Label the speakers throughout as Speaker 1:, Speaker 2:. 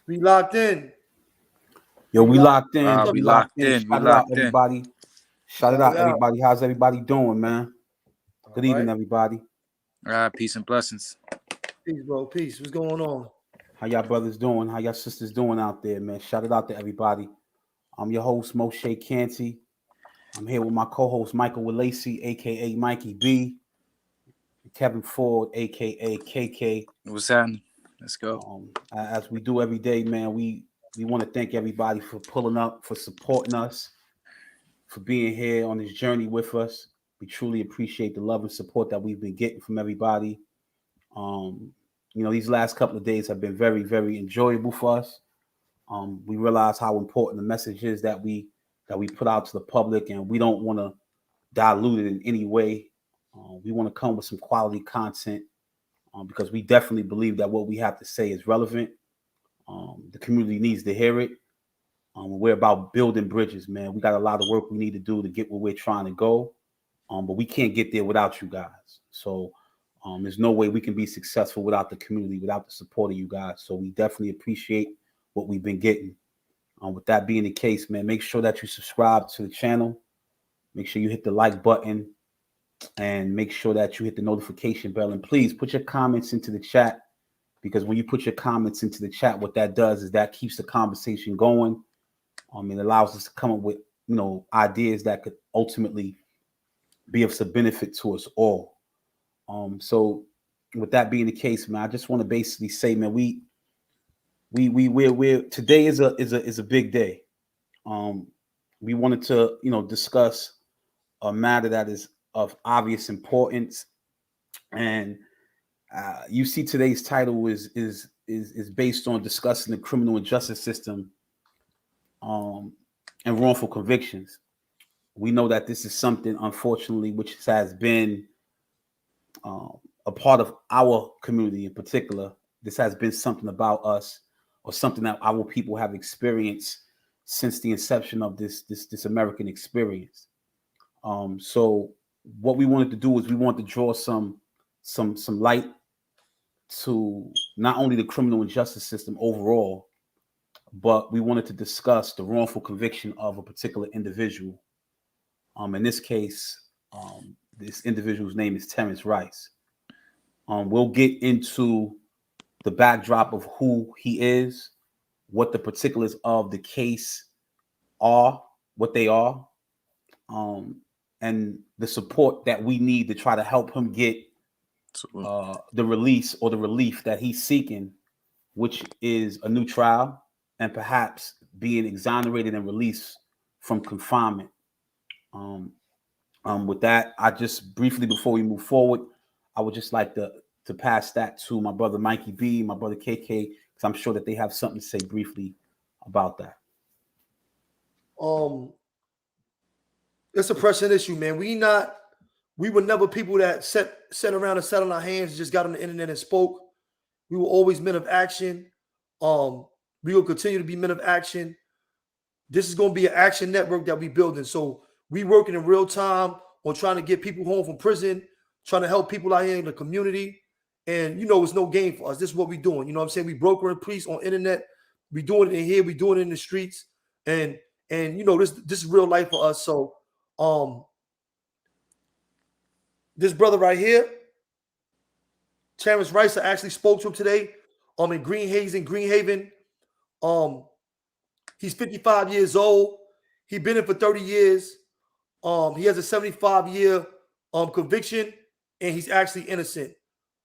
Speaker 1: We locked in.
Speaker 2: Yo, we locked in.
Speaker 3: We locked in.
Speaker 2: Shout it out, everybody. Shout it out, everybody. How's everybody doing, man? Good evening, everybody.
Speaker 3: Peace and blessings.
Speaker 1: Peace, bro. Peace. What's going on?
Speaker 2: How y'all brothers doing? How y'all sisters doing out there, man? Shout it out to everybody. I'm your host, Moshe KK. I'm here with my co-host, Michael Lacey, a.k.a. Mikey B. Kevin Ford, a.k.a. KK.
Speaker 3: What's happening? Let's go.
Speaker 2: As we do every day, man, we want to thank everybody for pulling up, for supporting us, for being here on this journey with us. We truly appreciate the love and support that we've been getting from everybody. These last couple of days have been very, very enjoyable for us. We realize how important the message is that we put out to the public, and we don't want to dilute it in any way. We want to come with some quality content because we definitely believe that what we have to say is relevant. The community needs to hear it. We're about building bridges, man. We got a lot of work we need to do to get where we're trying to go, but we can't get there without you guys. So there's no way we can be successful without the community, without the support of you guys. So we definitely appreciate what we've been getting. With that being the case, man, make sure that you subscribe to the channel. Make sure you hit the like button and make sure that you hit the notification bell. And please put your comments into the chat, because when you put your comments into the chat, what that does is that keeps the conversation going. It allows us to come up with, ideas that could ultimately be of some benefit to us all. So with that being the case, man, I just want to basically say, man, we're today is a big day. We wanted to, discuss a matter that is of obvious importance, and you see today's title is based on discussing the criminal justice system and wrongful convictions. We know that this is something, unfortunately, which has been a part of our community in particular. This has been something about us, or something that our people have experienced since the inception of this American experience. So what we wanted to do is we wanted to draw some light to not only the criminal justice system overall, but we wanted to discuss the wrongful conviction of a particular individual. In this case, this individual's name is Terence Rice. We'll get into the backdrop of who he is, what the particulars of the case are, what they are, and the support that we need to try to help him get the release or the relief that he's seeking, which is a new trial and perhaps being exonerated and released from confinement. With that, I just briefly, before we move forward, I would just like to pass that to my brother Mikey B, my brother KK, because I'm sure that they have something to say briefly about that.
Speaker 1: It's a pressing issue, man. We were never people that sat around and sat on our hands and just got on the internet and spoke. We were always men of action. We will continue to be men of action. This is going to be an action network that we building. So we working in real time on trying to get people home from prison, trying to help people out here in the community. And, it's no game for us. This is what we're doing. You know what I'm saying? We broker and police on internet. We doing it in here. We doing it in the streets. And this is real life for us. So this brother right here, Terence Rice, I actually spoke to him today. In Greenhaven. He's 55 years old. He's been in for 30 years. He has a 75-year conviction, and he's actually innocent.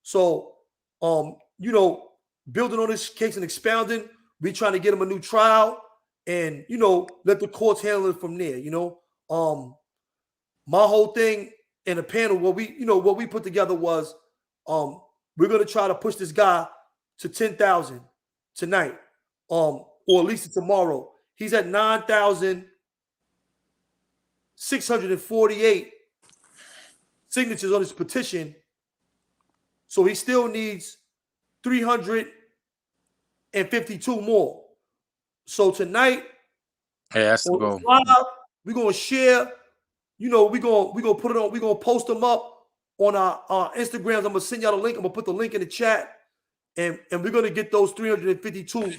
Speaker 1: So, building on this case and expounding, we're trying to get him a new trial and, let the courts handle it from there. My whole thing in the panel, what we put together was, we're going to try to push this guy to 10,000 tonight, or at least tomorrow. He's at 9,648 signatures on his petition. So he still needs 352 more. So tonight,
Speaker 3: that's the goal.
Speaker 1: We're gonna share. We're gonna put it on. We're gonna post them up on our Instagrams. I'm gonna send y'all the link. I'm gonna put the link in the chat, and we're gonna get those 352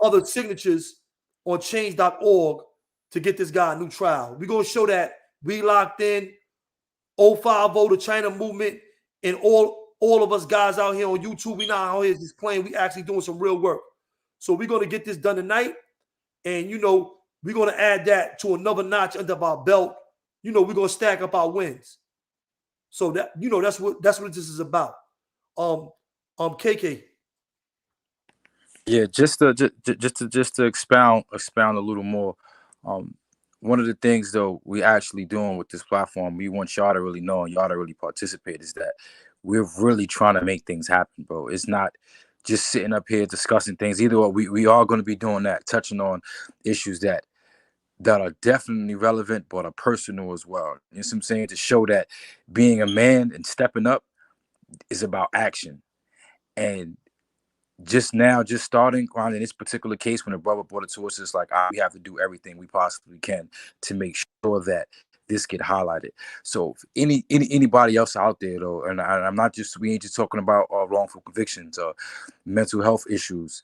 Speaker 1: other signatures on change.org to get this guy a new trial. We're going to show that we locked in 050, the China movement, and all of us guys out here on YouTube. We not out here just playing. We actually doing some real work. So we're going to get this done tonight. And, you know, we're going to add that to another notch under our belt. You know, we're going to stack up our wins. So that, you know, that's what this is about. KK.
Speaker 3: Yeah, just to expound a little more. One of the things though we actually doing with this platform, we want y'all to really know and y'all to really participate, is that we're really trying to make things happen, bro. It's not just sitting up here discussing things. Either way, we are going to be doing that, touching on issues that are definitely relevant but are personal as well. You know what I'm saying? To show that being a man and stepping up is about action. And just starting around in this particular case, when the brother brought it to us, it's like, we have to do everything we possibly can to make sure that this get highlighted. So anybody else out there though, and I'm not just, we ain't just talking about wrongful convictions, mental health issues,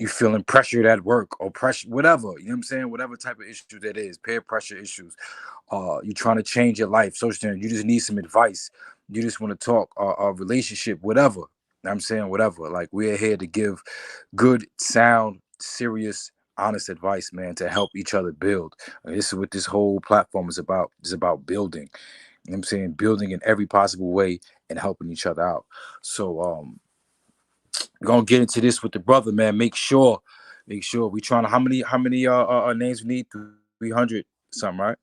Speaker 3: you feeling pressured at work or pressure, whatever, you know what I'm saying? Whatever type of issue that is, peer pressure issues, you trying to change your life, social, you just need some advice, you just want to talk, a relationship, whatever. I'm saying whatever. Like, we're here to give good, sound, serious, honest advice, man, to help each other build. And this is what this whole platform is about. It's about building. You know what I'm saying? Building in every possible way and helping each other out. So we're gonna get into this with the brother, man. Make sure we trying to, how many names we need? 300 something, right?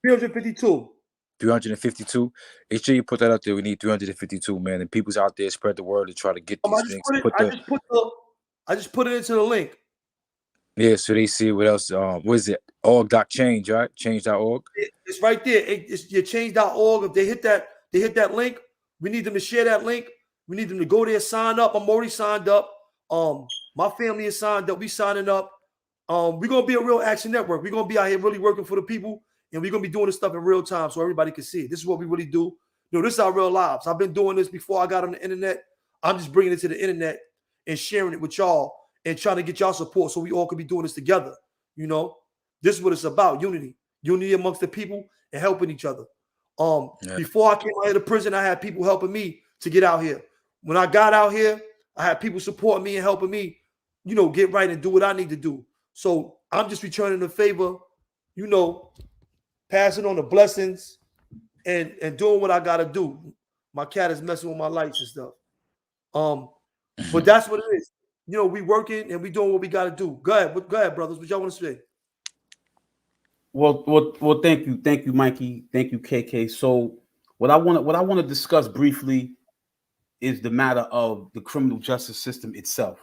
Speaker 1: 352.
Speaker 3: 352. Make sure you put that out there. We need 352, man. And people's out there, spread the word to try to get these things.
Speaker 1: I just put it into the link.
Speaker 3: Yeah, so they see what else. What is it? Org.change, right? Change.org.
Speaker 1: It's right there. It's your change.org. If they hit that link, we need them to share that link. We need them to go there, sign up. I'm already signed up. My family is signed up. We signing up. We're gonna be a real action network. We're gonna be out here really working for the people, and we're gonna be doing this stuff in real time so everybody can see it. This is what we really do. You know, this is our real lives. I've been doing this before I got on the internet. I'm just bringing it to the internet and sharing it with y'all and trying to get y'all support so we all can be doing this together. You know, this is what it's about: unity amongst the people and helping each other. Before I came out of the prison, I had people helping me to get out here. When I got out here, I had people supporting me and helping me, you know, get right and do what I need to do. So I'm just returning the favor, you know, passing on the blessings and doing what I gotta do. My cat is messing with my lights and stuff. But that's what it is. You know, we working and we doing what we gotta do. Go ahead, brothers. What y'all want to say?
Speaker 2: Well, thank you, Mikey, thank you, KK. So what I want to discuss briefly is the matter of the criminal justice system itself.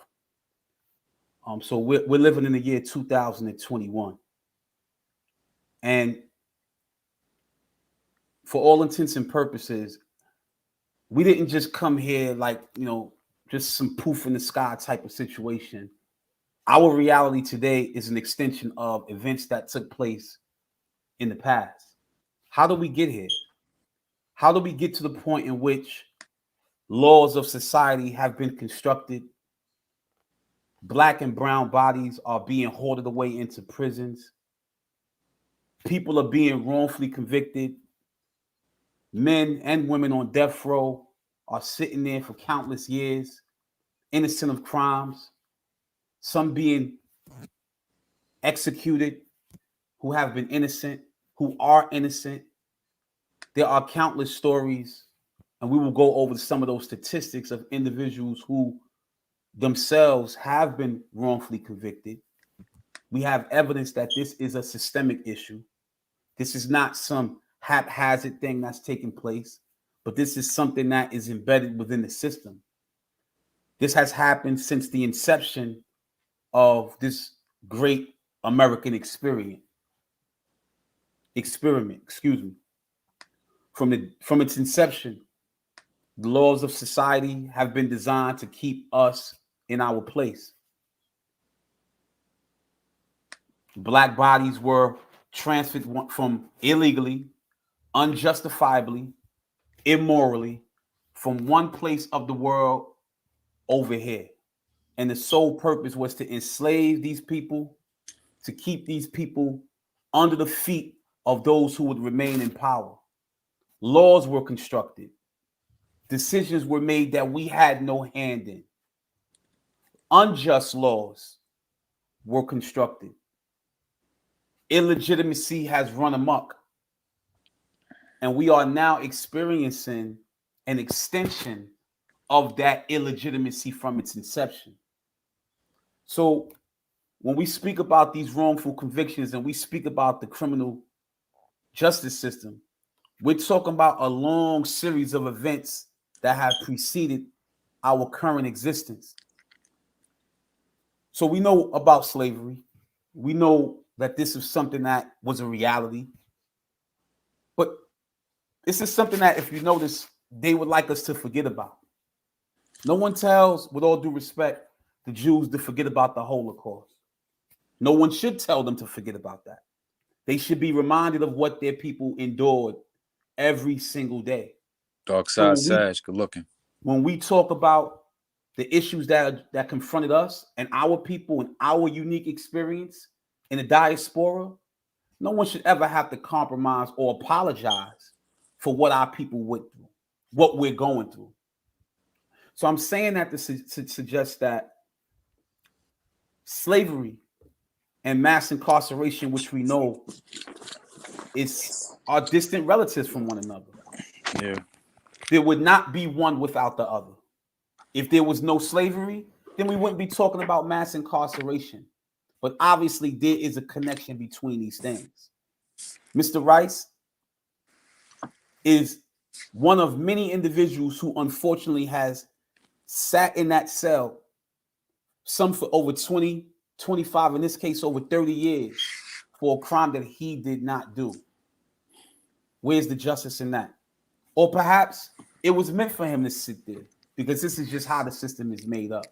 Speaker 2: So we're living in the year 2021, and for all intents and purposes, we didn't just come here like, you know, just some poof in the sky type of situation. Our reality today is an extension of events that took place in the past. How do we get here? How do we get to the point in which laws of society have been constructed? Black and brown bodies are being hoarded away into prisons. People are being wrongfully convicted. Men and women on death row are sitting there for countless years, innocent of crimes, some being executed who have been innocent, who are innocent. There are countless stories, and we will go over some of those statistics of individuals who themselves have been wrongfully convicted. We have evidence that this is a systemic issue. This is not some haphazard thing that's taking place, but this is something that is embedded within the system. This has happened since the inception of this great American experiment. Excuse me. From its inception, the laws of society have been designed to keep us in our place. Black bodies were transferred from illegally, unjustifiably, immorally, from one place of the world over here. And the sole purpose was to enslave these people, to keep these people under the feet of those who would remain in power. Laws were constructed. Decisions were made that we had no hand in. Unjust laws were constructed. Illegitimacy has run amok. And we are now experiencing an extension of that illegitimacy from its inception. So when we speak about these wrongful convictions and we speak about the criminal justice system, we're talking about a long series of events that have preceded our current existence. So we know about slavery. We know that this is something that was a reality. But this is something that, if you notice, they would like us to forget about. No one tells, with all due respect, the Jews to forget about the Holocaust. No one should tell them to forget about that. They should be reminded of what their people endured every single day.
Speaker 3: Dark side Sag, good looking.
Speaker 2: When we talk about the issues that confronted us and our people and our unique experience in the diaspora, no one should ever have to compromise or apologize for what our people went through, what we're going through. So I'm saying that to suggest that slavery and mass incarceration, which we know are distant relatives from one another.
Speaker 3: Yeah.
Speaker 2: There would not be one without the other. If there was no slavery, then we wouldn't be talking about mass incarceration. But obviously, there is a connection between these things. Mr. Rice is one of many individuals who unfortunately has sat in that cell, some for over 20, 25, in this case, over 30 years, for a crime that he did not do. Where's the justice in that? Or perhaps it was meant for him to sit there, because this is just how the system is made up.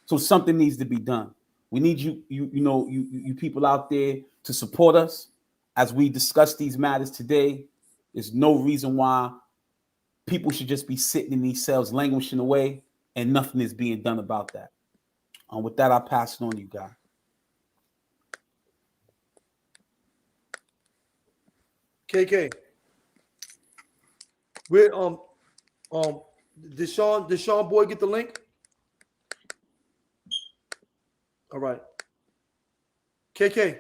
Speaker 2: So something needs to be done. We need you people out there to support us as we discuss these matters today. There's no reason why people should just be sitting in these cells languishing away and nothing is being done about that. With that, I'll pass it on to you guys.
Speaker 1: KK. Where did Sean Boy get the link? All right. KK.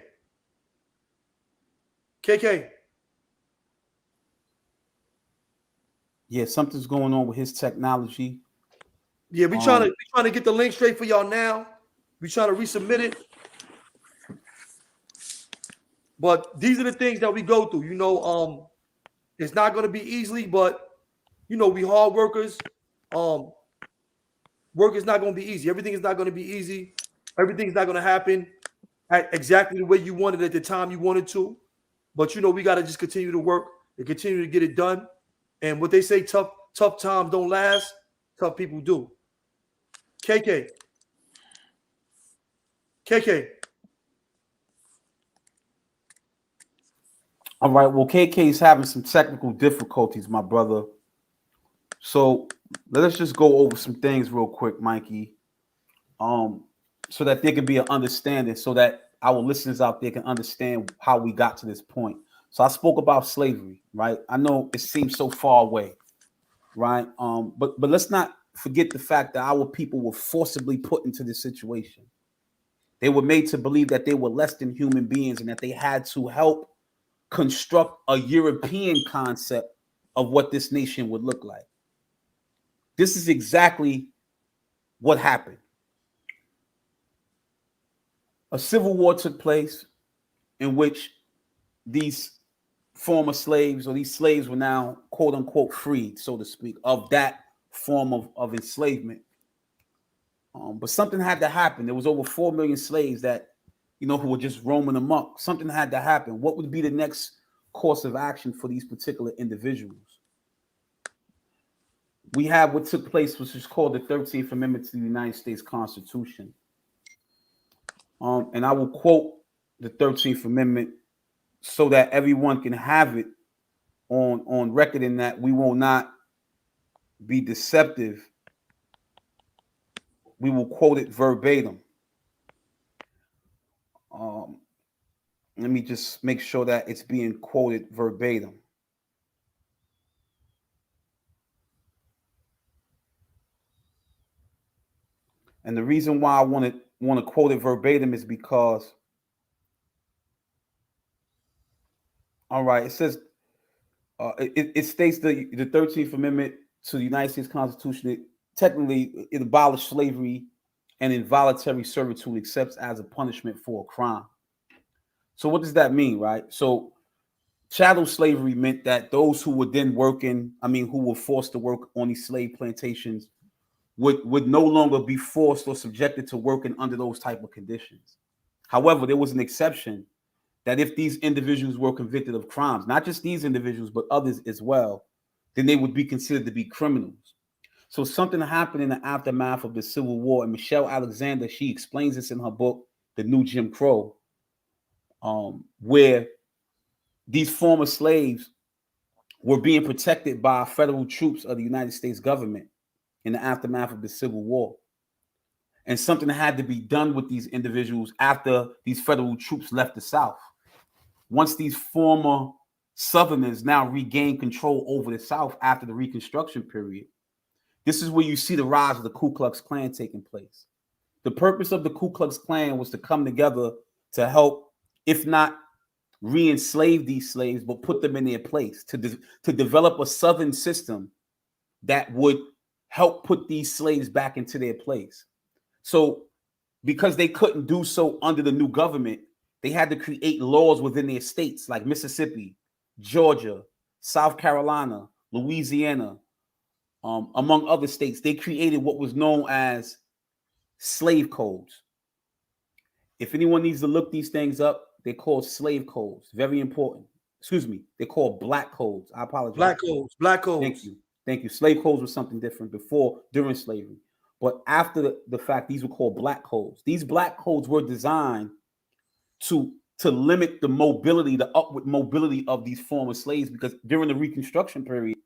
Speaker 2: Yeah, something's going on with his technology.
Speaker 1: Yeah, we trying to get the link straight for y'all now. We trying to resubmit it. But these are the things that we go through. It's not going to be easily, but we hard workers. Work is not going to be easy. Everything is not going to be easy. Everything's not going to happen at exactly the way you wanted at the time you wanted to. But we got to just continue to work and continue to get it done. And what they say, tough times don't last. Tough people do. KK.
Speaker 2: All right. Well, KK is having some technical difficulties, my brother. So let us just go over some things real quick, Mikey, so that there can be an understanding, so that our listeners out there can understand how we got to this point. So I spoke about slavery, right? I know it seems so far away, right? But let's not forget the fact that our people were forcibly put into this situation. They were made to believe that they were less than human beings and that they had to help construct a European concept of what this nation would look like. This is exactly what happened. A civil war took place in which these former slaves, or these slaves, were now quote unquote freed, so to speak, of that form of enslavement. But something had to happen. There was over 4 million slaves that, who were just roaming amok. Something had to happen. What would be the next course of action for these particular individuals? We have what took place, which is called the 13th Amendment to the United States Constitution. And I will quote the 13th Amendment so that everyone can have it on record, in that we will not be deceptive we will quote it verbatim. Let me just make sure that it's being quoted verbatim. And the reason why I want to quote it verbatim is because, all right, it says, it states the 13th Amendment to the United States Constitution, it abolished slavery and involuntary servitude except as a punishment for a crime. So what does that mean, right? So chattel slavery meant that those who were then working, who were forced to work on these slave plantations would no longer be forced or subjected to working under those type of conditions. However, there was an exception that if these individuals were convicted of crimes, not just these individuals, but others as well, then they would be considered to be criminals. So something happened in the aftermath of the Civil War, and Michelle Alexander, she explains this in her book, The New Jim Crow, where these former slaves were being protected by federal troops of the United States government in the aftermath of the Civil War. And something had to be done with these individuals after these federal troops left the South. Once these former Southerners now regained control over the South after the Reconstruction period, this is where you see the rise of the Ku Klux Klan taking place. The purpose of the Ku Klux Klan was to come together to help, if not re-enslave these slaves, but put them in their place, to develop a Southern system that would help put these slaves back into their place. So because they couldn't do so under the new government, they had to create laws within their states like Mississippi, Georgia, South Carolina, Louisiana, among other states. They created what was known as slave codes. If anyone needs to look these things up, they're called slave codes. Very important. Excuse me. They're called black codes. I apologize.
Speaker 1: Black codes. Black codes.
Speaker 2: Thank you. Thank you. Slave codes was something different during slavery. But after the fact, these were called black codes. These black codes were designed to limit the mobility, the upward mobility of these former slaves, because during the Reconstruction period,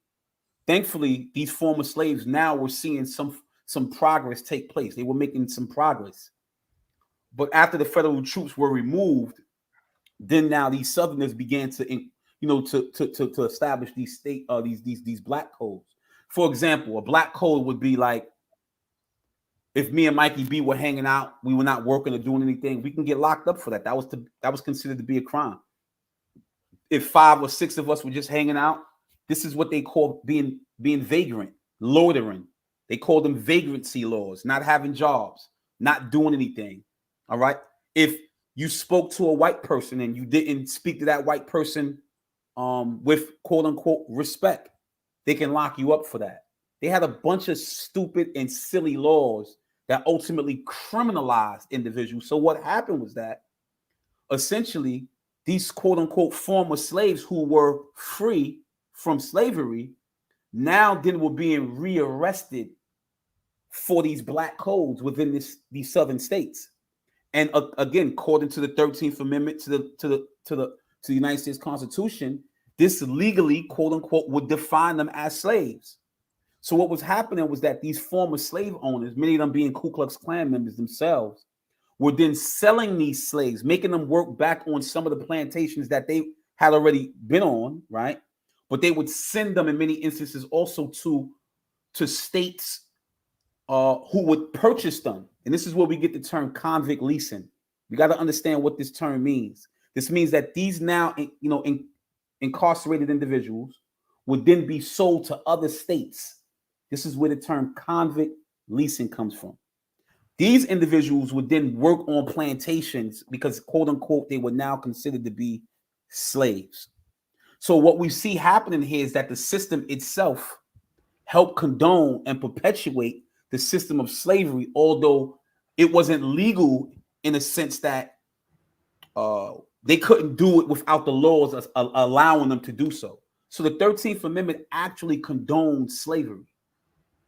Speaker 2: thankfully, these former slaves now were seeing some progress take place. They were making some progress. But after the federal troops were removed, then now these Southerners began to establish these black codes. For example, a black code would be like, if me and Mikey B were hanging out, we were not working or doing anything, we can get locked up for that. That was considered to be a crime. If 5 or 6 of us were just hanging out, this is what they call being vagrant, loitering. They call them vagrancy laws, not having jobs, not doing anything. All right. If you spoke to a white person and you didn't speak to that white person with quote unquote respect, they can lock you up for that. They had a bunch of stupid and silly laws that ultimately criminalized individuals. So what happened was that essentially these quote unquote former slaves who were free from slavery now then were being rearrested for these black codes within these southern states. And again, according to the 13th Amendment to the United States Constitution, this legally, quote unquote, would define them as slaves. So what was happening was that these former slave owners, many of them being Ku Klux Klan members themselves, were then selling these slaves, making them work back on some of the plantations that they had already been on, right? But they would send them in many instances also to states who would purchase them. And this is where we get the term convict leasing. We got to understand what this term means. This means that these now, incarcerated individuals would then be sold to other states. This is where the term convict leasing comes from. These individuals would then work on plantations because, quote unquote, they were now considered to be slaves. So what we see happening here is that the system itself helped condone and perpetuate the system of slavery, although it wasn't legal in a sense that they couldn't do it without the laws allowing them to do so. So the 13th Amendment actually condoned slavery.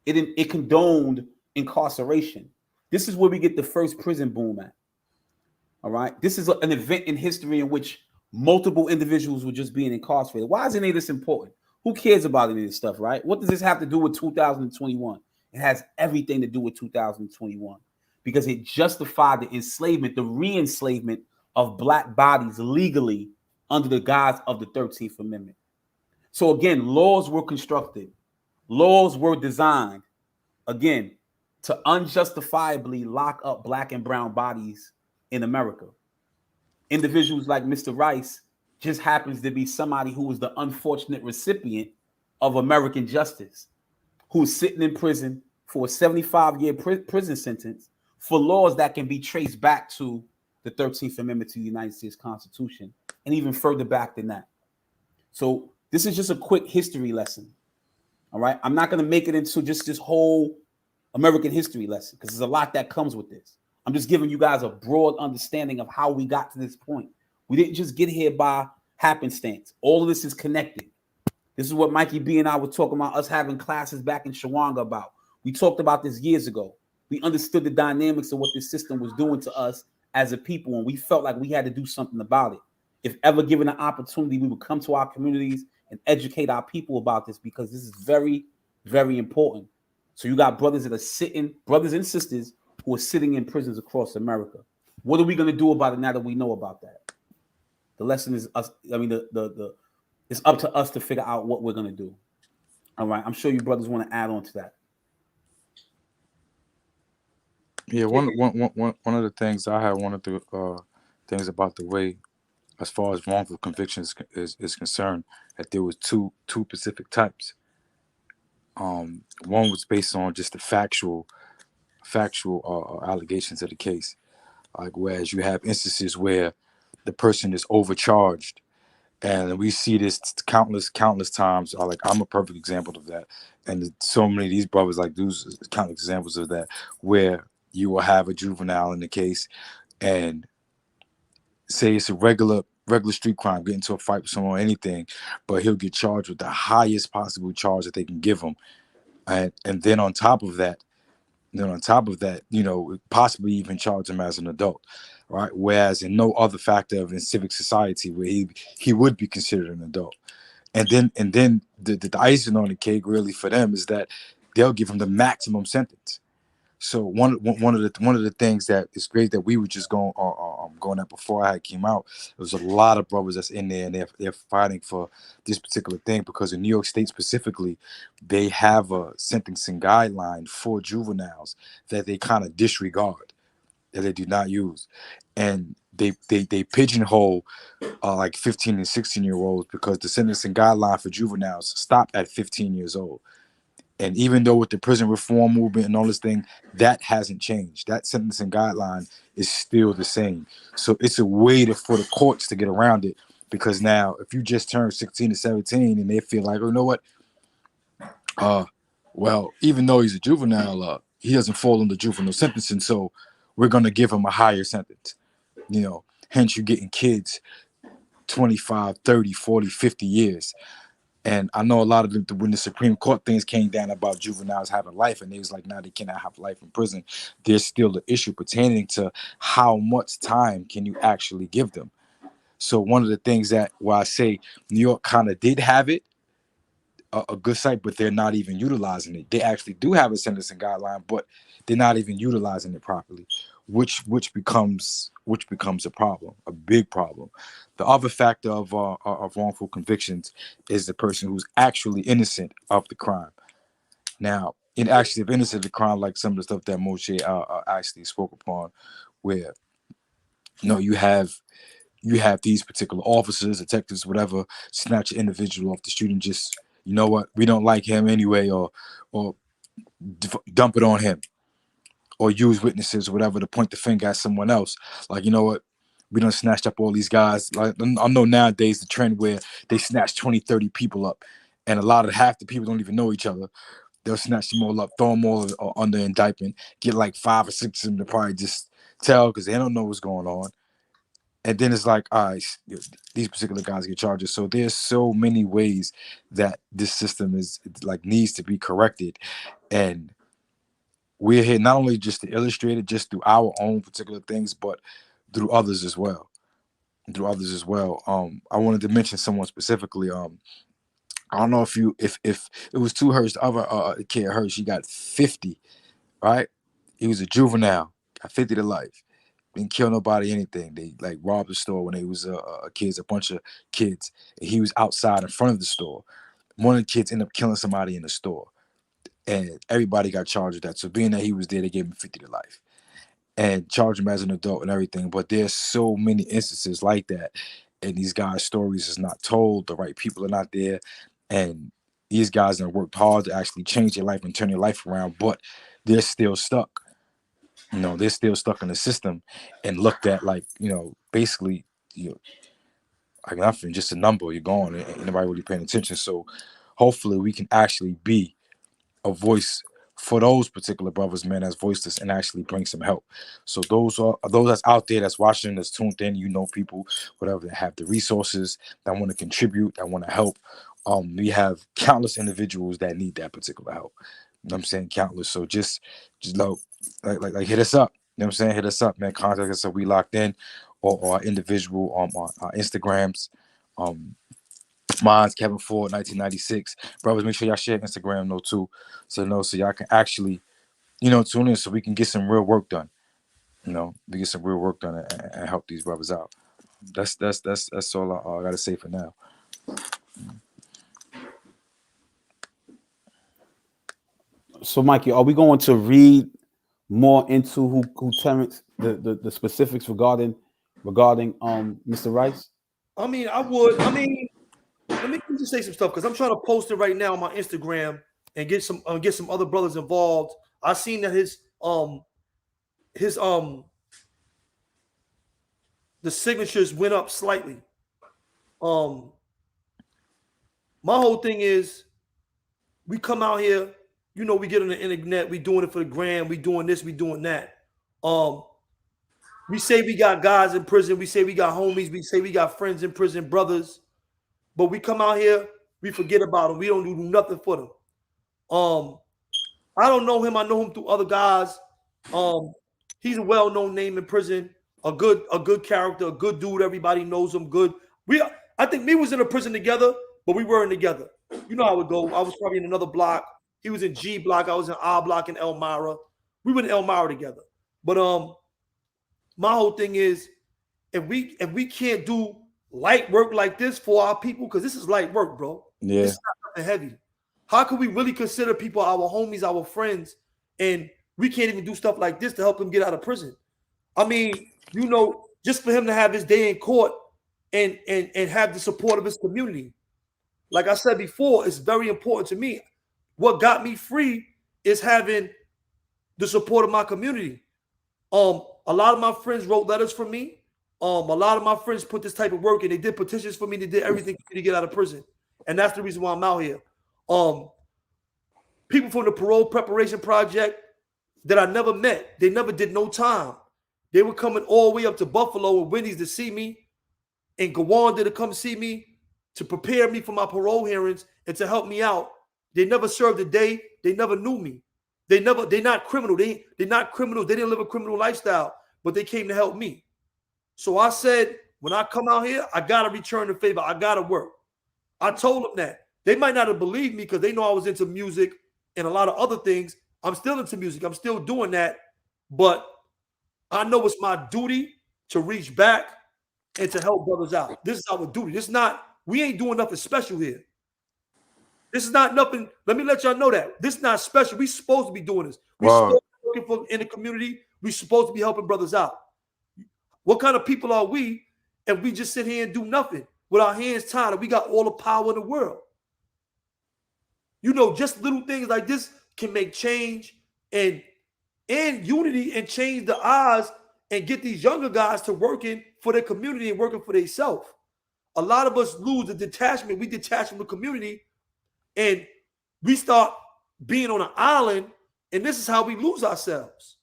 Speaker 2: It condoned incarceration. This is where we get the first prison boom at. All right. This is an event in history in which multiple individuals were just being incarcerated. Why is any of this important? Who cares about any of this stuff, right? What does this have to do with 2021? It has everything to do with 2021 because it justified the enslavement, the re-enslavement of black bodies legally under the guise of the 13th Amendment. So again, laws were constructed, laws were designed, again, to unjustifiably lock up black and brown bodies in America. Individuals like Mr. Rice just happens to be somebody who was the unfortunate recipient of American justice, who's sitting in prison for a 75-year prison sentence for laws that can be traced back to the 13th Amendment to the United States Constitution, and even further back than that. So this is just a quick history lesson. All right. I'm not going to make it into just this whole American history lesson because there's a lot that comes with this. I'm just giving you guys a broad understanding of how we got to this point. We didn't just get here by happenstance. All of this is connected. This is what Mikey B and I were talking about, us having classes back in Shawanga about. We talked about this years ago. We understood the dynamics of what this system was doing to us as a people, and we felt like we had to do something about it. If ever given an opportunity, we would come to our communities and educate our people about this because this is very, very important. So you got brothers that are sitting, brothers and sisters who are sitting in prisons across America. What are we going to do about it now that we know about that? The lesson is us. I mean, it's up to us to figure out what we're going to do. All right. I'm sure you brothers want to add on to that.
Speaker 3: Yeah, one of the things I had one of the things about the way, as far as wrongful convictions is concerned, that there was two specific types. One was based on just the factual allegations of the case, like whereas you have instances where the person is overcharged, and we see this countless times. Like I'm a perfect example of that, and so many of these brothers like those countless examples of that, where you will have a juvenile in the case, and say it's a regular street crime, get into a fight with someone or anything, but he'll get charged with the highest possible charge that they can give him, and then on top of that, possibly even charge him as an adult, right? Whereas in no other factor of in civic society where he would be considered an adult. And then the icing on the cake really for them is that they'll give him the maximum sentence. So one of the things that is great that we were just going at before I came out, there was a lot of brothers that's in there, and they're fighting for this particular thing because in New York State specifically, they have a sentencing guideline for juveniles that they kind of disregard, that they do not use, and they pigeonhole like 15 and 16-year-olds because the sentencing guideline for juveniles stop at 15 years old. And even though with the prison reform movement and all this thing, that hasn't changed. That sentencing guideline is still the same. So it's a way for the courts to get around it, because now if you just turned 16 to 17 and they feel like, oh, you know what? Well, even though he's a juvenile, he doesn't fall under juvenile sentencing, so we're going to give him a higher sentence. Hence you're getting kids 25, 30, 40, 50 years. And I know a lot of when the Supreme Court things came down about juveniles having life, and they was like, now they cannot have life in prison. There's still the issue pertaining to how much time can you actually give them. So one of the things that where I say New York kind of did have it, a good site, but they're not even utilizing it. They actually do have a sentencing guideline, but they're not even utilizing it properly, which becomes a problem, a big problem. The other factor of wrongful convictions is the person who's actually innocent of the crime. Now, in actually of innocent of the crime, like some of the stuff that Moshe actually spoke upon, where you have these particular officers, detectives, whatever, snatch an individual off the street and just, you know what, we don't like him anyway, or dump it on him, or use witnesses or whatever to point the finger at someone else. Like, you know what, we done snatched up all these guys. Like, I know nowadays the trend where they snatch 20, 30 people up, and half the people don't even know each other. They'll snatch them all up, throw them all under indictment, get like 5 or 6 of them to probably just tell because they don't know what's going on. And then it's like, all right, these particular guys get charges. So there's so many ways that this system is like needs to be corrected. And we're here not only just to illustrate it just through our own particular things, but through others as well. I wanted to mention someone specifically. I don't know if it was 2 Hertz. The other kid Hertz, he got 50, right? He was a juvenile, got 50 to life. Didn't kill nobody, anything. They like robbed the store when they was kids, a bunch of kids. And he was outside in front of the store. One of the kids ended up killing somebody in the store, and everybody got charged with that. So being that he was there, they gave him 50 to life and charge him as an adult and everything. But there's so many instances like that, and these guys' stories is not told. The right people are not there, and these guys have worked hard to actually change their life and turn their life around, but they're still stuck. They're still stuck in the system and looked at like, basically, like nothing, just a number. You're gone, and nobody really paying attention. So hopefully we can actually be a voice for those particular brothers, man, that's voiceless, and actually bring some help. So those that's out there, that's watching, that's tuned in, people, whatever, that have the resources, that want to contribute, that want to help. We have countless individuals that need that particular help. You know what I'm saying? Countless. So just like hit us up. You know what I'm saying? Hit us up, man. Contact us at WeLockedN or our individual on our Instagrams. Mine's Kevin Ford 1996. Brothers, make sure y'all share Instagram though too. So y'all can actually, tune in so we can get some real work done. We get some real work done and help these brothers out. That's all I gotta say for now.
Speaker 2: So, Mikey, are we going to read more into who Terence, the specifics regarding Mr. Rice?
Speaker 1: I mean, I would. I mean, let me just say some stuff because I'm trying to post it right now on my Instagram and get some other brothers involved. I seen that his the signatures went up slightly. My whole thing is we come out here, we get on the internet, we doing it for the gram, we doing this, we doing that. We say we got guys in prison, we say we got homies, we say we got friends in prison, brothers, but we come out here, we forget about them. We don't do nothing for them. I don't know him. I know him through other guys. He's a well-known name in prison. A good character, a good dude. Everybody knows him. Good. I think we was in a prison together, but we weren't together. You know how it go. I was probably in another block. He was in G block. I was in R block in Elmira. We were in Elmira together. But my whole thing is, if we can't do light work like this for our people, because this is light work, bro.
Speaker 2: Yeah.
Speaker 1: It's not nothing heavy. How can we really consider people our homies, our friends, and we can't even do stuff like this to help him get out of prison? I mean, just for him to have his day in court and have the support of his community. Like I said before, it's very important to me. What got me free is having the support of my community. A lot of my friends wrote letters for me. A lot of my friends put this type of work and they did petitions for me. They did everything for me to get out of prison. And that's the reason why I'm out here. People from the Parole Preparation Project that I never met, they never did no time. They were coming all the way up to Buffalo and Wendy's to see me, and Gowanda to come see me to prepare me for my parole hearings and to help me out. They never served a day. They never knew me. They're not criminal. They're not criminals. They didn't live a criminal lifestyle, but they came to help me. So I said, when I come out here, I got to return the favor. I got to work. I told them that. They might not have believed me because they know I was into music and a lot of other things. I'm still into music. I'm still doing that. But I know it's my duty to reach back and to help brothers out. This is our duty. We ain't doing nothing special here. This is not nothing. Let me let y'all know that. This is not special. We supposed to be doing this. We supposed to be working in the community. We supposed to be helping brothers out. What kind of people are we if we just sit here and do nothing with our hands tied and we got all the power in the world? Just little things like this can make change and unity and change the odds and get these younger guys to working for their community and working for themselves. A lot of us lose the detachment. We detach from the community and we start being on an island, and this is how we lose ourselves.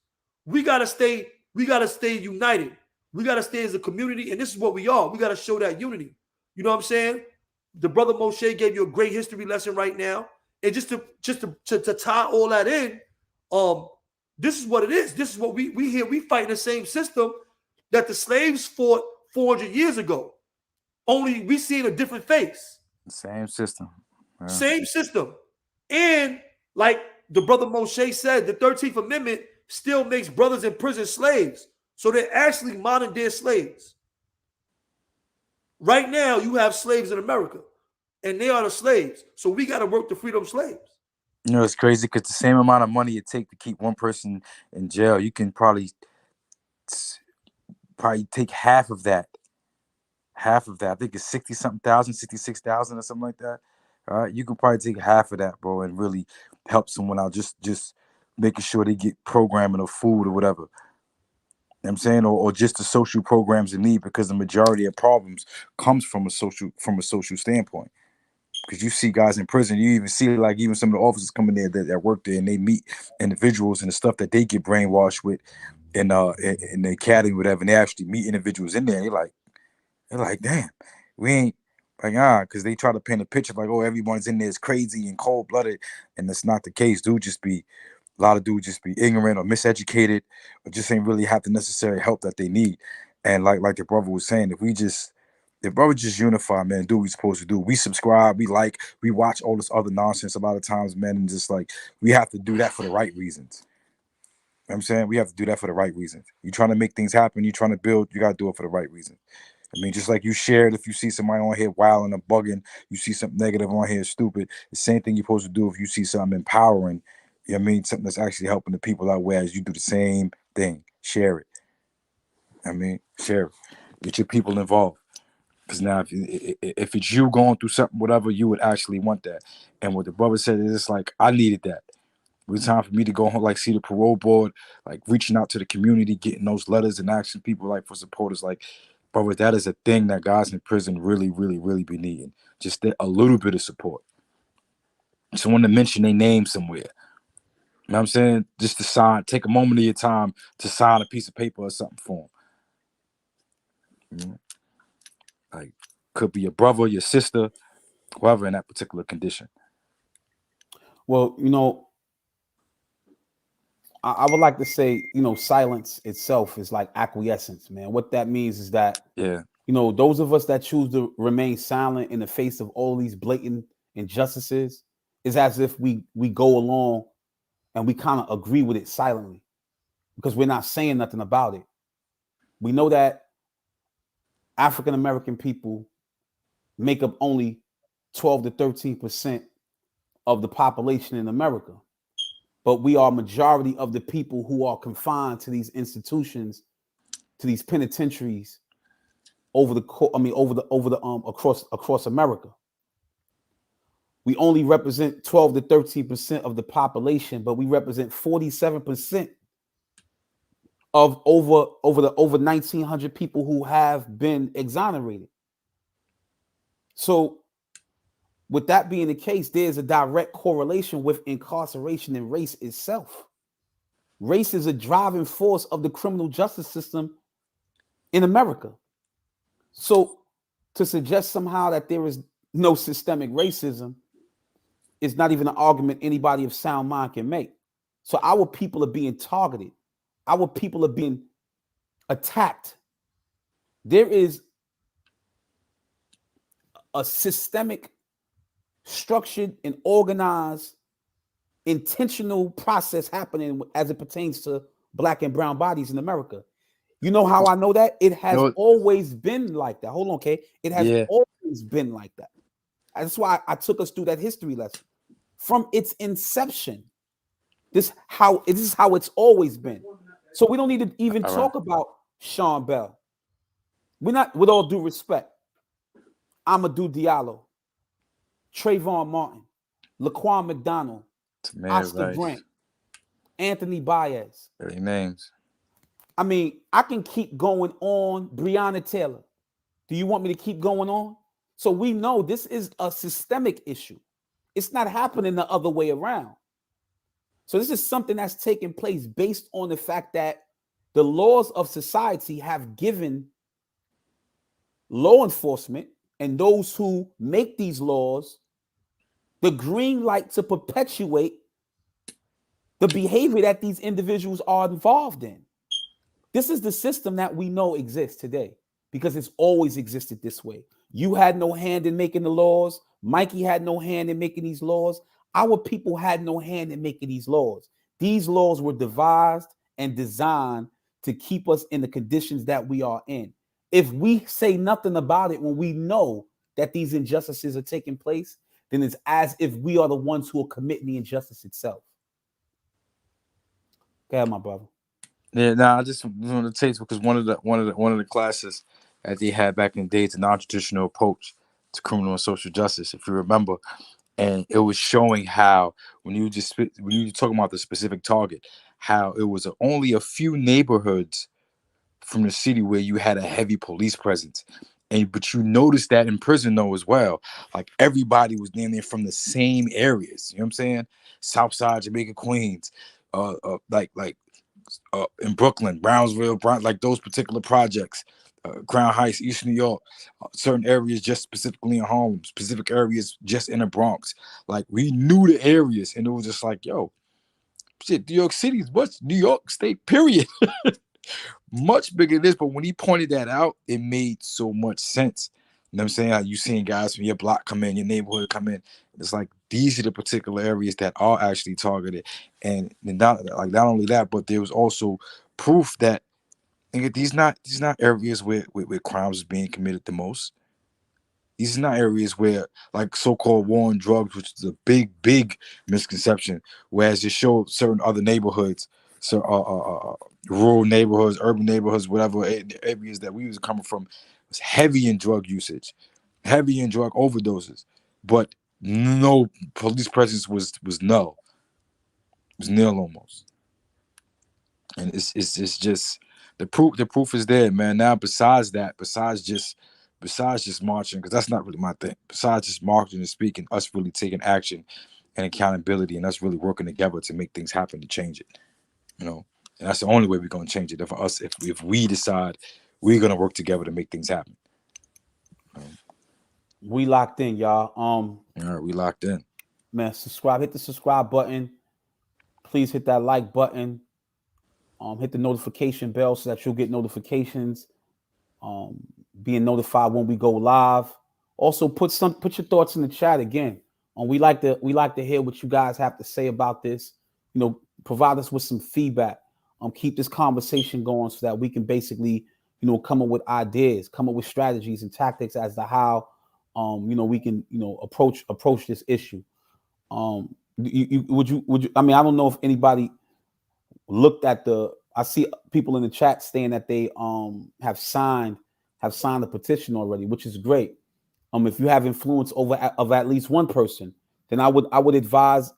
Speaker 1: We gotta stay united. We gotta stay as a community, and this is what we are. We gotta show that unity. You know what I'm saying? The brother Moshe gave you a great history lesson right now. And just to tie all that in, this is what it is. This is what we here. We fight in the same system that the slaves fought 400 years ago. Only we see a different face.
Speaker 3: Same system.
Speaker 1: Same system. And like the brother Moshe said, the 13th Amendment still makes brothers in prison slaves. So they're actually modern day slaves. Right now, you have slaves in America, and they are the slaves. So we got to work to free them slaves.
Speaker 3: You know, it's crazy because the same amount of money it take to keep one person in jail, you can probably take half of that. Half of that. I think it's 60-something thousand, 66,000 or something like that. All right. You can probably take half of that, bro, and really help someone out. Just making sure they get programming or food or whatever. You know what I'm saying, or just the social programs in need, because the majority of problems comes from a social standpoint. Because you see guys in prison, you even see like even some of the officers coming there that work there, and they meet individuals and the stuff that they get brainwashed with in the academy, whatever, and they actually meet individuals in there. And they're like, damn, we ain't like because they try to paint a picture like, oh, everyone's in there is crazy and cold blooded, and that's not the case. A lot of dudes just be ignorant or miseducated, or just ain't really have the necessary help that they need. And like the brother was saying, if brother just unify, man, do what we supposed to do. We subscribe, we watch all this other nonsense a lot of times, man, and just like we have to do that for the right reasons. You know what I'm saying? We have to do that for the right reasons. You're trying to make things happen, you're trying to build, you gotta do it for the right reason. I mean, just like you shared, if you see somebody on here wilding or bugging, you see something negative on here, stupid, the same thing you're supposed to do if you see something empowering, you know what I mean, something that's actually helping the people out, whereas you do the same thing. Share it. I mean, share it. Get your people involved. Because now, if it's you going through something, whatever, you would actually want that. And what the brother said is, it's like, I needed that. It was time for me to go home, like see the parole board, like reaching out to the community, getting those letters and asking people like for supporters. Like, brother, that is a thing that guys in prison really, really, really be needing. Just a little bit of support. Someone to mention their name somewhere. You know what I'm saying? Just to sign, take a moment of your time to sign a piece of paper or something for them. You know? Like, could be your brother, your sister, whoever in that particular condition.
Speaker 2: Well, I would like to say, silence itself is like acquiescence, man. What that means is that, those of us that choose to remain silent in the face of all these blatant injustices is as if we go along and we kind of agree with it silently because we're not saying nothing about it. We know that African American people make up only 12 to 13% of the population in America. But we are majority of the people who are confined to these institutions, to these penitentiaries across America. We only represent 12 to 13% of the population, but we represent 47% of over 1,900 people who have been exonerated. So with that being the case, there's a direct correlation with incarceration and race itself. Race is a driving force of the criminal justice system in America. So to suggest somehow that there is no systemic racism is not even an argument anybody of sound mind can make. So our people are being targeted. Our people are being attacked. There is a systemic, structured, and organized, intentional process happening as it pertains to Black and brown bodies in America. You know how I know that? It has always been like that. Hold on, okay? It has always been like that. That's why I took us through that history lesson. From its inception, this is how it's always been. So we don't need to even talk about Sean Bell. We're not, with all due respect, Amadou Diallo, Trayvon Martin, Laquan McDonald, Oscar Grant, Anthony Baez.
Speaker 3: Very names.
Speaker 2: I mean, I can keep going on. Breonna Taylor. Do you want me to keep going on? So we know this is a systemic issue. It's not happening the other way around. So this is something that's taking place based on the fact that the laws of society have given law enforcement and those who make these laws the green light to perpetuate the behavior that these individuals are involved in. This is the system that we know exists today because it's always existed this way. You had no hand in making the laws. Mikey had no hand in making these laws. Our people had no hand in making these laws. These laws were devised and designed to keep us in the conditions that we are in. If we say nothing about it when we know that these injustices are taking place, then it's as if we are the ones who are committing the injustice itself. Go ahead, my brother.
Speaker 3: Yeah, now I just want to taste because one of the classes that they had back in the days, the non-traditional approach to criminal and social justice, if you remember, and it was showing how when you were talking about the specific target, how it was only a few neighborhoods from the city where you had a heavy police presence. But you noticed that in prison though as well. Like everybody was damn near from the same areas. You know what I'm saying? Southside, Jamaica, Queens, in Brooklyn, Brownsville, like those particular projects, Crown Heights, East New York, certain areas just specifically in Harlem, specific areas just in the Bronx. Like we knew the areas, and it was just like, yo, shit, New York City is what's New York State, period. Much bigger than this, but when he pointed that out, it made so much sense. You know what I'm saying? How you seeing guys from your block come in, your neighborhood come in. It's like these are the particular areas that are actually targeted. And not only that, but there was also proof that these not areas where crimes is being committed the most. These are not areas where like so-called war on drugs, which is a big misconception, whereas it showed certain other neighborhoods, so rural neighborhoods, urban neighborhoods, whatever areas that we was coming from, was heavy in drug usage, heavy in drug overdoses, but no police presence was null. It was nil almost. And it's just the proof is there, man. Now besides just marching, because that's not really my thing. Besides just marching and speaking, us really taking action and accountability, and us really working together to make things happen, to change it. You know, and that's the only way we're gonna change it. If we decide we're gonna work together to make things happen.
Speaker 2: We locked in, y'all.
Speaker 3: All right, we locked in.
Speaker 2: Man, subscribe. Hit the subscribe button. Please hit that like button. Hit the notification bell so that you'll get notifications. Being notified when we go live. Also, put your thoughts in the chat again. We like to hear what you guys have to say about this. You know, provide us with some feedback. Keep this conversation going so that we can basically, come up with ideas, come up with strategies and tactics as to how, we can, approach this issue. Would you? I mean, I don't know if anybody looked at I see people in the chat saying that they have signed a petition already, which is great. If you have influence of at least one person, then I would advise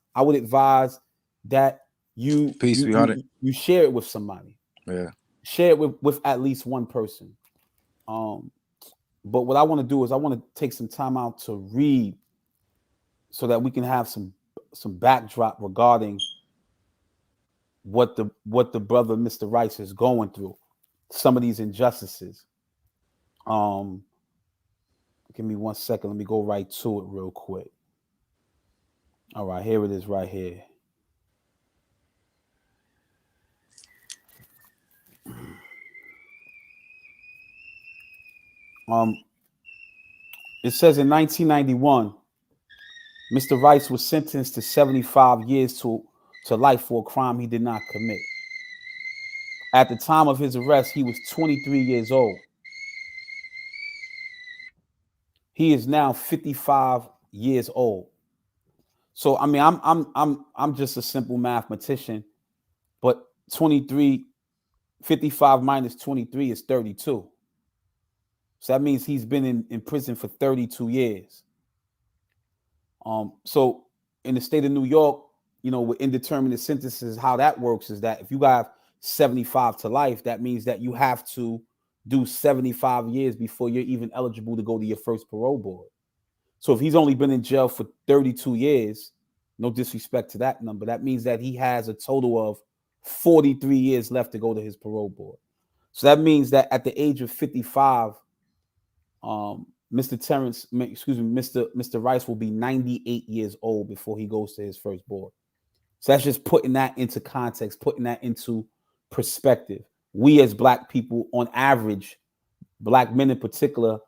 Speaker 2: that you share it with somebody.
Speaker 3: Yeah.
Speaker 2: Share it with at least one person. But what I want to do is I want to take some time out to read so that we can have some backdrop regarding what the brother Mr. Rice is going through, some of these injustices. Give me 1 second. Let me go right to it real quick. All right, here it is right here. It says in 1991, Mr. Rice was sentenced to 75 years to life for a crime he did not commit. At the time of his arrest, he was 23 years old. He is now 55 years old. So I mean, I'm just a simple mathematician, but 55 minus 23 is 32. So that means he's been in prison for 32 years. So in the state of New York, with indeterminate sentences, how that works is that if you have 75 to life, that means that you have to do 75 years before you're even eligible to go to your first parole board. So if he's only been in jail for 32 years, no disrespect to that number, that means that he has a total of 43 years left to go to his parole board. So that means that at the age of 55, Mr. Rice will be 98 years old before he goes to his first board. So that's just putting that into context, putting that into perspective. We as Black people, on average, Black men in particular,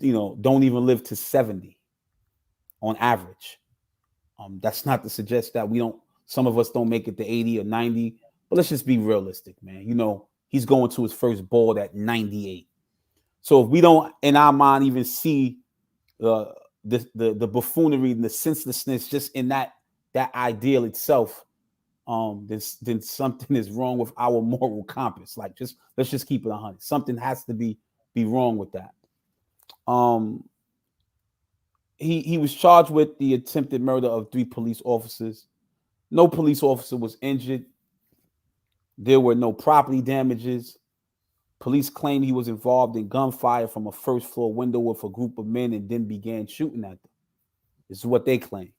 Speaker 2: don't even live to 70. on average. That's not to suggest that some of us don't make it to 80 or 90, but let's just be realistic, man. You know, he's going to his first ball at 98. So if we don't, in our mind, even see the buffoonery and the senselessness just in that ideal itself, then something is wrong with our moral compass. Like, let's just keep it 100. Something has to be wrong with that. He was charged with the attempted murder of 3 police officers. No police officer was injured. There were no property damages. Police claim he was involved in gunfire from a first floor window with a group of men and then began shooting at them. This is what they claim.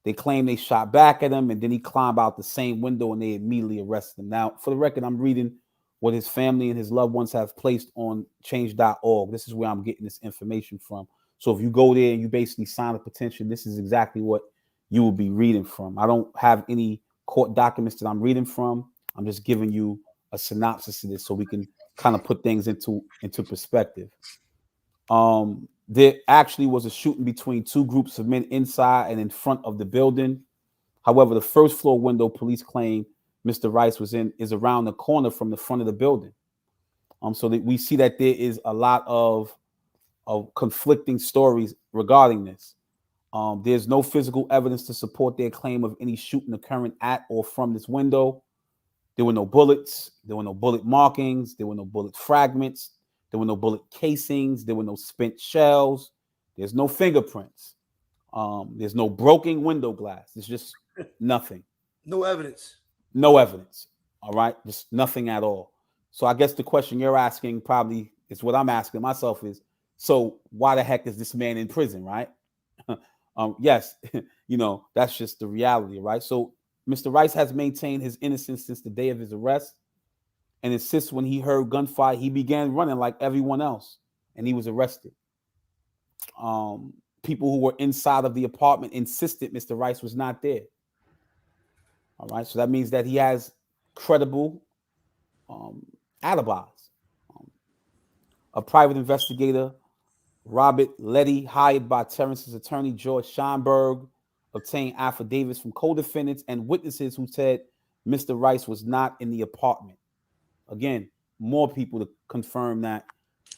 Speaker 2: They claim they shot back at him and then he climbed out the same window and they immediately arrested him. Now, for the record, I'm reading what his family and his loved ones have placed on change.org. This is where I'm getting this information from. So if you go there and you basically sign a petition, this is exactly what you will be reading from. I don't have any court documents that I'm reading from. I'm just giving you a synopsis of this so we can kind of put things into perspective. There actually was a shooting between 2 groups of men inside and in front of the building. However, the first floor window police claim Mr. Rice was in is around the corner from the front of the building. So that we see that there is a lot of conflicting stories regarding this. There's no physical evidence to support their claim of any shooting occurring at or from this window. There were no bullets. There were no bullet markings. There were no bullet fragments. There were no bullet casings. There were no spent shells. There's no fingerprints. There's no broken window glass. There's just nothing.
Speaker 1: No evidence.
Speaker 2: No evidence. All right. Just nothing at all. So I guess the question you're asking probably is what I'm asking myself is, so why the heck is this man in prison, right? Yes, you know, that's just the reality, right? So Mr. Rice has maintained his innocence since the day of his arrest and insists when he heard gunfire, he began running like everyone else and he was arrested. People who were inside of the apartment insisted Mr. Rice was not there. All right, so that means that he has credible alibis. A private investigator, Robert Letty, hired by Terence's attorney, George Scheinberg, obtained affidavits from co-defendants and witnesses who said Mr. Rice was not in the apartment. Again, more people to confirm that,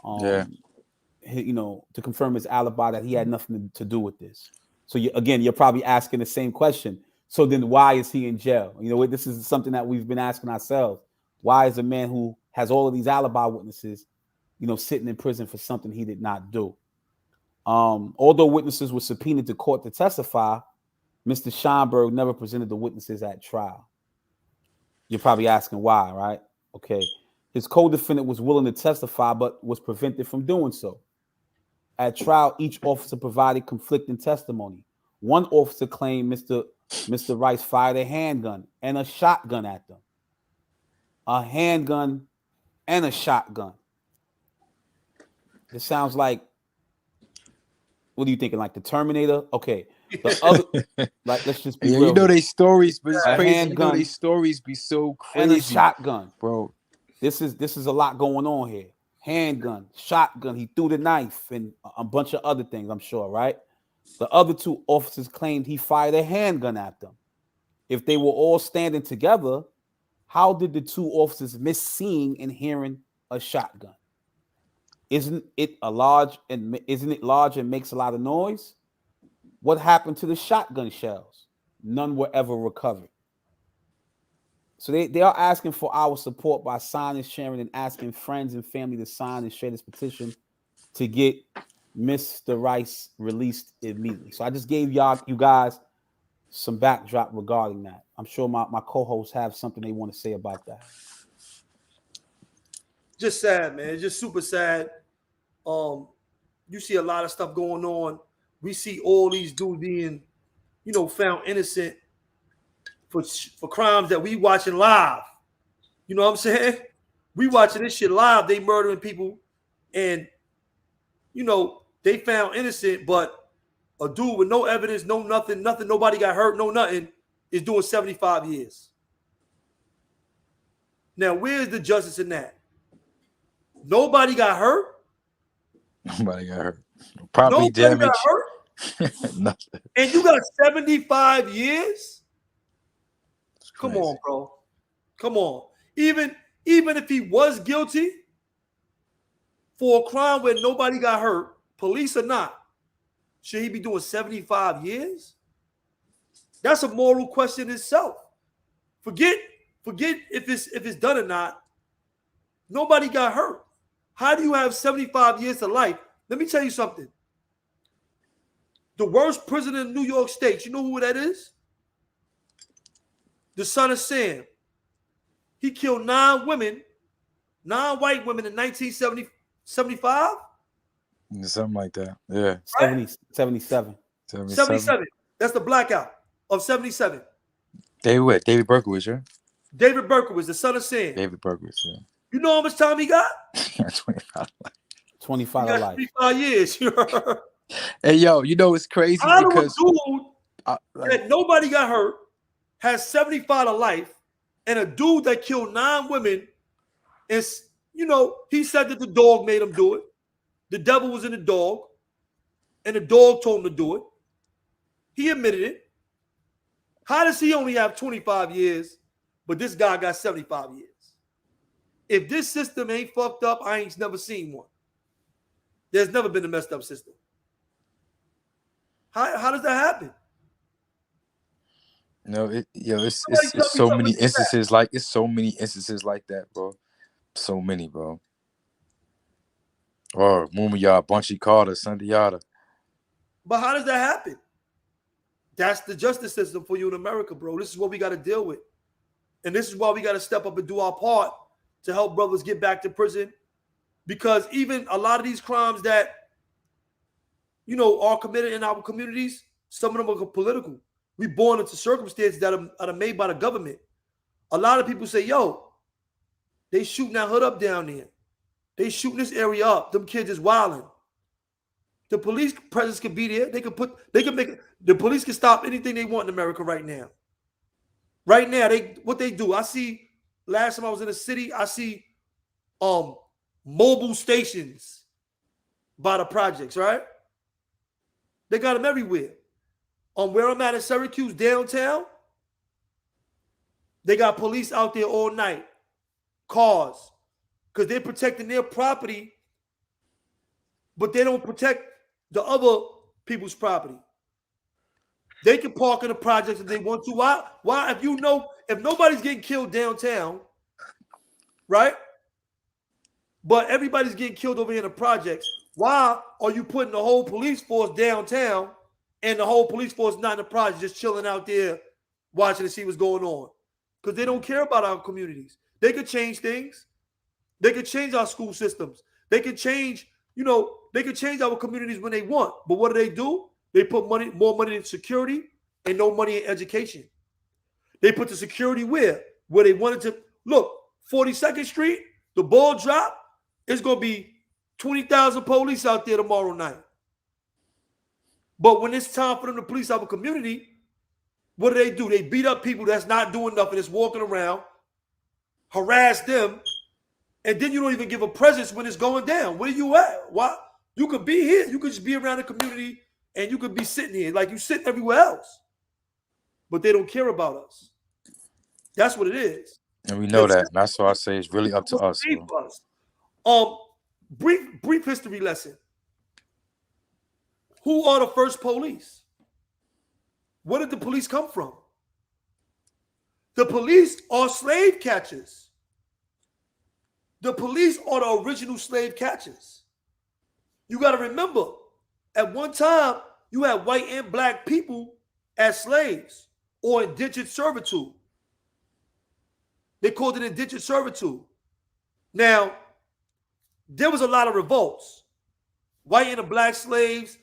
Speaker 2: you know, to confirm his alibi that he had nothing to do with this. So you're probably asking the same question. So then why is he in jail? You know, this is something that we've been asking ourselves. Why is a man who has all of these alibi witnesses, you know, sitting in prison for something he did not do? Although witnesses were subpoenaed to court to testify, Mr. Scheinberg never presented the witnesses at trial. You're probably asking why, right? Okay. His co-defendant was willing to testify, but was prevented from doing so. At trial, each officer provided conflicting testimony. One officer claimed Mr. Rice fired a handgun and a shotgun at them. A handgun and a shotgun. This sounds like, what are you thinking? Like the Terminator? Okay. The other, like, let's just be real.
Speaker 3: You know they stories, but it's
Speaker 2: a
Speaker 3: crazy.
Speaker 2: Handgun,
Speaker 3: you know they stories be so crazy.
Speaker 2: And a shotgun,
Speaker 3: bro.
Speaker 2: This is a lot going on here. Handgun, shotgun. He threw the knife and a bunch of other things, I'm sure, right? The other 2 officers claimed he fired a handgun at them. If they were all standing together, how did the 2 officers miss seeing and hearing a shotgun? Isn't it large and makes a lot of noise? What happened to the shotgun shells? None were ever recovered. So they are asking for our support by signing, sharing, and asking friends and family to sign and share this petition to get Mr. Rice released immediately. So I just gave you guys some backdrop regarding that. I'm sure my co-hosts have something they want to say about that.
Speaker 1: Just sad, man. It's just super sad. You see a lot of stuff going on. We see all these dudes being, you know, found innocent for crimes that we watching live. You know what I'm saying? We watching this shit live. They murdering people, and you know they found innocent, but a dude with no evidence, no nothing, nobody got hurt, no nothing, is doing 75 years. Now, where's the justice in that? Nobody got hurt.
Speaker 3: Nobody got hurt. Property damage.
Speaker 1: Got hurt.
Speaker 3: Nothing.
Speaker 1: And you got 75 years? Come on, bro. Come on. Even if he was guilty for a crime where nobody got hurt, police or not, should he be doing 75 years? That's a moral question itself. Forget if it's done or not. Nobody got hurt. How do you have 75 years to life? Let me tell you something. The worst prison in New York State, you know who that is? The son of Sam. He killed 9 white women in 1975?
Speaker 3: Something like that. Yeah.
Speaker 2: 77.
Speaker 1: 77. That's the blackout of 77.
Speaker 3: David Berkowitz, right?
Speaker 1: David Berkowitz, the son of Sam.
Speaker 3: David Berkowitz, yeah.
Speaker 1: You know how much time he got?
Speaker 3: 25.
Speaker 2: 25
Speaker 1: He got
Speaker 2: life.
Speaker 1: 25 years.
Speaker 3: Hey, yo, you know it's crazy
Speaker 1: How
Speaker 3: because
Speaker 1: do a dude that nobody got hurt has 75 to life, and a dude that killed 9 women is, he said that the dog made him do it. The devil was in the dog, and the dog told him to do it. He admitted it. How does he only have 25 years, but this guy got 75 years? If this system ain't fucked up, I ain't never seen one. There's never been a messed up system. How does that happen?
Speaker 3: No, it's so many instances like that, bro. So many, bro. Or Mumia, Bunchy Carter, Sunday Yada.
Speaker 1: But how does that happen? That's the justice system for you in America, bro. This is what we got to deal with. And this is why we got to step up and do our part to help brothers get back to prison. Because even a lot of these crimes that, are committed in our communities, some of them are political. We born into circumstances that are made by the government. A lot of people say, yo, they shooting that hood up down there. They shooting this area up. Them kids is wilding. The police presence could be there. The police can stop anything they want in America right now. Right now, what they do. I see, last time I was in the city, I see mobile stations by the projects, right? They got them everywhere. Where I'm at in Syracuse, downtown, they got police out there all night. Cars. Because they're protecting their property, but they don't protect the other people's property. They can park in the projects if they want to. Why? If nobody's getting killed downtown, right? But everybody's getting killed over here in the projects, why are you putting the whole police force downtown and the whole police force not in the project, just chilling out there watching to see what's going on? Because they don't care about our communities. They could change things. They could change our school systems. They could change, they could change our communities when they want. But what do? They put more money in security and no money in education. They put the security where they wanted to. Look, 42nd Street, the ball drop, it's going to be 20,000 police out there tomorrow night. But when it's time for them to police our community, what do? They beat up people that's not doing nothing, that's walking around, harass them, and then you don't even give a presence when it's going down. Where you at? Why? You could be here. You could just be around the community, and you could be sitting here like you sit everywhere else. But they don't care about us. That's what it is.
Speaker 3: And we know that. And that's why I say it's really up to us.
Speaker 1: Brief history lesson. Who are the first police? Where did the police come from? The police are slave catchers. The police are the original slave catchers. You got to remember, at one time, you had white and black people as slaves or indentured servitude. They called it indentured servitude. Now, there was a lot of revolts. White and the black slaves,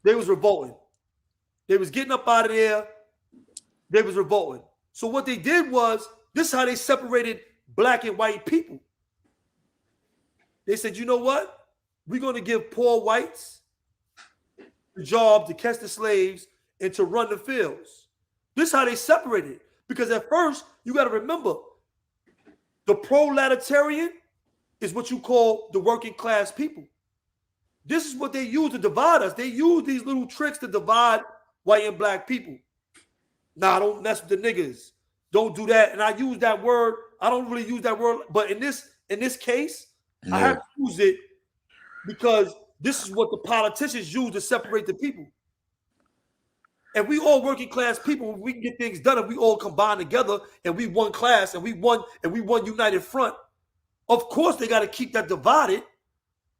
Speaker 1: they was revolting. They was getting up out of there. They was revolting. So what they did was, this is how they separated black and white people. They said, you know what? We're going to give poor whites the job to catch the slaves and to run the fields. This is how they separated. Because at first, you got to remember, the proletarian is what you call the working class people. This is what they use to divide us. They use these little tricks to divide white and black people. Nah, don't mess with the niggas. Don't do that. And I use that word. I don't really use that word, but in this case, I have to use it because this is what the politicians use to separate the people. And we all working class people, we can get things done if we all combine together and we one class and we one united front. Of course, they got to keep that divided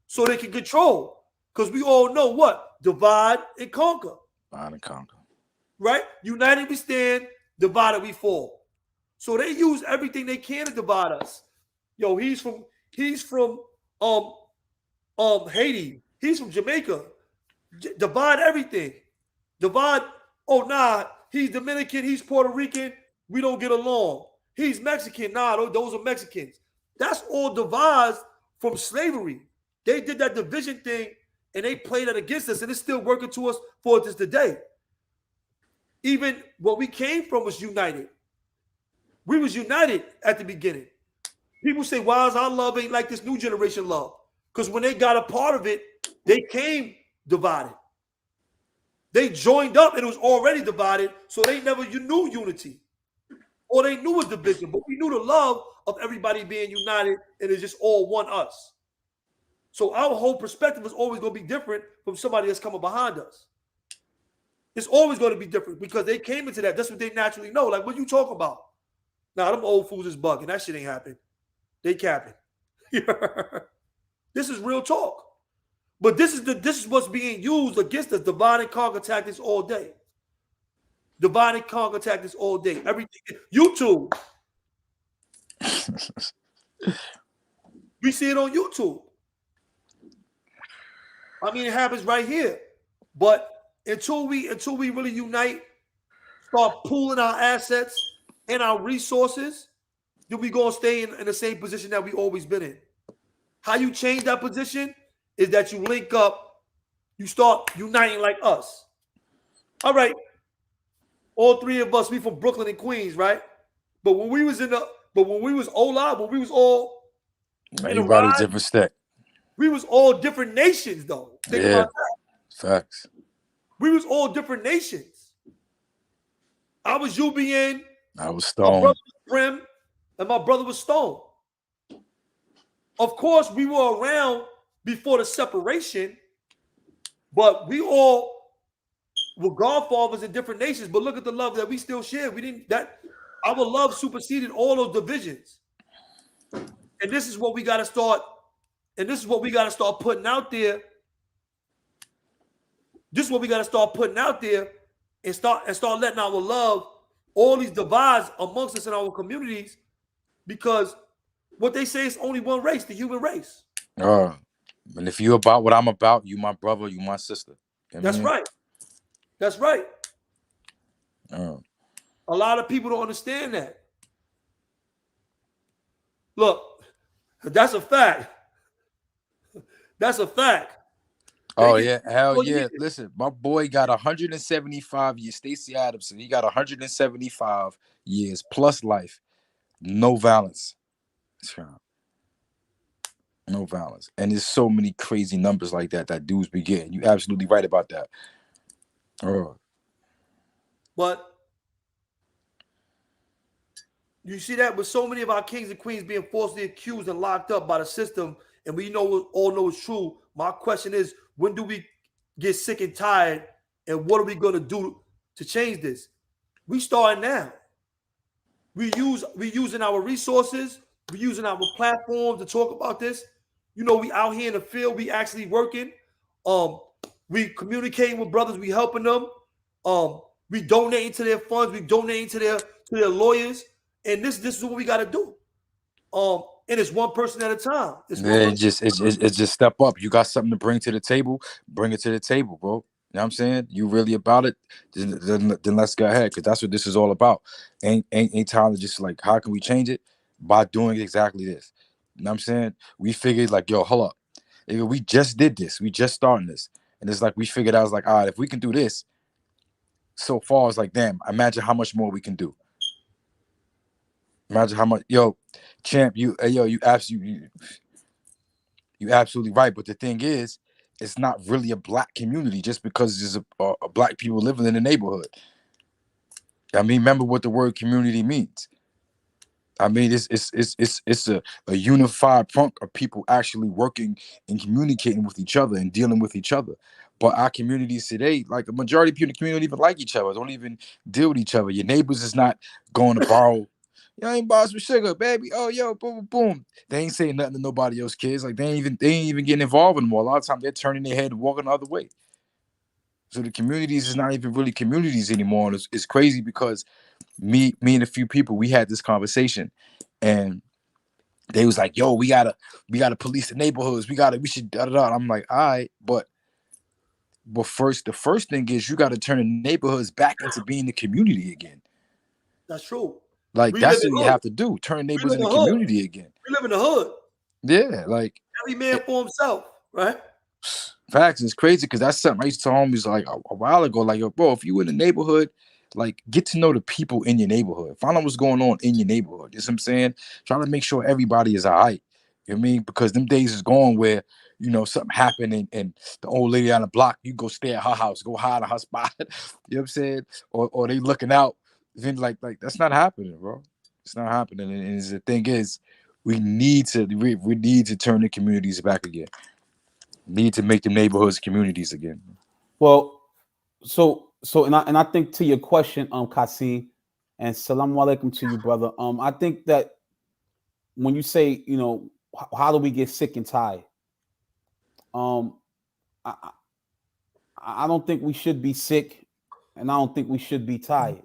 Speaker 1: so they can control. Because we all know what? Divide and conquer.
Speaker 3: Divide and conquer.
Speaker 1: Right? United we stand, divided we fall. So they use everything they can to divide us. Yo, he's from Haiti. He's from Jamaica. Divide everything. Divide. Oh, nah, he's Dominican, he's Puerto Rican, we don't get along. He's Mexican, nah, those are Mexicans. That's all devised from slavery. They did that division thing and they played that against us, and it's still working to us for this today. Even what we came from was united. We was united at the beginning. People say, why is our love ain't like this new generation love? Because when they got a part of it, they came divided. They joined up and it was already divided, so they never knew unity. Or they knew a division, but we knew the love of everybody being united and it's just all one us. So our whole perspective is always going to be different from somebody that's coming behind us. It's always going to be different because they came into that. That's what they naturally know. Like, what you talking about? Nah, them old fools is bugging. That shit ain't happening. They capping. This is real talk. But this is what's being used against us. Divide and conquer tactics all day. Divide and conquer tactics all day. Everything. YouTube. We see it on YouTube. I mean, it happens right here. But until we really unite, start pooling our assets and our resources, then we gonna stay in the same position that we always been in. How you change that position is that you link up, you start uniting like us. All right, all three of us, we from Brooklyn and Queens, right? But when we was Ola, when we was all
Speaker 3: everybody's different stack.
Speaker 1: We was all different nations, though. Think about that.
Speaker 3: Facts.
Speaker 1: We was all different nations. I was UBN.
Speaker 3: I was Stone.
Speaker 1: My brother was Brim, and my brother was Stone. Of course, we were around before the separation, but we all were godfathers in different nations. But look at the love that we still share. Our love superseded all those divisions. And this is what we got to start. And this is what we got to start putting out there. This is what we got to start putting out there and start letting our love, all these divides amongst us in our communities, because what they say is only one race, the human race.
Speaker 3: And if you about what I'm about, you my brother, you my sister. You know
Speaker 1: That's right. That's right. A lot of people don't understand that. Look, that's a fact. That's a fact.
Speaker 3: Oh, yeah. Hell yeah. Listen, my boy got 175 years. Stacey Adamson, he got 175 years plus life. No violence. No violence. And there's so many crazy numbers like that dudes be getting. You're absolutely right about that.
Speaker 1: But you see that with so many of our kings and queens being falsely accused and locked up by the system, and we all know it's true. My question is, when do we get sick and tired, and what are we going to do to change this? We starting now. We using our resources. We using our platforms to talk about this. You know, we out here in the field. We actually working. We communicating with brothers. We helping them. We donating to their funds. We donating to their lawyers. And this is what we got to do. And it's one person at a time.
Speaker 3: It's just step up. You got something to bring to the table. Bring it to the table, bro. You know what I'm saying? You really about it? Then let's go ahead, because that's what this is all about. Ain't time to just like, how can we change it? By doing exactly this. You know what I'm saying? We figured like, yo, hold up. We just did this. We just started this. And it's like we figured out, like, all right, if we can do this, so far it's like, damn, imagine how much more we can do. Imagine how much, yo, champ, you absolutely right. But the thing is, it's not really a black community just because there's a black people living in the neighborhood. I mean, remember what the word community means. I mean, it's a unified front of people actually working and communicating with each other and dealing with each other. But our communities today, like a majority of people in the community, don't even like each other, don't even deal with each other. Your neighbors is not going to borrow. You ain't borrow some sugar, baby. Oh, yo, boom, boom, boom. They ain't saying nothing to nobody else kids. Like they ain't even getting involved anymore. A lot of times they're turning their head and walking the other way. So the communities is not even really communities anymore. And it's crazy because me and a few people, we had this conversation, and they was like, "Yo, we gotta police the neighborhoods. We should da da da." I'm like, "All right, but first, the first thing is you got to turn the neighborhoods back into being the community again.
Speaker 1: That's true.
Speaker 3: Like
Speaker 1: We live
Speaker 3: that's
Speaker 1: in
Speaker 3: what
Speaker 1: the
Speaker 3: you
Speaker 1: hood.
Speaker 3: have to do. Turn
Speaker 1: We live
Speaker 3: neighborhoods
Speaker 1: in
Speaker 3: in the
Speaker 1: the hood.
Speaker 3: community again.
Speaker 1: We live in the hood.
Speaker 3: Yeah, like
Speaker 1: Every man for himself, right?
Speaker 3: facts. It's crazy because that's something I used to tell homies like a while ago. Like, yo, bro, if you in the neighborhood, like get to know the people in your neighborhood. Find out what's going on in your neighborhood. You know what I'm saying? Try to make sure everybody is all right. You know what I mean? Because them days is gone where, you know, something happened and the old lady on the block, you go stay at her house, go hide in her spot. You know what I'm saying? Or they looking out. Then like that's not happening, bro. It's not happening. And the thing is, we need to turn the communities back again. Need to make the neighborhoods communities again.
Speaker 2: Well, and I think to your question, Kasim, and salam alaikum to you, brother. I think that when you say, you know, how do we get sick and tired? Um, I, I don't think we should be sick, and I don't think we should be tired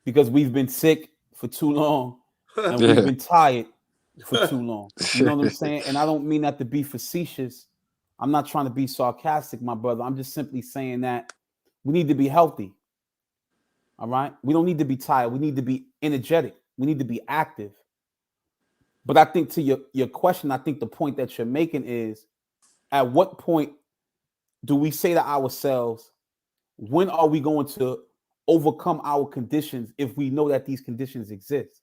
Speaker 2: because we've been sick for too long, and we've
Speaker 3: Yeah.
Speaker 2: been tired for too long. You know what I'm saying? And I don't mean that to be facetious. I'm not trying to be sarcastic, my brother. I'm just simply saying that we need to be healthy. All right. We don't need to be tired. We need to be energetic. We need to be active. But I think to your question, I think the point that you're making is at what point do we say to ourselves, when are we going to overcome our conditions if we know that these conditions exist?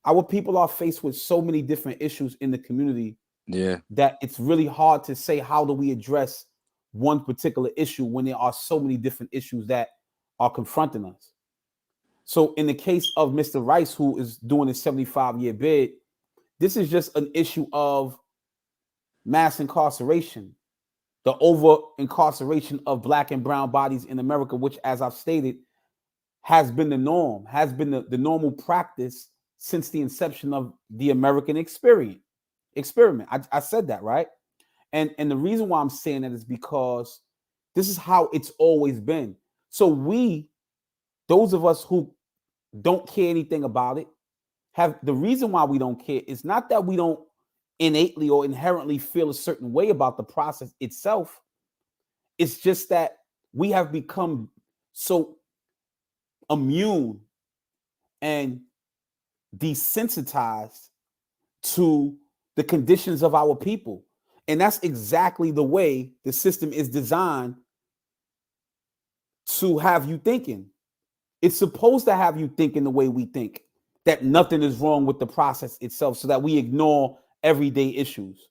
Speaker 2: Our people are faced with so many different issues in the community
Speaker 3: Yeah.
Speaker 2: that it's really hard to say how do we address one particular issue when there are so many different issues that are confronting us. So in the case of Mr. Rice, who is doing a 75-year bid, this is just an issue of mass incarceration, the over incarceration of black and brown bodies in America, which, as I've stated, has been the norm, has been the normal practice since the inception of the American experiment. I said that, right? And the reason why I'm saying that is because this is how it's always been. So those of us who don't care anything about it, have the reason why we don't care is not that we don't innately or inherently feel a certain way about the process itself. It's just that we have become so immune and desensitized to the conditions of our people. And that's exactly the way the system is designed to have you thinking. It's supposed to have you thinking the way we think, that nothing is wrong with the process itself so that we ignore everyday issues.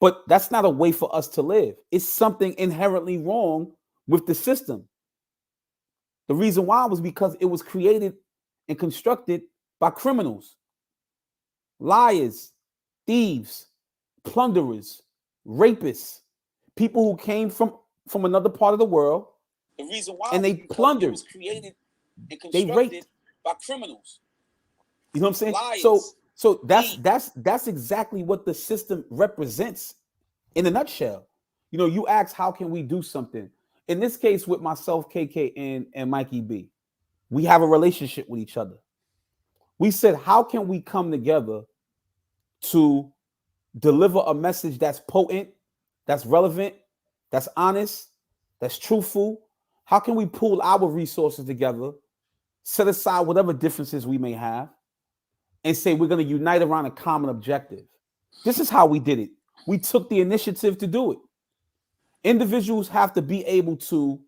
Speaker 2: But that's not a way for us to live. It's something inherently wrong with the system. The reason why was because it was created and constructed by criminals, liars, thieves, plunderers, rapists, people who came from another part of the world. The reason why and they plundered. It was created and constructed by criminals. You know what I'm saying? Liars, so that's exactly what the system represents in a nutshell. You know, you ask how can we do something? In this case, with myself, KK, and Mikey B, we have a relationship with each other. We said, how can we come together to deliver a message that's potent, that's relevant, that's honest, that's truthful? How can we pool our resources together, set aside whatever differences we may have, and say we're going to unite around a common objective? This is how we did it. We took the initiative to do it. Individuals have to be able to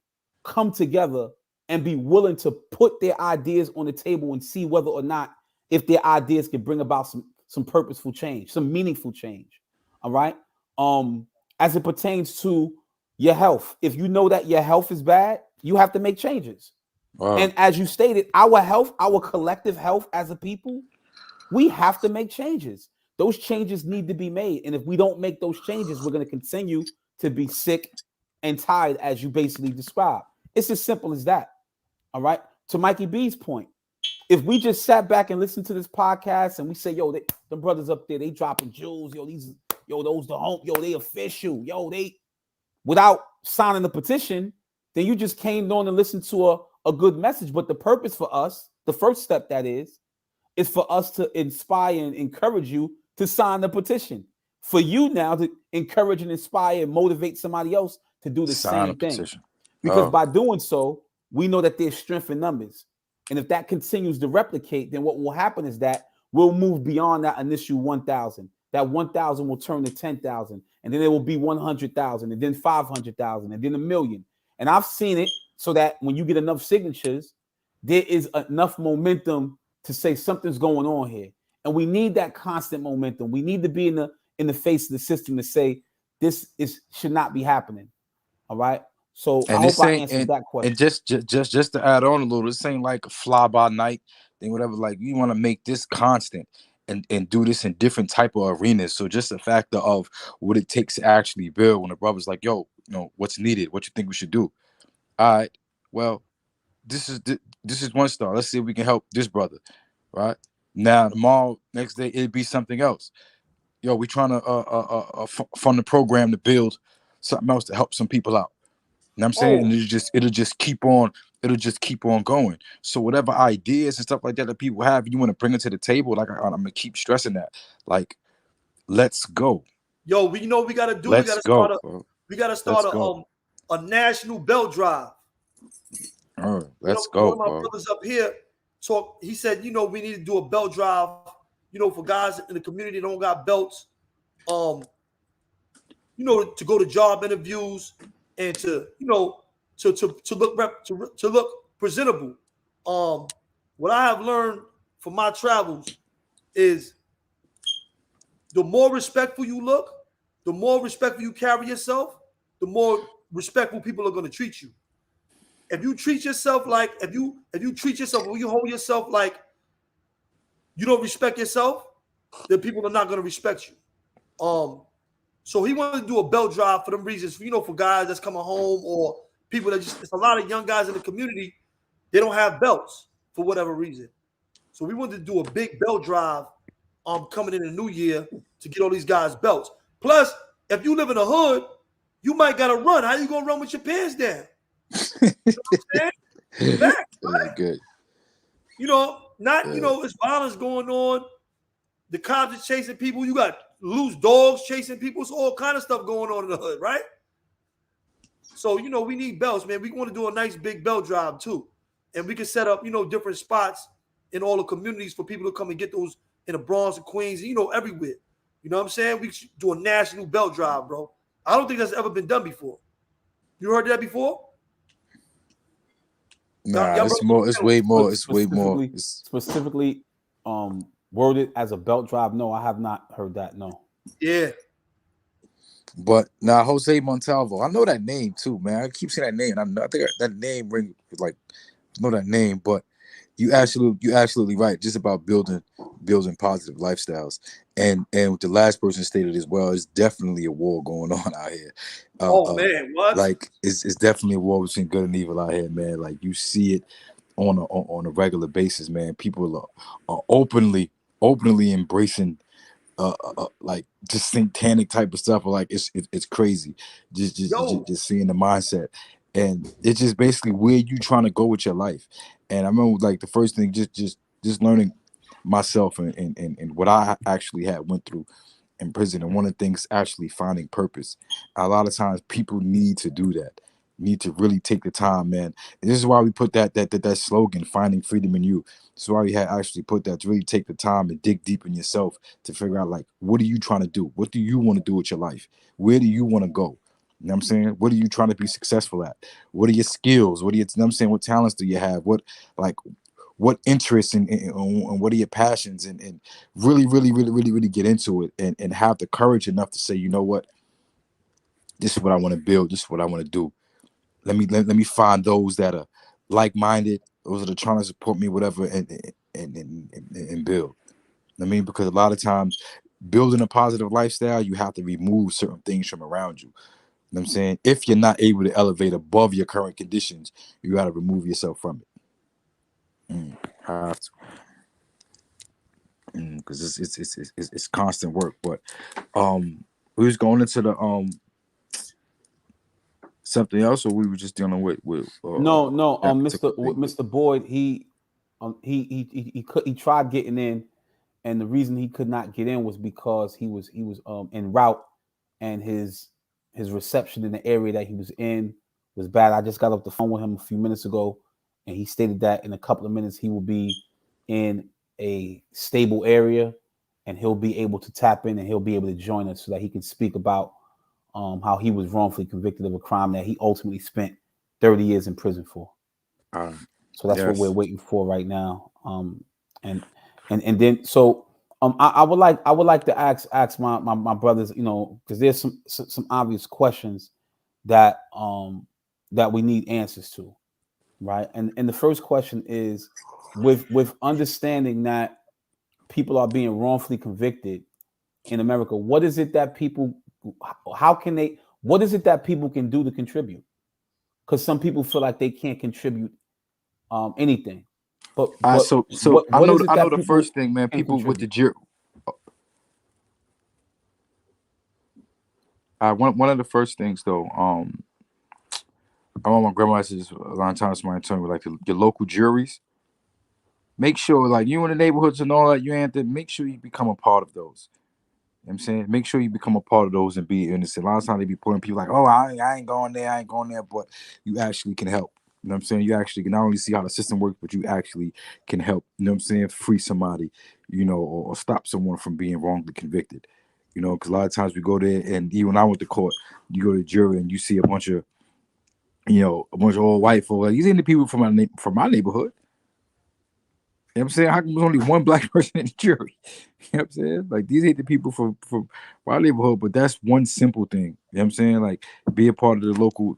Speaker 2: come together and be willing to put their ideas on the table and see whether or not if their ideas can bring about some purposeful change, some meaningful change. All right. as it pertains to your health. If you know that your health is bad, you have to make changes. And as you stated, our health, our collective health as a people, we have to make changes. Those changes need to be made. And if we don't make those changes, we're going to continue to be sick and tired, as you basically described. It's as simple as that. All right. To Mikey B's point, if we just sat back and listened to this podcast and we say, yo, the brothers up there, they dropping jewels, those the home, they official, they, without signing the petition, then you just came on and listened to a good message. But the purpose for us, the first step that is for us to inspire and encourage you to sign the petition. For you now to encourage and inspire and motivate somebody else to do the same thing. Because by doing so, we know that there's strength in numbers. And if that continues to replicate, then what will happen is that we'll move beyond that initial 1,000. That 1,000 will turn to 10,000. And then there will be 100,000, and then 500,000, and then 1,000,000. And I've seen it so that when you get enough signatures, there is enough momentum to say something's going on here. And we need that constant momentum. We need to be in the face of the system to say this should not be happening. All right. So
Speaker 3: and
Speaker 2: I hope I answered that question.
Speaker 3: And just to add on a little, this ain't like a fly by night thing, whatever. Like, we want to make this constant and do this in different type of arenas. So just the factor of what it takes to actually build. When the brother's like, yo, what's needed, what you think we should do. All right, well, this is one star. Let's see if we can help this brother. Right now, tomorrow, next day, it'd be something else. Yo, we trying to fund the program to build something else to help some people out. You know what I'm saying? And it'll just keep on going. So whatever ideas and stuff like that people have, you want to bring it to the table. Like, I'm gonna keep stressing that. Like, let's go.
Speaker 1: Yo, we gotta do. We gotta start a national belt drive.
Speaker 3: Let's go.
Speaker 1: One of my brothers up here he said, we need to do a belt drive, for guys in the community that don't got belts, to go to job interviews and to look presentable. What I have learned from my travels is the more respectful you look, the more respectful you carry yourself, the more respectful people are going to treat you. If you treat yourself like, if you hold yourself like you don't respect yourself, then people are not going to respect you. So he wanted to do a belt drive for them reasons, for guys that's coming home or people that it's a lot of young guys in the community, they don't have belts for whatever reason. So we wanted to do a big belt drive coming in the new year to get all these guys belts. Plus, if you live in the hood, you might got to run. How you going to run with your pants down? You know what I'm saying? Back, right?
Speaker 3: Good.
Speaker 1: It's violence going on. The cops are chasing people. You got loose dogs chasing people. It's all kind of stuff going on in the hood, right? So, we need belts, man. We want to do a nice big belt drive too. And we can set up, different spots in all the communities for people to come and get those in the Bronx and Queens, everywhere. You know what I'm saying? We should do a national belt drive, bro. I don't think that's ever been done before. You heard that before?
Speaker 3: Nah, it's way more.
Speaker 2: Specifically, worded as a belt drive. No, I have not heard that. No.
Speaker 1: Yeah.
Speaker 3: But now, Jose Montalvo, I know that name too, man. I keep saying that name. I think that name ring like know that name, but you absolutely right. Just about building positive lifestyles, and with the last person stated as well, it's definitely a war going on out here.
Speaker 1: Man, what?
Speaker 3: Like it's definitely a war between good and evil out here, man. Like you see it on a regular basis, man. People are openly embracing like just satanic type of stuff. Like it's crazy. Just seeing the mindset. And it's just basically where you trying to go with your life. And I remember like the first thing, just learning myself and what I actually went through in prison. And one of the things actually finding purpose. A lot of times people need to do that. Need to really take the time, man. And this is why we put that slogan, finding freedom in you. This is why we had actually put that, to really take the time and dig deep in yourself to figure out like, what are you trying to do? What do you want to do with your life? Where do you want to go? You know what I'm saying? What are you trying to be successful at? What are your skills? What are you know what I'm saying? What talents do you have? What interests and what are your passions? And really get into it and have the courage enough to say, you know what? this is what I want to build. This is what I want to do. Let me find those that are like-minded, those that are trying to support me, whatever, and build. I mean, because a lot of times building a positive lifestyle, you have to remove certain things from around you. You know what I'm saying? If you're not able to elevate above your current conditions, you got to remove yourself from it. Have to. Because it's constant work. But we was going into the something else, or we were just dealing with
Speaker 2: No,
Speaker 3: that particular thing?
Speaker 2: Mr. Boyd, he tried getting in, and the reason he could not get in was because he was en route, and his reception in the area that he was in was bad. I just got off the phone with him a few minutes ago, and he stated that in a couple of minutes he will be in a stable area, and he'll be able to tap in, and he'll be able to join us so that he can speak about how he was wrongfully convicted of a crime that he ultimately spent 30 years in prison for. So that's what we're waiting for right now. And then so I would like to ask my brothers, you know, because there's some obvious questions that that we need answers to, right? And the first question is, with understanding that people are being wrongfully convicted in America, what is it that people, what is it that people can do to contribute? Because some people feel like they can't contribute anything. But
Speaker 3: So
Speaker 2: what is it
Speaker 3: I know
Speaker 2: that
Speaker 3: the
Speaker 2: people
Speaker 3: first thing, man.
Speaker 2: can
Speaker 3: People with the
Speaker 2: contribute?
Speaker 3: one of the first things though. I want my grandma says a lot of times somebody told me like your local juries. Make sure like you in the neighborhoods and all that, you ain't to make sure you become a part of those. You know what I'm saying? Make sure you become a part of those and be innocent. A lot of times they be putting people like, oh, I ain't going there, but you actually can help. You know what I'm saying? You actually can not only see how the system works, but you actually can help, you know what I'm saying, free somebody, you know, or stop someone from being wrongly convicted. You know, because a lot of times we go there, and even when I went to court, you go to jury and you see a bunch of old white folk. Like, these ain't the people from my neighborhood. You know what I'm saying? How come there's only one black person in the jury? You know what I'm saying? Like, these ain't the people from my neighborhood, but that's one simple thing. You know what I'm saying? Like, be a part of the local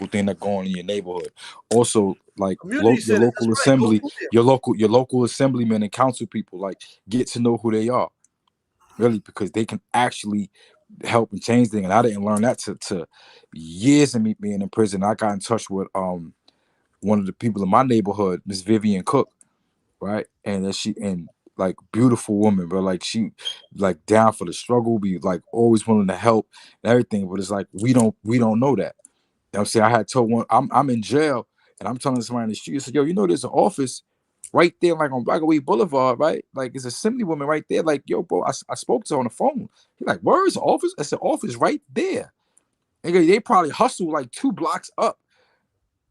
Speaker 3: thing that going on in your neighborhood. Also, like
Speaker 1: Community
Speaker 3: your
Speaker 1: centers. That's
Speaker 3: local
Speaker 1: right. Go
Speaker 3: assembly,
Speaker 1: through there.
Speaker 3: your local assemblymen and council people, like, get to know who they are, really, because they can actually help and change things. And I didn't learn that to years of me being in prison. I got in touch with one of the people in my neighborhood, Miss Vivian Cook. Right, and like beautiful woman, but like she like down for the struggle, be like always willing to help and everything. But it's like we don't know that. You know what I'm saying? I had told one, I'm in jail, and I'm telling somebody in the street, I said, yo, you know, there's an office right there, like on Blackaway Boulevard, right? Like it's assemblywoman right there. Like, yo, bro, I spoke to her on the phone. He's like, where is the office? I said, office right there. They probably hustle like 2 blocks up.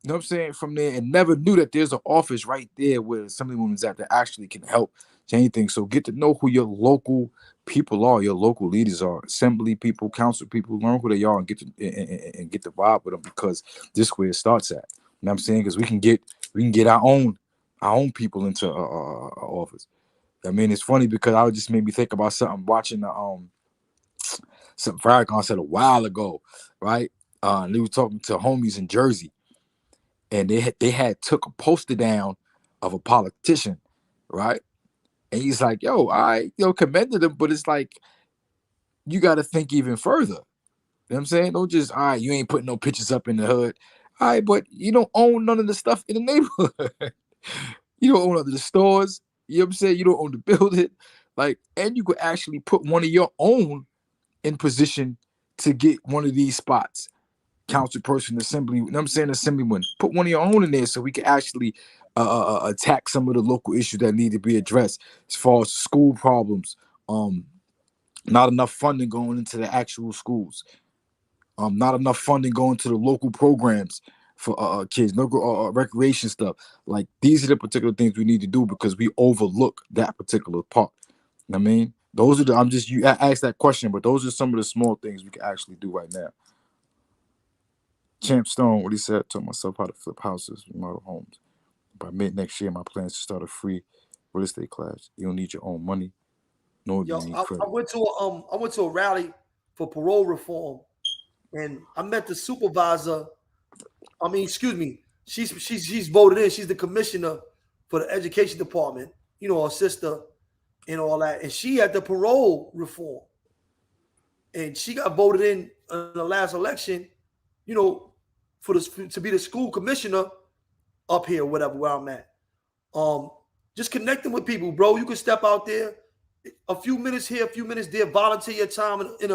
Speaker 3: You know what I'm saying? From there, and never knew that there's an office right there where some of the women's at that actually can help change things. So get to know who your local people are, your local leaders are, assembly people, council people. Learn who they are and get to and get the vibe with them, because this is where it starts at. You know what I'm saying? Because we can get our own people into office. I mean, it's funny because I just made me think about something watching the something Farrakhan said a while ago, right? And they were talking to homies in Jersey, and they had took a poster down of a politician, right? And he's like, yo, I commended him, but it's like you got to think even further. You know what I'm saying? Don't just, all right, you ain't putting no pictures up in the hood. All right, but you don't own none of the stuff in the neighborhood. You don't own none of the stores. You know what I'm saying? You don't own the building. Like, and you could actually put one of your own in position to get one of these spots. Council person, assembly, you know what I'm saying, assemblyman. Put one of your own in there so we can actually attack some of the local issues that need to be addressed, as far as school problems, not enough funding going into the actual schools, not enough funding going to the local programs for kids, no recreation stuff. Like, these are the particular things we need to do because we overlook that particular part. You know what I mean, those are you asked that question, but those are some of the small things we can actually do right now. Champ Stone, what he said, taught myself how to flip houses, remodel homes. By mid next year, my plan is to start a free real estate class. You don't need your own money, nor do
Speaker 1: Yo,
Speaker 3: you need
Speaker 1: I
Speaker 3: credit.
Speaker 1: went to a rally for parole reform, and I met the supervisor. I mean, excuse me. She's voted in. She's the commissioner for the education department. You know, her sister and all that. And she had the parole reform, and she got voted in the last election. You know, for the to be the school commissioner up here, whatever where I'm at. Um, just connecting with people, bro. You can step out there, a few minutes here, a few minutes there. Volunteer your time in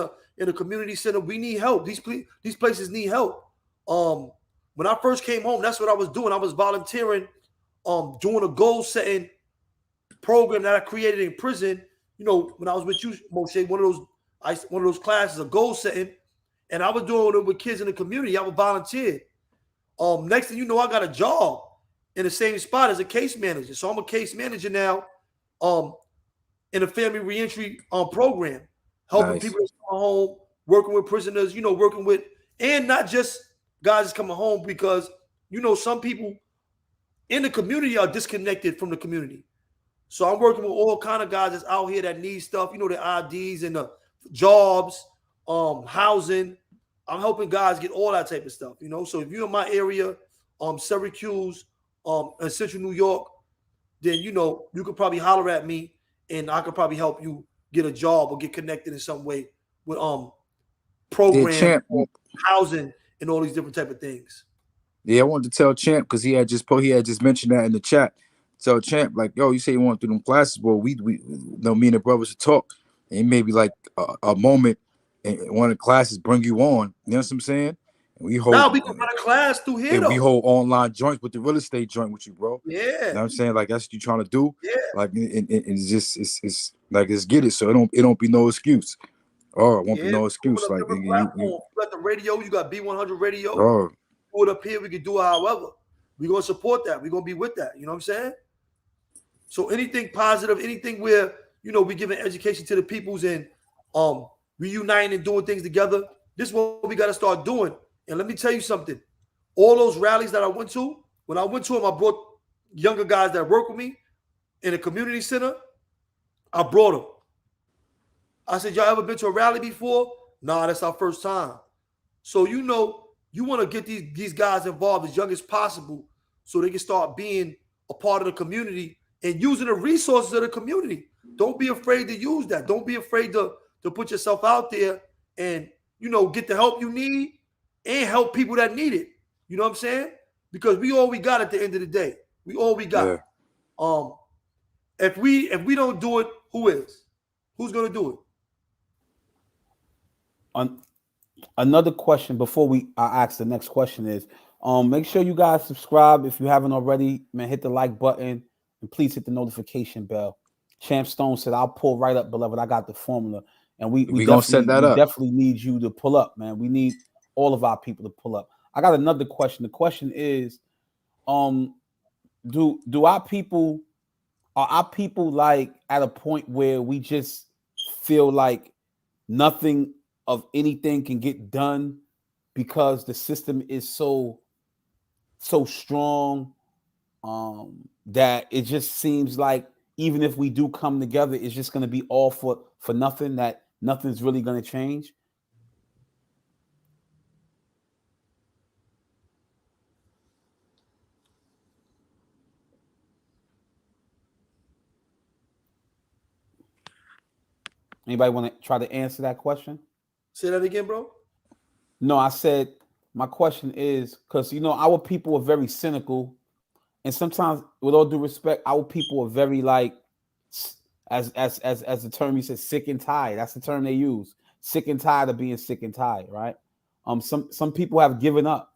Speaker 1: a community center. We need help. These places need help. When I first came home, that's what I was doing. I was volunteering, doing a goal setting program that I created in prison. You know, when I was with you, Moshe, one of those classes, a goal setting, and I was doing it with kids in the community. I was volunteered. Next thing you know, I got a job in the same spot as a case manager. So I'm a case manager now, in a family reentry program, helping
Speaker 3: Nice.
Speaker 1: people come home, working with prisoners, you know, working with, and not just guys that's coming home, because you know some people in the community are disconnected from the community. So I'm working with all kind of guys that's out here that need stuff, you know, the IDs and the jobs, housing. I'm helping guys get all that type of stuff, you know. So if you're in my area, Syracuse, in Central New York, then you know you could probably holler at me, and I could probably help you get a job or get connected in some way with
Speaker 3: Yeah,
Speaker 1: program,
Speaker 3: champ.
Speaker 1: housing, and all these different type of things.
Speaker 3: Yeah, I wanted to tell Champ because he had just mentioned that in the chat. Tell Champ like, yo, you say you want to do them classes, well, we you know, me and the brothers should talk, and maybe like a moment in one of the classes bring you on. You know what I'm saying? And we hold
Speaker 1: Now we can run a class through here
Speaker 3: and we
Speaker 1: though.
Speaker 3: hold online joints with the real estate joint with you, bro. You know
Speaker 1: Yeah,
Speaker 3: what I'm saying? Like that's what you trying to do.
Speaker 1: yeah,
Speaker 3: Like and it's just it's like let's get it. So it don't be no excuse. Oh, it won't be
Speaker 1: yeah.
Speaker 3: no
Speaker 1: Open
Speaker 3: excuse.
Speaker 1: up
Speaker 3: Like
Speaker 1: different
Speaker 3: you
Speaker 1: platforms. You got the radio. You got B100 radio.
Speaker 3: oh
Speaker 1: Do it up here. We can do it however. We're gonna support that. We're gonna be with that. You know what I'm saying? So anything positive, anything where you know we giving education to the peoples and reuniting and doing things together. This is what we got to start doing. And let me tell you something. All those rallies that I went to, when I went to them, I brought younger guys that work with me in a community center. I brought them. I said, y'all ever been to a rally before? Nah, that's our first time. So you know, you want to get these guys involved as young as possible so they can start being a part of the community and using the resources of the community. Don't be afraid to use that. Don't be afraid to put yourself out there and, you know, get the help you need and help people that need it. You know what I'm saying? Because we all we got at the end of the day. We all we got.
Speaker 3: yeah.
Speaker 1: If we don't do it, who is? Who's gonna do it?
Speaker 2: Another question before I ask the next question is make sure you guys subscribe if you haven't already, man. Hit the like button and please hit the notification bell. Champ Stone said, I'll pull right up, beloved. I got the formula. And we
Speaker 3: gonna set that up.
Speaker 2: definitely need you to pull up, man. We need all of our people to pull up. I got another question. The question is, do our people like at a point where we just feel like nothing of anything can get done because the system is so strong that it just seems like even if we do come together, it's just going to be all for nothing, that nothing's really going to change? Anybody want to try to answer that question?
Speaker 1: Say that again, bro.
Speaker 2: No, I said my question is because you know our people are very cynical, and sometimes, with all due respect, our people are very like, as the term you said, sick and tired. That's the term they use. Sick and tired of being sick and tired, right? Some people have given up.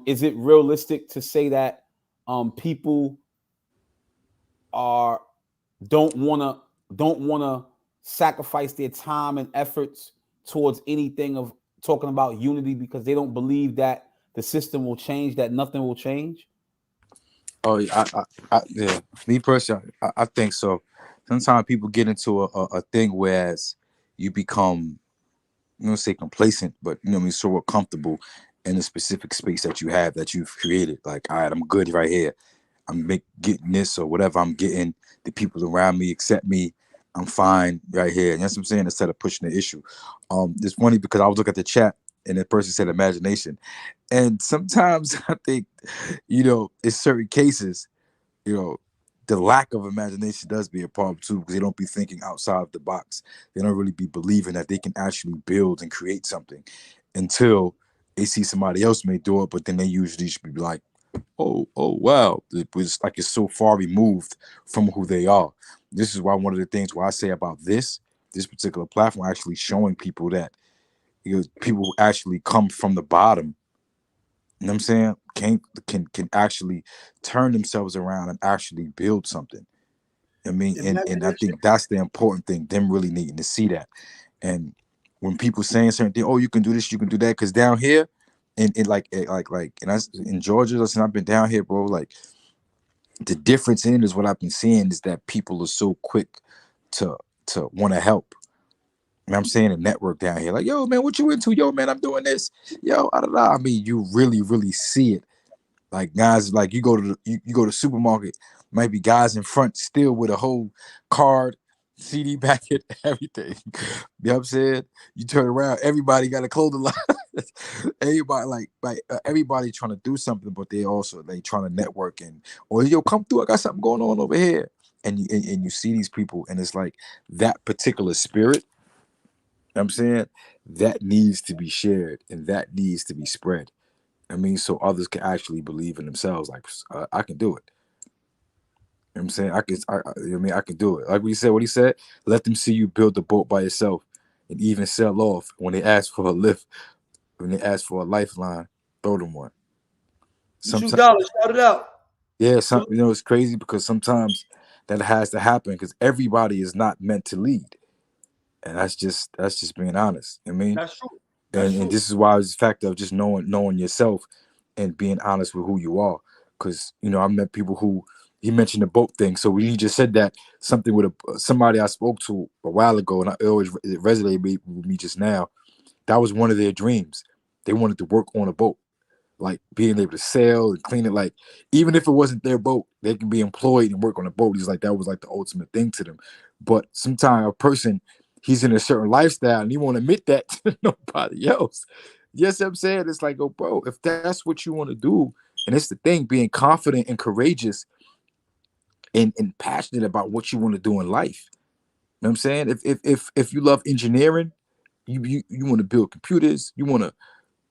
Speaker 2: Is it realistic to say that people don't wanna sacrifice their time and efforts towards anything of talking about unity because they don't believe that the system will change, that nothing will change?
Speaker 3: Oh, yeah. Me personally, I think so. Sometimes people get into a thing whereas you become, you know, say complacent, but you know, I mean, sort of comfortable in a specific space that you have that you've created. Like, all right, I'm good right here. I'm getting this or whatever I'm getting. The people around me accept me. I'm fine right here. And that's what I'm saying. Instead of pushing the issue, it's funny because I was looking at the chat and the person said imagination. And sometimes I think, in certain cases, the lack of imagination does be a problem too, because they don't be thinking outside of the box. They don't really be believing that they can actually build and create something until they see somebody else may do it, but then they usually should be like, oh wow, it's so far removed from who they are. This is why one of the things why I say about this particular platform actually showing people that people who actually come from the bottom, you know what I'm saying, can actually turn themselves around and actually build something. I mean, and I think that's the important thing, them really needing to see that. And when people saying certain things, oh, you can do this, you can do that, because down here, and and I in Georgia, listen, I've been down here, bro. Like, the difference in it is what I've been seeing is that people are so quick to want to help. You know what I'm saying? The network down here, like, yo, man, what you into? Yo, man, I'm doing this. Yo, I mean, you really, really see it. Like, guys, like, you go to you go to supermarket, might be guys in front still with a whole card, CD packet, everything. You know what I'm saying? You turn around, everybody got a clothing line. Everybody everybody trying to do something, but they trying to network or yo, come through. I got something going on over here. And you see these people, and it's like that particular spirit, you know what I'm saying, that needs to be shared and that needs to be spread. I mean, so others can actually believe in themselves. Like, I can do it. You know what I'm saying? I can do it. Like what he said, let them see you build the boat by yourself and even sell off when they ask for a lift, when they ask for a lifeline, throw them one.
Speaker 1: $2,
Speaker 3: Sometimes,
Speaker 1: shout it out.
Speaker 3: yeah, it's crazy because sometimes that has to happen because everybody is not meant to lead. And that's just being honest. I mean,
Speaker 1: That's true. That's
Speaker 3: and
Speaker 1: true.
Speaker 3: this is why it's the fact of just knowing yourself and being honest with who you are. Because I met people who he mentioned the boat thing. So when he just said that, something with somebody I spoke to a while ago, and it resonated with me just now. That was one of their dreams. They wanted to work on a boat, like being able to sail and clean it. Like, even if it wasn't their boat, they can be employed and work on a boat. He's like, that was like the ultimate thing to them. But sometimes a person, he's in a certain lifestyle and he won't admit that to nobody else. Yes, I'm saying, it's like, oh, bro, if that's what you want to do, and it's the thing, being confident and courageous and passionate about what you want to do in life. You know what I'm saying? If you love engineering, you want to build computers, you want to,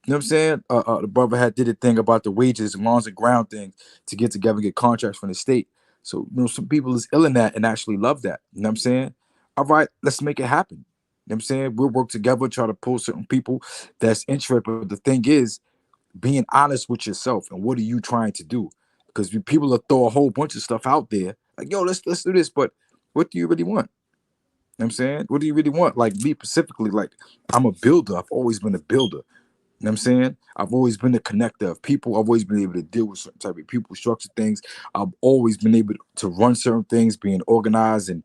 Speaker 3: you know what I'm saying? The brother did a thing about the wages, lawns and ground thing to get together and get contracts from the state. So, some people is ill in that and actually love that. You know what I'm saying? All right, let's make it happen. You know what I'm saying? We'll work together, try to pull certain people that's interested. But the thing is, being honest with yourself and what are you trying to do? Because people will throw a whole bunch of stuff out there, like, yo, let's do this, but what do you really want? You know what I'm saying? What do you really want? Like, me specifically, like, I'm a builder. I've always been a builder. You know what I'm saying? I've always been a connector of people. I've always been able to deal with certain type of people, structure things. I've always been able to run certain things, being organized and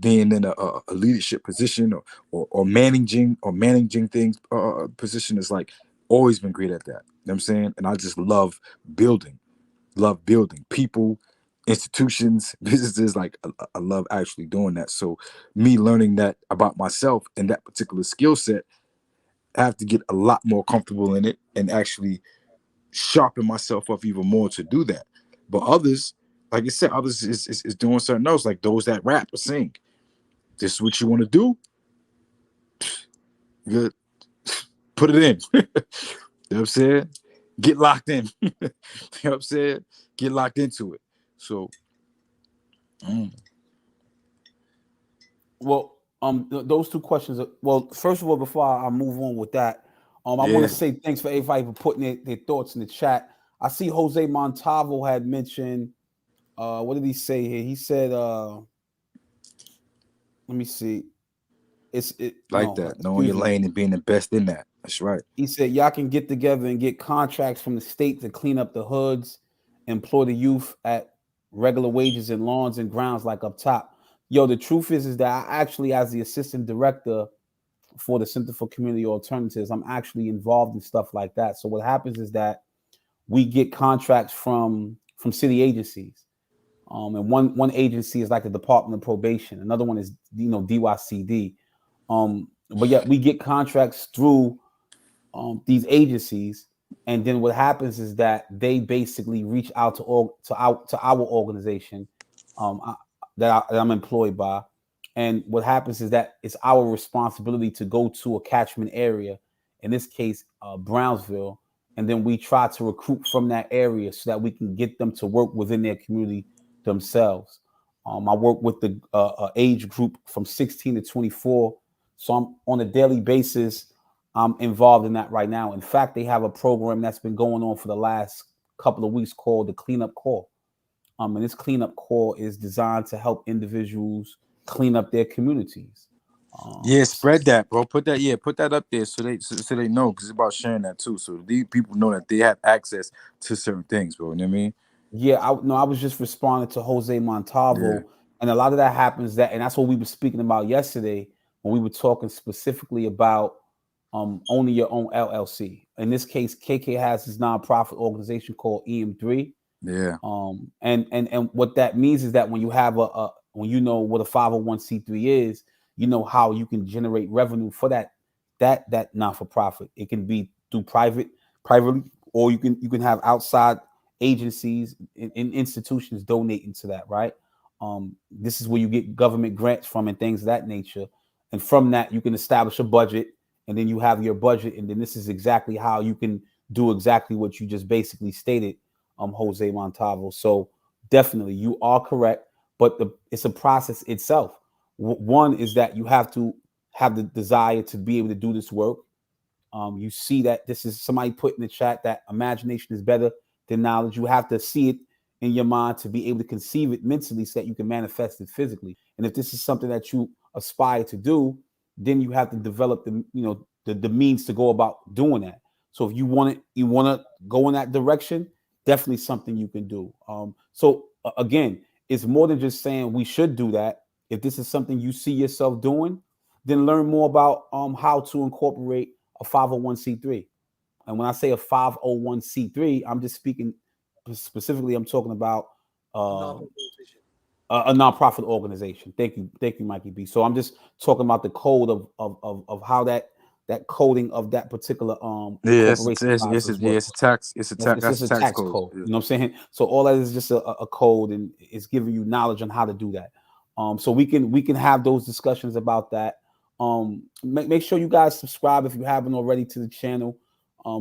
Speaker 3: being in a leadership position or managing things position is like always been great at that. You know what I'm saying? And I just love building people, institutions, businesses. Like, I love actually doing that. So me learning that about myself and that particular skill set, I have to get a lot more comfortable in it and actually sharpen myself up even more to do that. But others, like I said, others is doing something else, like those that rap or sing. This is what you want to do? Good. Put it in. You know what I'm saying? Get locked in. You know what I'm saying? Get locked into it. So,
Speaker 2: Well, those two questions. Well, first of all, before I move on with that, I want
Speaker 3: yeah,
Speaker 2: to say thanks for everybody for putting their thoughts in the chat. I see Jose Montalvo had mentioned. What did he say here? He said, "Let me see.
Speaker 3: like
Speaker 2: No,
Speaker 3: that. Knowing
Speaker 2: excuse
Speaker 3: your
Speaker 2: me."
Speaker 3: lane and being the best in that. That's right.
Speaker 2: He said, "Y'all can get together and get contracts from the state to clean up the hoods, employ the youth at regular wages and lawns and grounds like up top." Yo, the truth is that I actually, as the assistant director for the Center for Community Alternatives, I'm actually involved in stuff like that. So what happens is that we get contracts from city agencies, and one agency is like the Department of Probation, another one is DYCD, but yet we get contracts through these agencies, and then what happens is that they basically reach out to our organization um, I, that I'm employed by, and what happens is that it's our responsibility to go to a catchment area, in this case, Brownsville, and then we try to recruit from that area so that we can get them to work within their community themselves. I work with the age group from 16 to 24, so I'm on a daily basis. I'm involved in that right now. In fact, they have a program that's been going on for the last couple of weeks called the Cleanup Call. And this cleanup call is designed to help individuals clean up their communities.
Speaker 3: Yeah, spread that, bro. Put that, yeah, put that up there so they know, because it's about sharing that too. So these people know that they have access to certain things, bro. You know what I mean?
Speaker 2: Yeah, I was just responding to Jose
Speaker 3: Yeah,
Speaker 2: Montalvo, and a lot of that happens and that's what we were speaking about yesterday when we were talking specifically about owning your own LLC. In this case, KK has his nonprofit organization called EM3.
Speaker 3: yeah.
Speaker 2: And what that means is that when you have a when you know what a 501c3 is, you know how you can generate revenue for that not for profit. It can be through privately, or you can have outside agencies and institutions donating to that, right? This is where you get government grants from and things of that nature, and from that you can establish a budget, and then you have your budget, and then this is exactly how you can do exactly what you just basically stated, Jose Montalvo. So definitely you are correct, but it's a process itself. One is that you have to have the desire to be able to do this work. You see that this is somebody put in the chat that imagination is better than knowledge. You have to see it in your mind to be able to conceive it mentally so that you can manifest it physically. And if this is something that you aspire to do, then you have to develop the means to go about doing that. So if you want to go in that direction, definitely something you can do. Again, it's more than just saying we should do that. If this is something you see yourself doing, then learn more about how to incorporate a 501c3. And when I say a 501c3, I'm just speaking specifically, I'm talking about uh, a nonprofit organization. Thank you, Mikey B. So I'm just talking about the code of how that coding of that particular
Speaker 3: Yeah,
Speaker 2: corporation process works.
Speaker 3: it's a tax. It's a tax.
Speaker 2: It's
Speaker 3: That's
Speaker 2: just
Speaker 3: a
Speaker 2: a
Speaker 3: tax
Speaker 2: tax
Speaker 3: code.
Speaker 2: code.
Speaker 3: Yeah.
Speaker 2: You know what I'm saying? So all that is just a code, and it's giving you knowledge on how to do that. So we can have those discussions about that. Make sure you guys subscribe if you haven't already to the channel.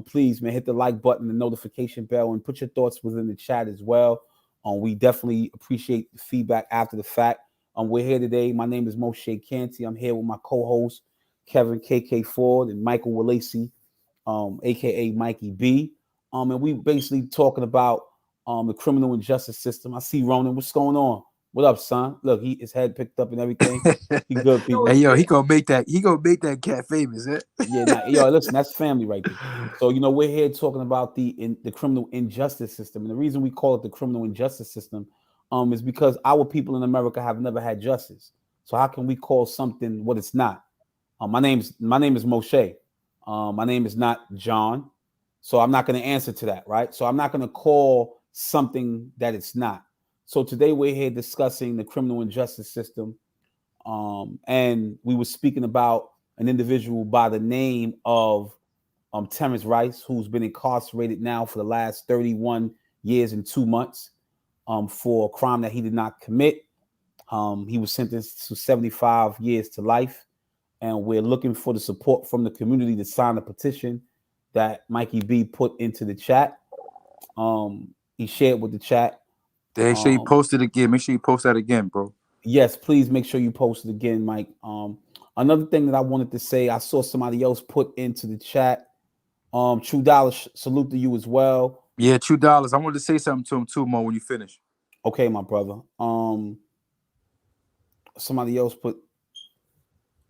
Speaker 2: Please, man, hit the like button, the notification bell, and put your thoughts within the chat as well. We definitely appreciate the feedback after the fact. We're here today. My name is Moshe KK. I'm here with my co-host Kevin KK Ford and Michael Willacy, aka Mikey B. And we basically talking about the criminal injustice system. I see Ronan. What's going on? What up, son? Look, his head picked up and everything. He good, people.
Speaker 3: Hey, yo, he gonna make that. He gonna make that cat famous, eh?
Speaker 2: Yeah, nah, yo, listen, that's family right there. So we're here talking about the criminal injustice system, and the reason we call it the criminal injustice system, is because our people in America have never had justice. So how can we call something what it's not? My name is Moshe. My name is not John, so I'm not going to answer to that, right? So I'm not going to call something that it's not. So today we're here discussing the criminal injustice system, and we were speaking about an individual by the name of Terence Rice, who's been incarcerated now for the last 31 years and 2 months for a crime that he did not commit. He was sentenced to 75 years to life, and we're looking for the support from the community to sign a petition that Mikey B put into the chat. He shared with the chat.
Speaker 3: Make sure you
Speaker 2: Um,
Speaker 3: post it again. Make sure you post that again, bro.
Speaker 2: yes, please make sure you post it again, Mike. Another thing that I wanted to say, I saw somebody else put into the chat. True Dollar, salute to you as well.
Speaker 3: Yeah, $2. I wanted to say something to him too, Mo, when you finish.
Speaker 2: Okay, my brother. Somebody else put.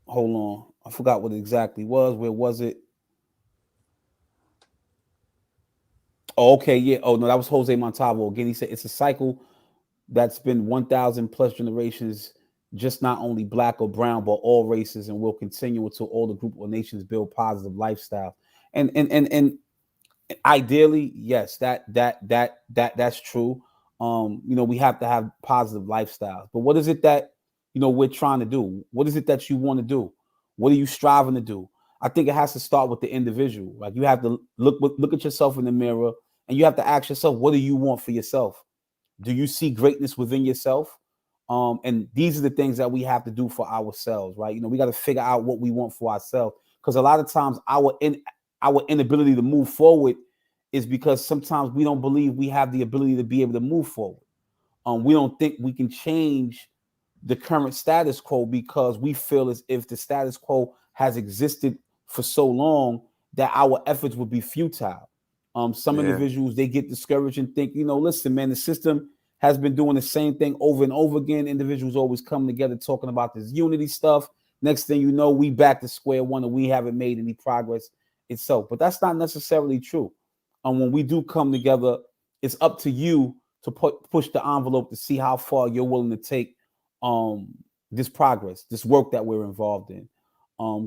Speaker 2: Hold on, I forgot what it exactly was. Where was it? Oh, okay, yeah. Oh no, that was Jose Montalvo again. He said it's a cycle that's been 1,000 plus generations, just not only black or brown, but all races, and will continue until all the group or nations build positive lifestyle. And ideally, yes, that's true. We have to have positive lifestyles. But what is it that we're trying to do? What is it that you want to do? What are you striving to do? I think it has to start with the individual. Like you have to look at yourself in the mirror, and you have to ask yourself, what do you want for yourself? Do you see greatness within yourself? And these are the things that we have to do for ourselves, right? We got to figure out what we want for ourselves, because a lot of times our inability to move forward is because sometimes we don't believe we have the ability to be able to move forward. We don't think we can change the current status quo because we feel as if the status quo has existed for so long that our efforts would be futile. Some individuals, they get discouraged and think, listen, man, the system has been doing the same thing over and over again. Individuals always come together talking about this unity stuff. Next thing you know, we back to square one and we haven't made any progress itself. But that's not necessarily true. When we do come together, it's up to you to push the envelope to see how far you're willing to take this progress, this work that we're involved in.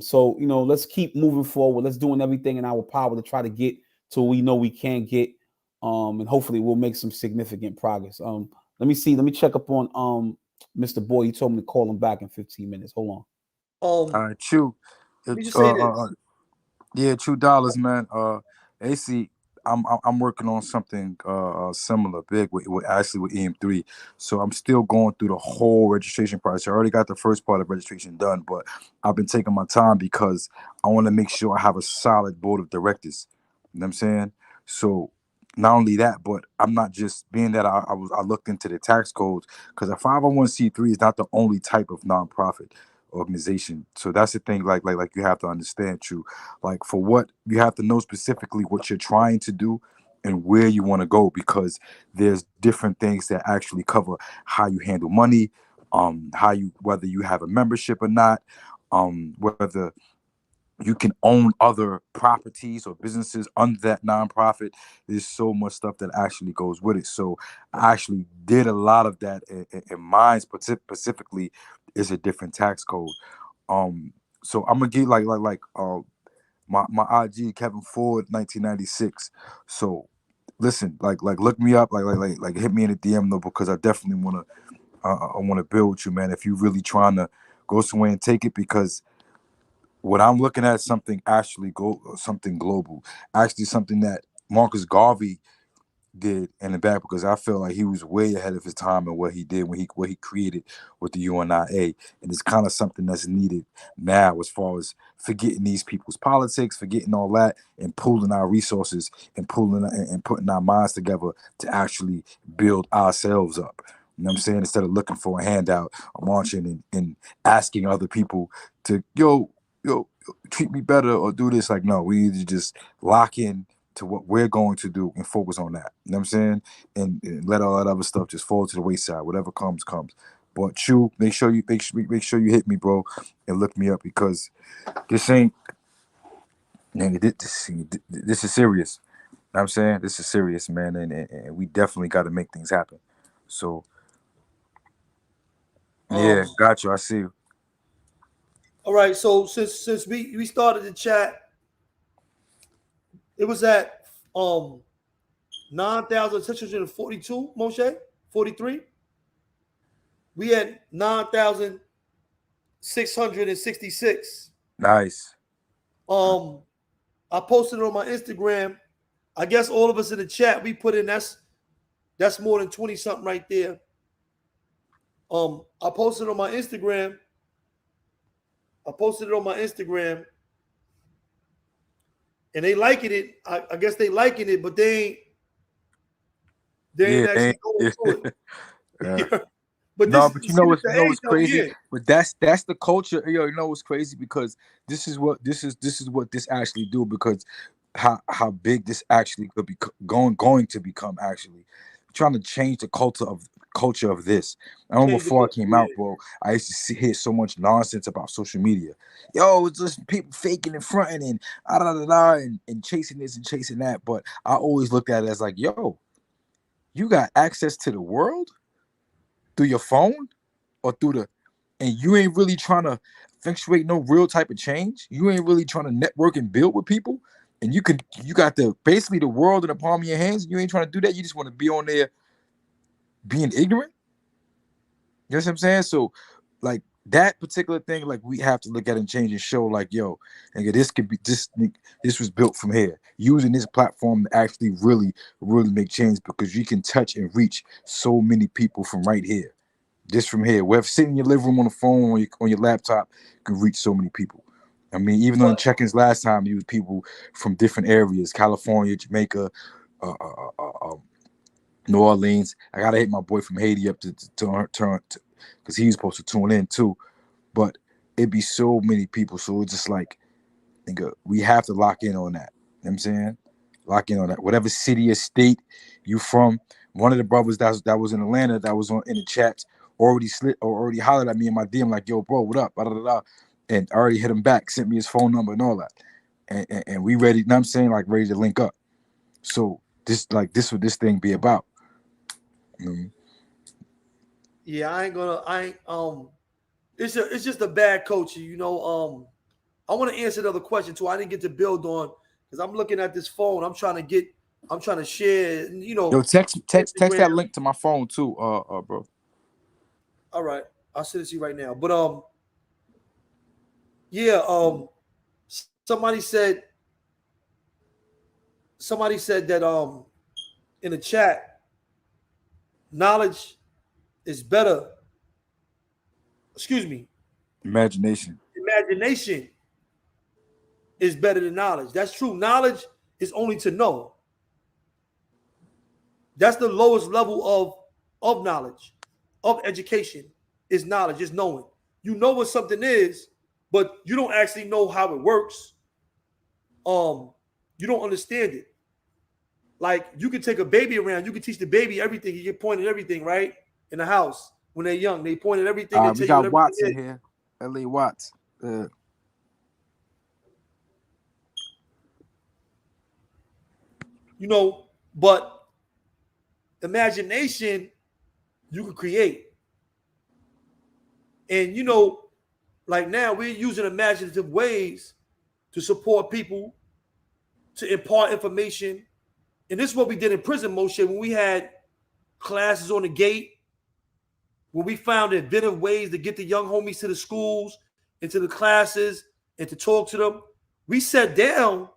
Speaker 2: So let's keep moving forward. Let's doing everything in our power to try to get to we know we can get, and hopefully we'll make some significant progress. Let me check up on Mr. Boyd. He told me to call him back in 15 minutes. Hold on.
Speaker 3: All right, Chew.
Speaker 1: Let me just say this.
Speaker 3: Yeah, $2, man. AC, I'm working on something similar, big with EM3. So I'm still going through the whole registration process. I already got the first part of registration done, but I've been taking my time because I want to make sure I have a solid board of directors. You know what I'm saying? So not only that, but I'm not just being that I looked into the tax codes, because a 501c3 is not the only type of nonprofit organization. So that's the thing, like you have to understand, True. Like, for what you have to know specifically what you're trying to do and where you want to go, because there's different things that actually cover how you handle money, whether you have a membership or not, whether you can own other properties or businesses under that nonprofit. There's so much stuff that actually goes with it. So I actually did a lot of that, and mine specifically is a different tax code. So I'm gonna get my IG, Kevin Ford 1996. So listen, like look me up, like hit me in the DM though, because I definitely I want to build with you, man. If you really trying to go somewhere and take it, because what I'm looking at is something something global, actually something that Marcus Garvey did in the back, because I feel like he was way ahead of his time in what he did when what he created with the UNIA, and it's kind of something that's needed now, as far as forgetting these people's politics, forgetting all that, and pooling our resources and putting our minds together to actually build ourselves up. You know what I'm saying? Instead of looking for a handout or launching and asking other people to yo treat me better or do this. Like, no, we need to just lock in to what we're going to do and focus on that. You know what I'm saying? And let all that other stuff just fall to the wayside. Whatever comes. But Chew, make sure you hit me, bro, and look me up, because this ain't, man, this is serious. You know what I'm saying? This is serious, man, and we definitely got to make things happen. So yeah, got you. I see you.
Speaker 1: All right, so since we started the chat, it was at 9,642, Moshe, 43. We had 9,666.
Speaker 3: Nice.
Speaker 1: I posted it on my Instagram. I guess all of us in the chat, we put in that's more than 20 something right there. I posted it on my Instagram. And they liking it. I guess they liking it, but they ain't actually going through it. But
Speaker 3: you know what's crazy?
Speaker 1: Yeah.
Speaker 3: But that's the culture. You know what's crazy? Because this is what this actually do. Because how big this actually could be going to become. Actually, trying to change the culture of this. I remember before I came out, bro, I used to hear so much nonsense about social media. Yo, it's just people faking and fronting and and chasing this and chasing that. But I always looked at it as like, yo, you got access to the world through your phone or and you ain't really trying to effectuate no real type of change. You ain't really trying to network and build with people. And you got basically the world in the palm of your hands. And you ain't trying to do that. You just want to be on there being ignorant. You know what I'm saying? So, like,
Speaker 4: that particular thing, like we have to look at and change and show, like, yo, nigga, this could be this was built from here. Using this platform to actually really make change, because you can touch and reach so many people from right here, just from here. Whether sitting in your living room on the phone, on your laptop, can reach so many people. I mean, even on check-ins last time, you was people from different areas: California, Jamaica, New Orleans. I gotta hit my boy from Haiti up to because he's supposed to tune in too. But it'd be so many people, so it's just like, nigga, we have to lock in on that. You know what I'm saying? Lock in on that. Whatever city or state you from. One of the brothers that was in Atlanta, that was in the chat, already hollered at me in my DM, like, yo, bro, what up? Blah, blah, blah. And I already hit him back, sent me his phone number and all that. And we ready, you know what I'm saying? Like, ready to link up. So this would this thing be about. Mm-hmm.
Speaker 1: Yeah, it's just a bad coaching, you know. I want to answer another question too. I didn't get to build on, because I'm looking at this phone. I'm trying to share, you know.
Speaker 4: Yo, text that link to my phone too, bro.
Speaker 1: All right, I'll send it to you right now. But yeah, somebody said that in the chat, knowledge is better. Excuse me.
Speaker 4: Imagination
Speaker 1: is better than knowledge. That's true. Knowledge is only to know. That's the lowest level of knowledge, of education, is knowledge, is knowing. You know what something is, but you don't actually know how it works. You don't understand it. Like, you can take a baby around, you can teach the baby everything. You get pointed everything, right? In the house when they're young, they pointed everything.
Speaker 4: We got Watts in here. L.A. Watts.
Speaker 1: You know, but imagination you can create. And, you know, like now we're using imaginative ways to support people, to impart information. And this is what we did in prison, Moshe, when we had classes on the gate, when we found inventive ways to get the young homies to the schools, into the classes, and to talk to them. We sat down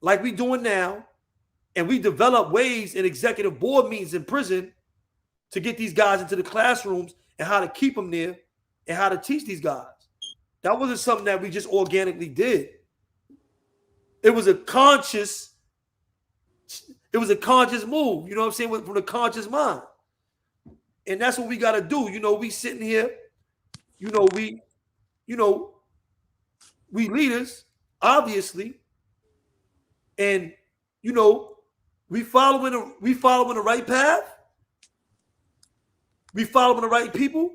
Speaker 1: like we doing now, and we developed ways in executive board meetings in prison to get these guys into the classrooms and how to keep them there and how to teach these guys. That wasn't something that we just organically did. It was a conscious move, you know what I'm saying, from the conscious mind. And that's what we got to do. You know, we sitting here, we leaders, obviously, and we following the right path. We following the right people,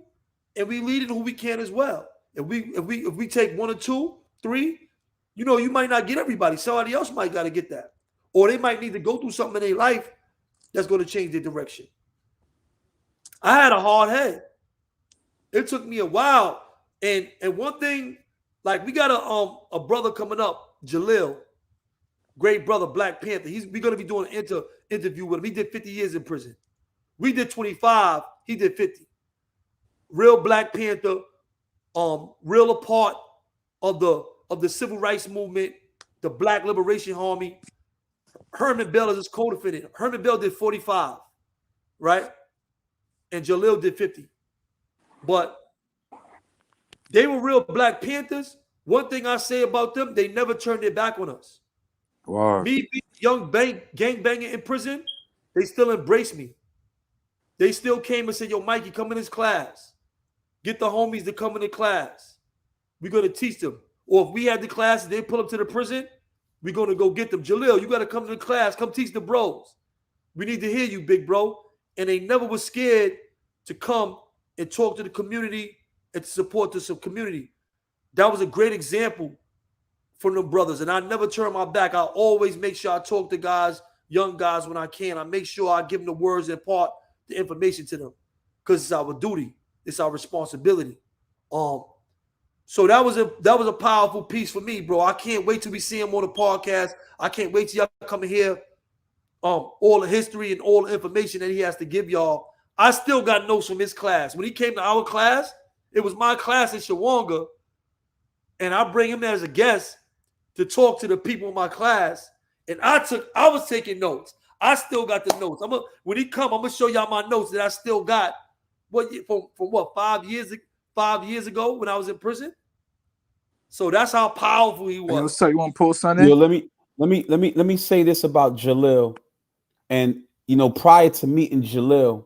Speaker 1: and we leading who we can as well. If we take one or two, three, you might not get everybody. Somebody else might got to get that, or they might need to go through something in their life that's going to change their direction. I had a hard head. It took me a while, and one thing, like, we got a brother coming up, Jalil, great brother, Black Panther. We're going to be doing an interview with him. He did 50 years in prison. We did 25. He did 50. Real Black Panther, real a part of the civil rights movement, the Black Liberation Army. Herman Bell is his co-defendant. Herman Bell did 45, right? And Jalil did 50. But they were real Black Panthers. One thing I say about them, they never turned their back on us.
Speaker 4: Wow.
Speaker 1: Me being a young gangbanger in prison, they still embraced me. They still came and said, yo, Mikey, come in this class. Get the homies to come in the class. We're going to teach them. Or if we had the class and they pull up to the prison, we're going to go get them. Jalil, you got to come to the class. Come teach the bros. We need to hear you, big bro. And they never was scared to come and talk to the community and to support the community. That was a great example from them brothers. And I never turn my back. I always make sure I talk to guys, young guys, when I can. I make sure I give them the words and impart the information to them, because it's our duty. It's our responsibility. So that was a powerful piece for me, bro. I can't wait till we see him on the podcast. I can't wait till y'all come and hear all the history and all the information that he has to give y'all. I still got notes from his class. When he came to our class, It was my class in Shawanga, and I bring him there as a guest to talk to the people in my class. And I was taking notes. I still got the notes. When he come, I'm gonna show y'all my notes that I still got. From what 5 years ago when I was in prison. So that's how powerful he was.
Speaker 4: Yo, so you want to pull something?
Speaker 2: Yo, let me say this about Jalil. And prior to meeting Jalil,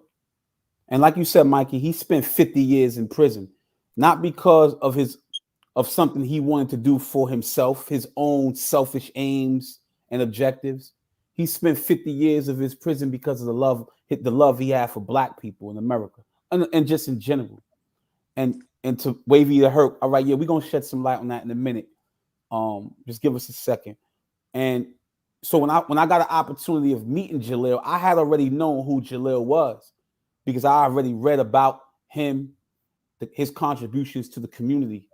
Speaker 2: and like you said, Mikey, he spent 50 years in prison, not because of something he wanted to do for himself, his own selfish aims and objectives. He spent 50 years of his prison because of the love he had for Black people in America and just in general. And to Wavy the Hurt, all right, yeah, we're gonna shed some light on that in a minute. Just give us a second. And so when I got an opportunity of meeting Jalil, I had already known who Jalil was because I already read about him, his contributions to the community,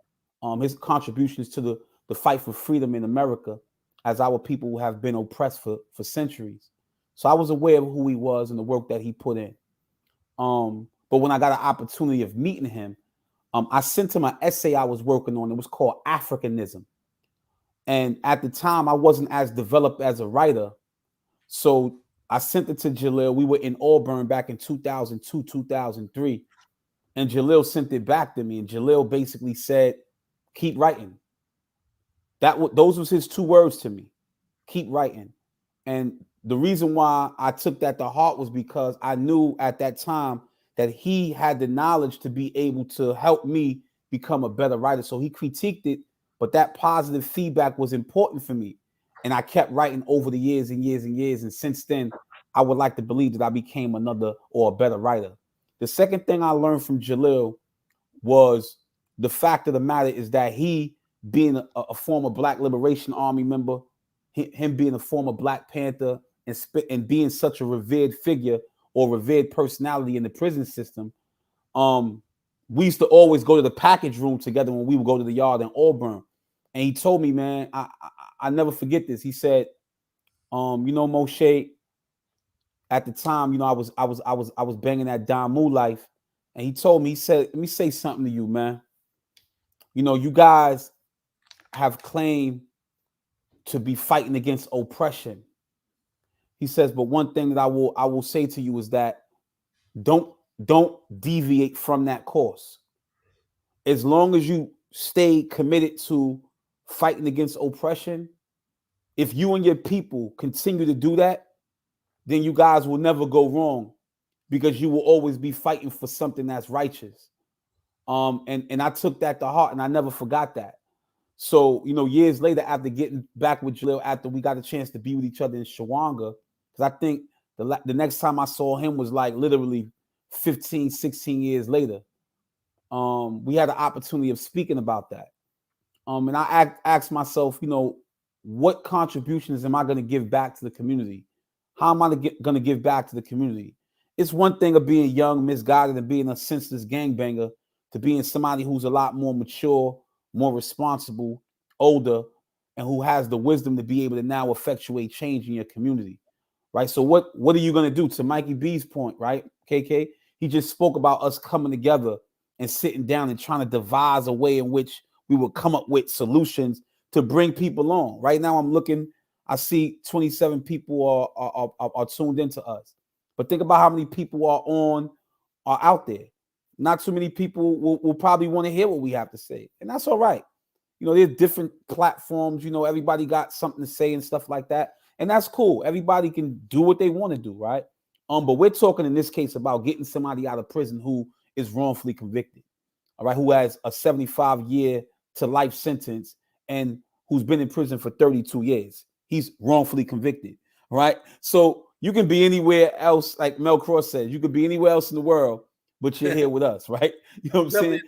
Speaker 2: his contributions to the fight for freedom in America, as our people have been oppressed for centuries. So I was aware of who he was and the work that he put in. But when I got an opportunity of meeting him, I sent him an essay I was working on. It was called Africanism. And at the time, I wasn't as developed as a writer. So I sent it to Jalil. We were in Auburn back in 2002, 2003. And Jalil sent it back to me. And Jalil basically said, keep writing. Those was his 2 words to me. Keep writing. And the reason why I took that to heart was because I knew at that time that he had the knowledge to be able to help me become a better writer. So he critiqued it, but that positive feedback was important for me. And I kept writing over the years and years and years. And since then, I would like to believe that I became another or a better writer. The second thing I learned from Jalil was the fact of the matter is that he, being a former Black Liberation Army member, him being a former Black Panther and being such a revered figure or revered personality in the prison system, we used to always go to the package room together when we would go to the yard in Auburn. And he told me, man, I never forget this. He said, Moshe, at the time, I was banging that Damu life. And he told me, he said, let me say something to you, man. You guys have claimed to be fighting against oppression. He says, but one thing that I will say to you is that don't deviate from that course. As long as you stay committed to fighting against oppression, if you and your people continue to do that, then you guys will never go wrong because you will always be fighting for something that's righteous. And I took that to heart and I never forgot that. So, years later, after getting back with Jalil, after we got a chance to be with each other in Shawanga, because I think the next time I saw him was like literally 15, 16 years later. We had the opportunity of speaking about that. And I asked myself, what contributions am I going to give back to the community? How am I going to give back to the community? It's one thing of being young, misguided, and being a senseless gangbanger to being somebody who's a lot more mature, more responsible, older, and who has the wisdom to be able to now effectuate change in your community, right? So what are you going to do? To Mikey B's point, right, KK? He just spoke about us coming together and sitting down and trying to devise a way in which we will come up with solutions to bring people on. Right now, I'm looking, I see 27 people are tuned into us. But think about how many people are out there. Not too many people will probably want to hear what we have to say. And that's all right. There's different platforms, everybody got something to say and stuff like that. And that's cool. Everybody can do what they want to do, right? But we're talking in this case about getting somebody out of prison who is wrongfully convicted, all right, who has a 75-year to life sentence and who's been in prison for 32 years. He's wrongfully convicted, right? So you can be anywhere else, like Mel Cross says, you could be anywhere else in the world, but you're here with us, right? You know what I'm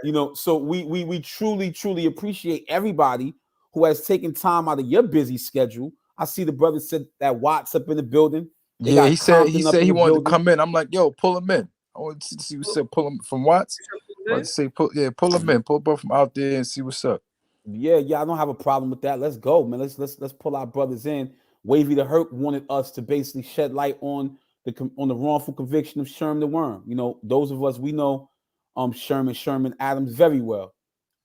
Speaker 2: saying? So we truly, truly appreciate everybody who has taken time out of your busy schedule. I see the brother said that Watts up in the building.
Speaker 4: Yeah, he said he wanted to come in. I'm like, yo, pull him in. I want to see what's up. Pull him from Watts. I say, pull him in. Pull both from out there and see what's up.
Speaker 2: Yeah, I don't have a problem with that. Let's go, man. Let's pull our brothers in. Wavy the Hurt wanted us to basically shed light on the wrongful conviction of Sherm the Worm. Those of us, we know Sherman Adams very well.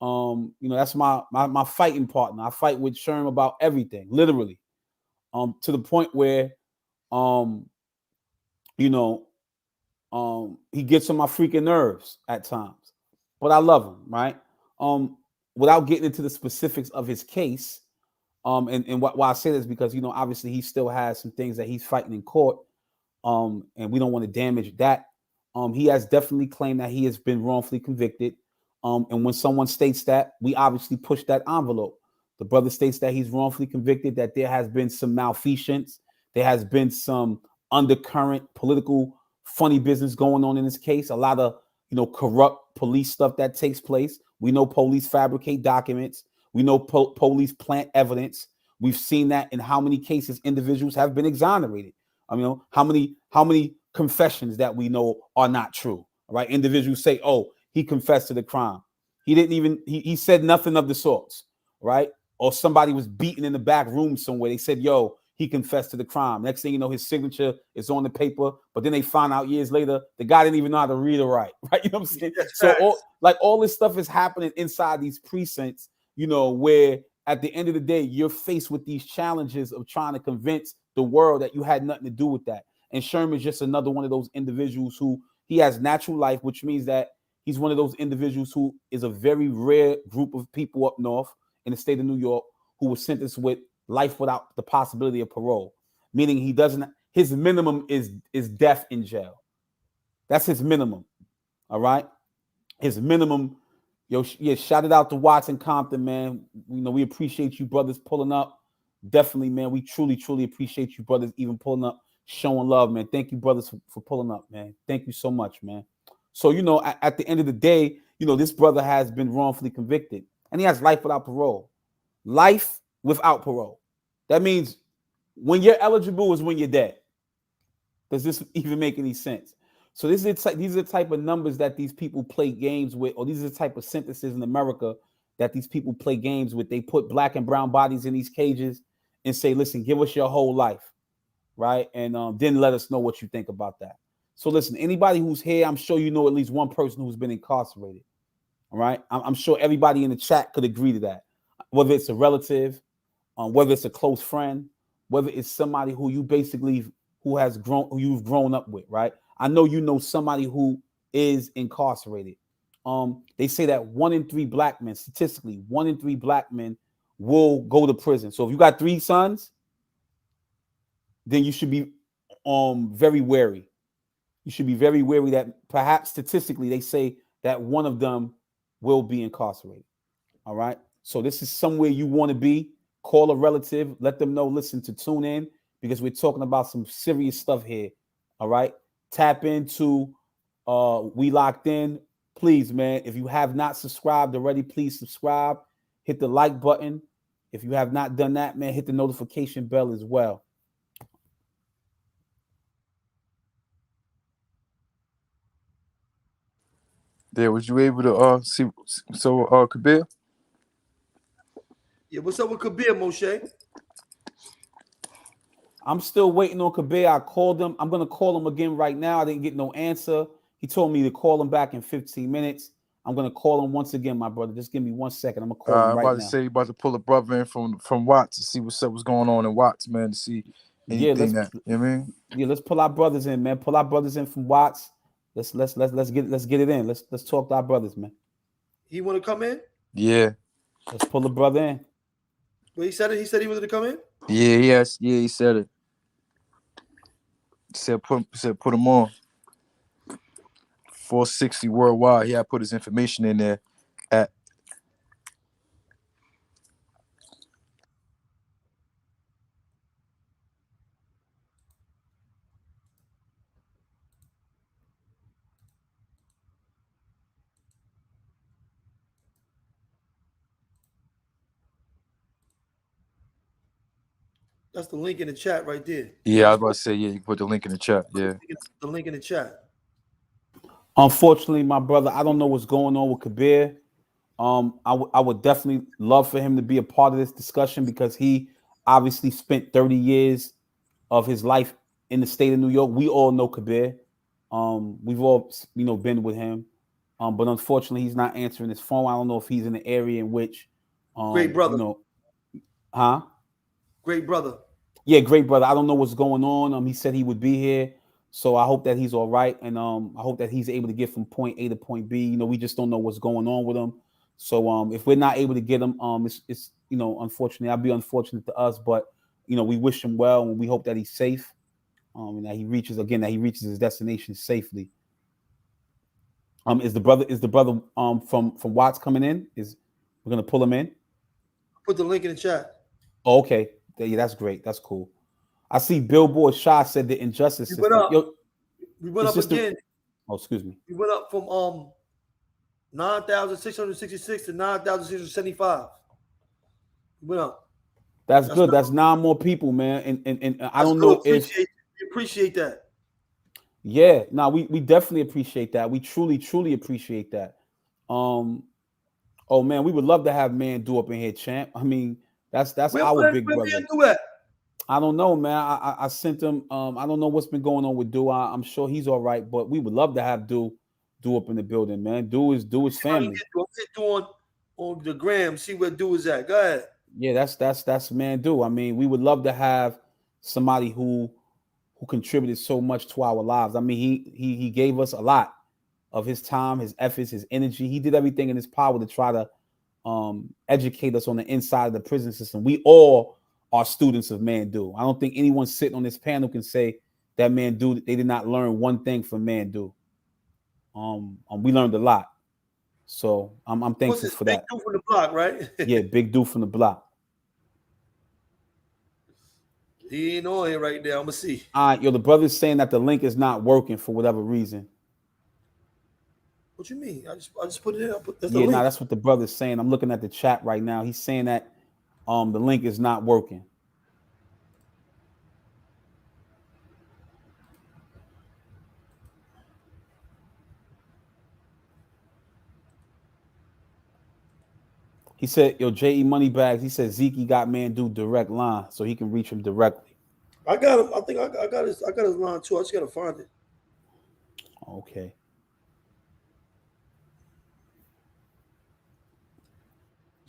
Speaker 2: That's my fighting partner. I fight with Sherman about everything, literally. To the point where he gets on my freaking nerves at times. But I love him, right? Without getting into the specifics of his case, and why I say this, because obviously he still has some things that he's fighting in court, and we don't want to damage that. He has definitely claimed that he has been wrongfully convicted. And when someone states that, we obviously push that envelope. The brother states that he's wrongfully convicted, that there has been some malfeasance, there has been some undercurrent political funny business going on in this case. A lot of corrupt police stuff that takes place. We know police fabricate documents. We know police plant evidence. We've seen that in how many cases individuals have been exonerated. I mean, how many confessions that we know are not true, right? Individuals say, oh, he confessed to the crime. He didn't even, he said nothing of the sorts, right? Or somebody was beaten in the back room somewhere. They said, yo, he confessed to the crime. Next thing you know, his signature is on the paper, but then they find out years later, the guy didn't even know how to read or write, right? You know what I'm saying?
Speaker 1: That's
Speaker 2: So all this stuff is happening inside these precincts, where at the end of the day, you're faced with these challenges of trying to convince the world that you had nothing to do with that. And Sherman's just another one of those individuals who he has natural life, which means that he's one of those individuals who is a very rare group of people up north in the state of New York who was sentenced with life without the possibility of parole, meaning his minimum is death in jail. That's his minimum. All right. His minimum. Shout it out to Watts and Compton, man. We appreciate you brothers pulling up. Definitely, man. We truly, truly appreciate you brothers even pulling up, showing love, man. Thank you, brothers, for pulling up, man. Thank you so much, man. So, at the end of the day, this brother has been wrongfully convicted and he has life without parole. Life without parole. That means when you're eligible is when you're dead. Does this even make any sense? So these are the type of numbers that these people play games with, or these are the type of sentences in America that these people play games with. They put black and brown bodies in these cages and say, listen, give us your whole life, right? And then let us know what you think about that. So listen, anybody who's here, I'm sure you know at least one person who's been incarcerated, all right? I'm sure everybody in the chat could agree to that, whether it's a relative, whether it's a close friend, whether it's somebody who you've grown up with, right? I know somebody who is incarcerated. They say that 1 in 3 black men, statistically, 1 in 3 black men will go to prison. So if you got 3 sons, then you should be very wary. You should be very wary that perhaps statistically they say that one of them will be incarcerated. All right. So this is somewhere you want to be. Call a relative, let them know, listen, to tune in because we're talking about some serious stuff here. All right. Tap into WeLockedN. Please, man, if you have not subscribed already, please subscribe. Hit the like button. If you have not done that, man, hit the notification bell as well.
Speaker 4: There, was you able to see? So, Kabir?
Speaker 1: Yeah, what's up with Kabir, Moshe?
Speaker 2: I'm still waiting on Kabir. I called him. I'm going to call him again right now. I didn't get no answer. He told me to call him back in 15 minutes. I'm going to call him once again, my brother. Just give me 1 second. I'm going to call him right now.
Speaker 4: I'm about to say, you about to pull a brother in from Watts to see what's going on in Watts, man, to see anything that, you know what I mean?
Speaker 2: Yeah, let's pull our brothers in, man. Pull our brothers in from Watts. Let's get it in. Let's talk to our brothers, man.
Speaker 1: He want to come in?
Speaker 4: Yeah.
Speaker 2: Let's pull the brother in.
Speaker 1: Well, he said it. He said he wanted to come in?
Speaker 4: Yeah, yes. Yeah, he said it. He said put him on. 460 worldwide. He had put his information in there at
Speaker 1: That's the link in the chat right there.
Speaker 4: Yeah, I was about to say, yeah, you put the link in the chat. Yeah.
Speaker 1: The link in the chat.
Speaker 2: Unfortunately, my brother, I don't know what's going on with Kabir. I would definitely love for him to be a part of this discussion because he obviously spent 30 years of his life in the state of New York. We all know Kabir. We've all been with him. But unfortunately, he's not answering his phone. I don't know if he's in the area in which,
Speaker 1: Great brother.
Speaker 2: you know, huh?
Speaker 1: Great brother.
Speaker 2: Yeah, great brother. I don't know what's going on. He said he would be here, so I hope that he's all right, and I hope that he's able to get from point A to point B. You know, we just don't know what's going on with him. So if we're not able to get him, it's you know, unfortunately, I'll be unfortunate to us, but you know, we wish him well, and we hope that he's safe, and that he reaches his destination safely. Is the brother from Watts coming in? We're gonna pull him in?
Speaker 1: Put the link in the chat.
Speaker 2: Oh, okay, yeah, that's great. That's cool. I see Billboard Shaw said the injustice
Speaker 1: We
Speaker 2: system.
Speaker 1: went up.
Speaker 2: Yo,
Speaker 1: We went up again.
Speaker 2: Oh, excuse me.
Speaker 1: We went up from 9,666 to 9,675. We went up.
Speaker 2: That's good. That's 9 more people, man. And I don't know if
Speaker 1: we appreciate that.
Speaker 2: Yeah, no, we definitely appreciate that. We truly appreciate that. Oh man, we would love to have Man Do up in here, champ. I mean, that's our big brother.
Speaker 1: Man Do at?
Speaker 2: I don't know, man. I sent him. I don't know what's been going on with Do. I'm sure he's all right, but we would love to have Do up in the building, man. Do is family.
Speaker 1: Get Do on the gram. See where Do is at. Go ahead.
Speaker 2: Yeah, that's Man Do. I mean, we would love to have somebody who contributed so much to our lives. I mean, he gave us a lot of his time, his efforts, his energy. He did everything in his power to try to educate us on the inside of the prison system. We all are students of Man Do. I don't think anyone sitting on this panel can say that Man Do, they did not learn one thing from Man Do. We learned a lot. So I'm thankful for that.
Speaker 1: Big Do from the block, right?
Speaker 2: Yeah, Big Do from the block.
Speaker 1: He ain't on here right now. I'm gonna see.
Speaker 2: All right, the brother's saying that the link is not working for whatever reason.
Speaker 1: What you mean? I just put it in.
Speaker 2: That's what the brother's saying. I'm looking at the chat right now. He's saying that the link is not working. He said, J.E. Moneybags, he said Zeke got Man Do direct line so he can reach him directly.
Speaker 1: I got him. I think I got his line too. I just gotta find it.
Speaker 2: Okay.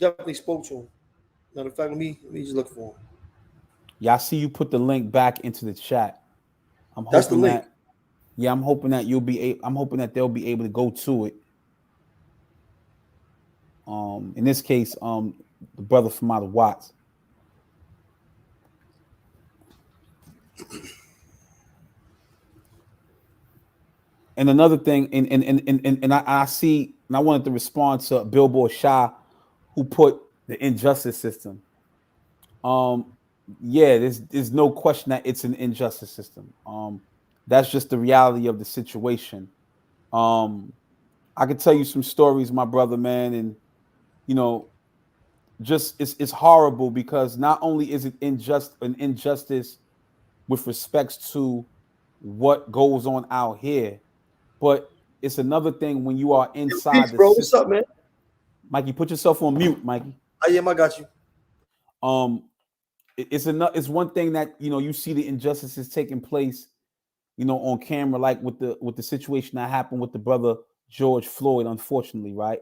Speaker 1: Definitely spoke to him. Matter of fact, let me just look for him.
Speaker 2: Yeah, I see you put the link back into the chat.
Speaker 1: That's the link.
Speaker 2: I'm hoping that I'm hoping that they'll be able to go to it. In this case, the brother from out of Watts. And another thing, and I see, and I wanted to respond to Billboard Shaw, who put the injustice system. Yeah, there's no question that it's an injustice system. That's just the reality of the situation. I could tell you some stories, my brother, man, and just it's horrible because not only is it an injustice with respects to what goes on out here, but it's another thing when you are inside the
Speaker 1: bro,
Speaker 2: system.
Speaker 1: what's up, man?
Speaker 2: Mikey, put yourself on mute, Mikey.
Speaker 1: I got you.
Speaker 2: It's one thing that you see the injustices taking place, on camera, like with the situation that happened with the brother George Floyd, unfortunately, right?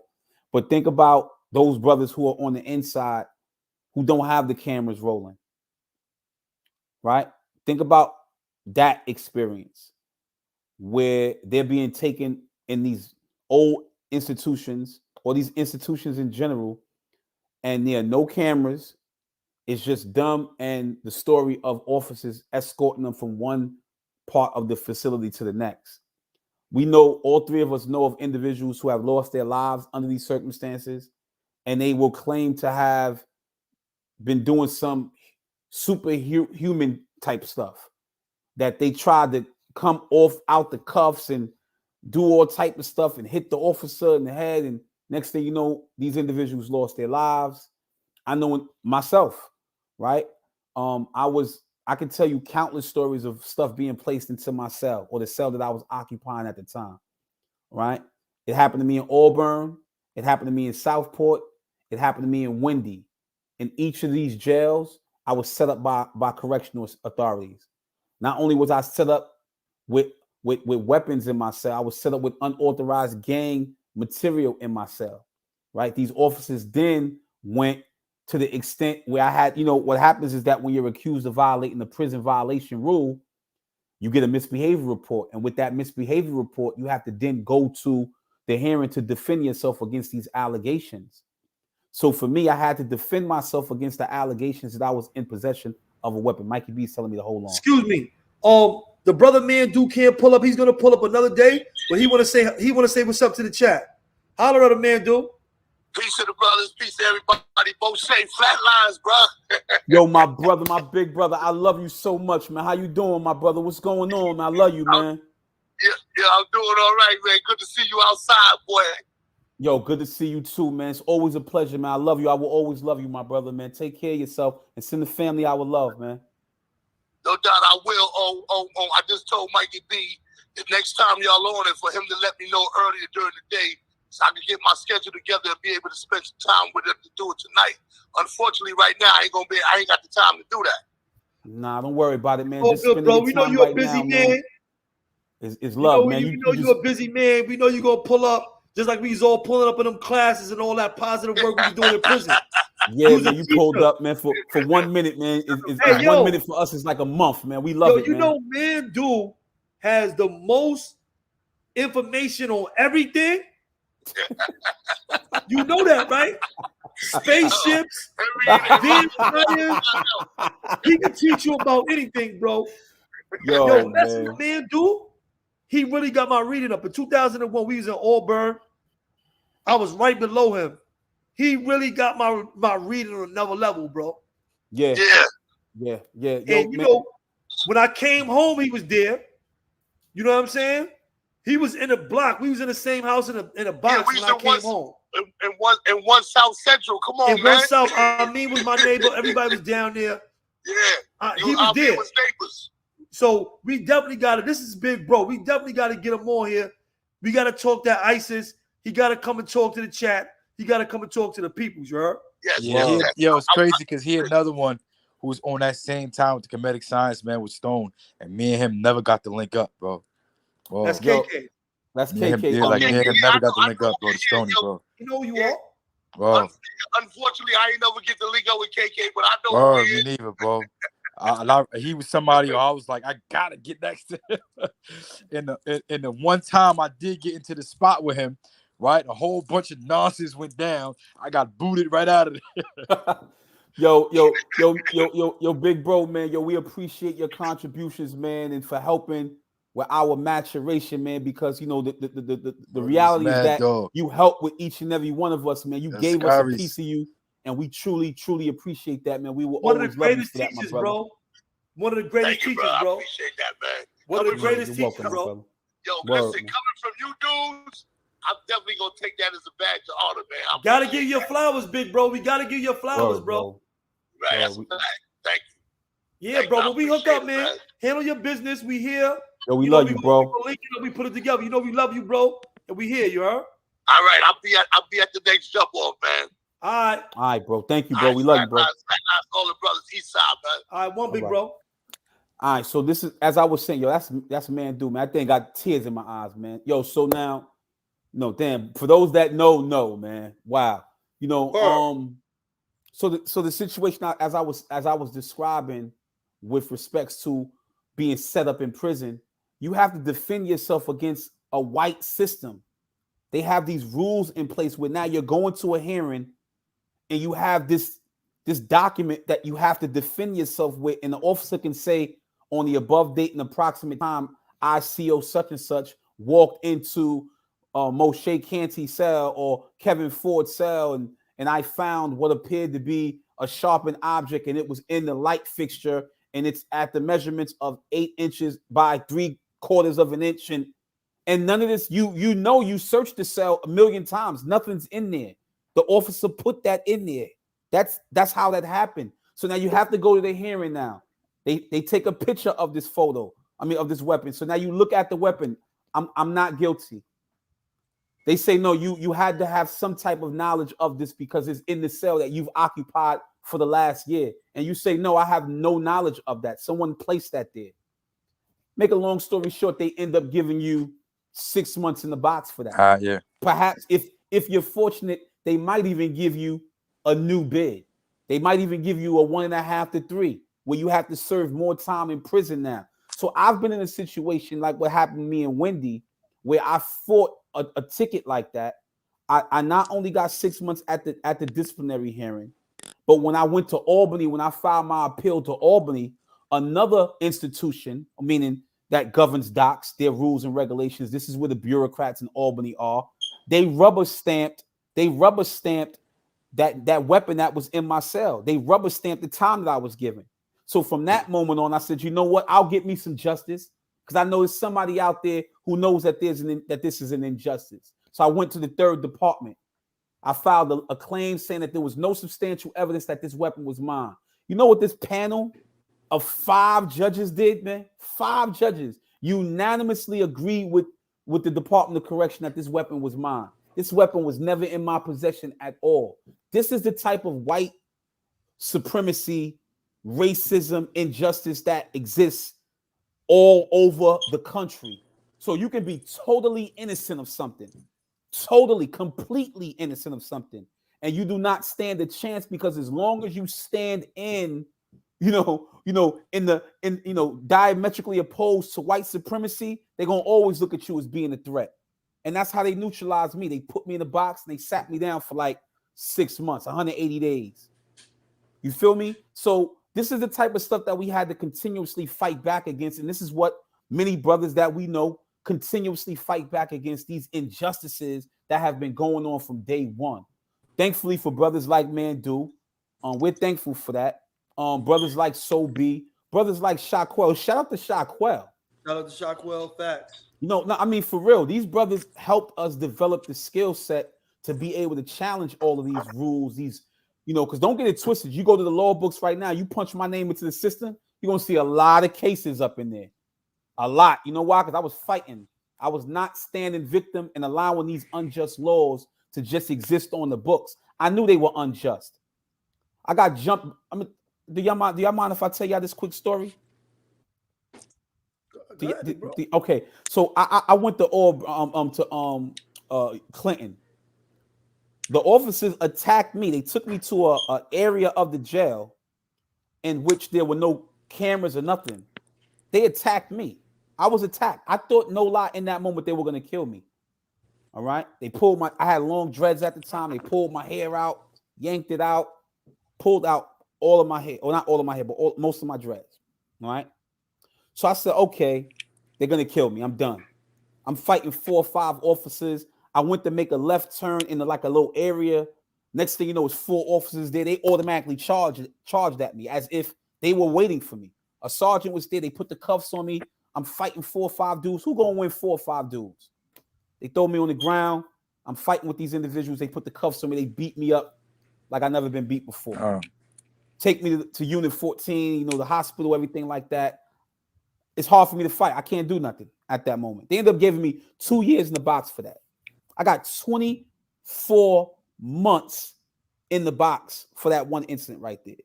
Speaker 2: But think about those brothers who are on the inside who don't have the cameras rolling, right? Think about that experience where they're being taken in these old institutions or these institutions in general, and there are no cameras. It's just them and the story of officers escorting them from one part of the facility to the next. We know, all three of us know of individuals who have lost their lives under these circumstances, and they will claim to have been doing some superhuman type stuff, that they tried to come out the cuffs and do all type of stuff and hit the officer in the head, and next thing you know, these individuals lost their lives. I know myself, right? I can tell you countless stories of stuff being placed into my cell or the cell that I was occupying at the time, right? It happened to me in Auburn. It happened to me in Southport. It happened to me in Wendy. In each of these jails, I was set up by correctional authorities. Not only was I set up with weapons in my cell, I was set up with unauthorized gang material in my cell, right? These officers then went to the extent where I had, what happens is that when you're accused of violating the prison violation rule, you get a misbehavior report. And with that misbehavior report, you have to then go to the hearing to defend yourself against these allegations. So for me, I had to defend myself against the allegations that I was in possession of a weapon. Mikey B is telling me to hold on.
Speaker 1: Excuse me. The brother man dude can't pull up. He's gonna pull up another day, but he wanna say what's up to the chat. Holler at the man dude.
Speaker 5: Peace to the brothers, peace to everybody. Both safe, flat lines, bro.
Speaker 2: Yo, my brother, my big brother, I love you so much, man. How you doing, my brother? What's going on, man? I love you, man.
Speaker 5: Yeah, I'm doing all right, man. Good to see you outside, boy.
Speaker 2: Yo, good to see you too, man. It's always a pleasure, man. I love you. I will always love you, my brother, man. Take care of yourself and send the family our love, man.
Speaker 5: No doubt I will. I just told Mikey B the next time y'all on it for him to let me know earlier during the day so I can get my schedule together and be able to spend some time with him to do it tonight. Unfortunately, right now I ain't got the time to do that.
Speaker 2: Nah, don't worry about it, man.
Speaker 1: Oh,
Speaker 2: just
Speaker 1: good, bro. We know you're
Speaker 2: right
Speaker 1: a busy
Speaker 2: now,
Speaker 1: man.
Speaker 2: It's love, man.
Speaker 1: You know you're a busy man. We know you're gonna pull up just like we was all pulling up in them classes and all that positive work we was doing in prison.
Speaker 2: Yeah, man, you pulled up, man, for 1 minute, man. It's 1 minute for us is like a month, man. We love it, man.
Speaker 1: You know, man, dude has the most information on everything. You know that, right? Spaceships, vampires. He can teach you about anything, bro. Yo, that's what man dude. He really got my reading up. In 2001, we was in Auburn. I was right below him. He really got my reading on another level, bro.
Speaker 2: Yeah. Yo,
Speaker 1: and you know, when I came home, he was there. You know what I'm saying? He was in a block. We was in the same house in a box when I came home.
Speaker 5: In one South Central. Come on, man.
Speaker 1: One South. I mean, was my neighbor. Everybody was down there.
Speaker 5: Yeah.
Speaker 1: He was there.
Speaker 5: Was neighbors.
Speaker 1: So we definitely got to. This is big, bro. We definitely got to get him on here. We got to talk that ISIS. He got to come and talk to the chat. He got to come and talk to the people, you heard?
Speaker 5: Yes.
Speaker 4: Yo, it's crazy because he another one who's on that same time with the comedic science man with Stone, and me and him never got to link up, bro. Whoa.
Speaker 1: That's KK.
Speaker 2: That's
Speaker 4: me
Speaker 2: KK.
Speaker 4: Yeah, like me and him never got to link up, bro. To Stony, bro.
Speaker 1: You know who you are?
Speaker 4: Bro.
Speaker 5: Unfortunately, I ain't never get to link up with KK, but I know
Speaker 4: bro,
Speaker 5: who he is.
Speaker 4: Me neither, bro. He was somebody I was like, I gotta get next to him. And the one time I did get into the spot with him, right, a whole bunch of nonsense went down. I got booted right out of there.
Speaker 2: Yo, big bro, man. Yo, we appreciate your contributions, man, and for helping with our maturation, man. Because the reality is that you help with each and every one of us, man. You gave us a piece of you. And we truly, truly appreciate that, man. We will always love you for that, my brother.
Speaker 1: Bro. One of the greatest teachers, bro.
Speaker 5: I appreciate that, man.
Speaker 1: One of the greatest teachers, bro.
Speaker 5: Yo, listen, coming from you dudes, I'm definitely gonna take that as a badge of honor, man.
Speaker 1: Gotta give you your flowers, big bro. We gotta give you your flowers, bro.
Speaker 5: Right, that's a fact. Thank you.
Speaker 1: Yeah, bro. When we hook up, man, handle your business. We here.
Speaker 2: Yo, we love you, bro.
Speaker 1: We put it together. You know we love you, bro. And we here, you heard?
Speaker 5: All right, I'll be at the next jump off, man.
Speaker 1: All
Speaker 2: right, bro. Thank you, bro. We love you, bro.
Speaker 5: All the brothers east side, man.
Speaker 1: All right, one big bro.
Speaker 2: All right, so this is, as I was saying, yo, that's a man dude, man. I think I got tears in my eyes, man. Yo, so now, damn, for those that know, man. Wow. So the situation as I was describing with respects to being set up in prison, you have to defend yourself against a white system. They have these rules in place where now you're going to a hearing and you have this document that you have to defend yourself with, and the officer can say on the above date and approximate time, ICO such and such walked into Moshe KK cell or Kevin Ford's cell, and I found what appeared to be a sharpened object, and it was in the light fixture, and it's at the measurements of 8 inches by 3/4 of an inch, and none of this. You searched the cell a million times, nothing's in there. The officer put that in there. That's how that happened. So now you have to go to the hearing now. They take a picture of this photo, of this weapon. So now you look at the weapon. I'm not guilty. They say, no, you had to have some type of knowledge of this because it's in the cell that you've occupied for the last year. And you say, no, I have no knowledge of that. Someone placed that there. Make a long story short, they end up giving you 6 months in the box for that.
Speaker 4: Yeah.
Speaker 2: Perhaps if you're fortunate, they might even give you a new bid. They might even give you a 1.5 to 3, where you have to serve more time in prison now. So I've been in a situation like what happened to me and Wendy, where I fought a ticket like that. I not only got 6 months at the disciplinary hearing, but when I went to Albany, when I filed my appeal to Albany, another institution, meaning that governs docs, their rules and regulations. This is where the bureaucrats in Albany are. They rubber stamped that weapon that was in my cell. They rubber stamped the time that I was given. So from that moment on, I said, you know what? I'll get me some justice, because I know there's somebody out there who knows that this is an injustice. So I went to the 3rd department. I filed a claim saying that there was no substantial evidence that this weapon was mine. You know what this panel of 5 judges did, man? 5 judges unanimously agreed with the Department of Correction that this weapon was mine. This weapon was never in my possession at all. This is the type of white supremacy, racism, injustice that exists all over the country. So you can be totally innocent of something, totally, completely innocent of something, and you do not stand a chance, because as long as you stand in, diametrically opposed to white supremacy, they're gonna always look at you as being a threat. And that's how they neutralized me. They put me in a box and they sat me down for like 6 months, 180 days. You feel me? So this is the type of stuff that we had to continuously fight back against. And this is what many brothers that we know continuously fight back against, these injustices that have been going on from day one. Thankfully for brothers like Mandu, we're thankful for that. Brothers like Sobe, brothers like Shaquel. Shout out to Shaquel.
Speaker 1: Shout out to Shaquel. Facts.
Speaker 2: No, I mean, for real, these brothers helped us develop the skill set to be able to challenge all of these rules, because don't get it twisted. You go to the law books right now, you punch my name into the system, you're going to see a lot of cases up in there. A lot. You know why? Because I was fighting. I was not standing victim and allowing these unjust laws to just exist on the books. I knew they were unjust. I got jumped. Do y'all mind if I tell y'all this quick story? Okay, so I went to Clinton. The officers attacked me. They took me to a area of the jail in which there were no cameras or nothing. They attacked me. I was attacked. I thought, no lie, in that moment they were gonna kill me. All right. They pulled I had long dreads at the time. They pulled my hair out, yanked it out, pulled out all of my hair, or not all of my hair, but most of my dreads. All right. So I said, okay, they're going to kill me. I'm done. I'm fighting 4 or 5 officers. I went to make a left turn into like a little area. Next thing you know, it's 4 officers there. They automatically charged at me as if they were waiting for me. A sergeant was there. They put the cuffs on me. I'm fighting 4 or 5 dudes. Who going to win 4 or 5 dudes? They throw me on the ground. I'm fighting with these individuals. They put the cuffs on me. They beat me up like I've never been beat before. Take me to Unit 14, the hospital, everything like that. It's hard for me to fight. I can't do nothing at that moment. They ended up giving me 2 years in the box for that. I got 24 months in the box for that one incident right there.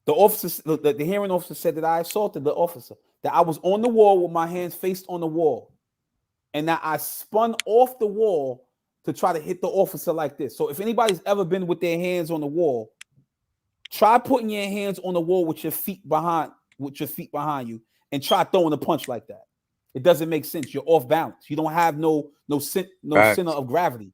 Speaker 2: The officer, the hearing officer, said that I assaulted the officer, that I was on the wall with my hands faced on the wall, and that I spun off the wall to try to hit the officer like this. So if anybody's ever been with their hands on the wall, try putting your hands on the wall with your feet behind you, and try throwing a punch like that. It doesn't make sense. You're off balance. You don't have no center of gravity.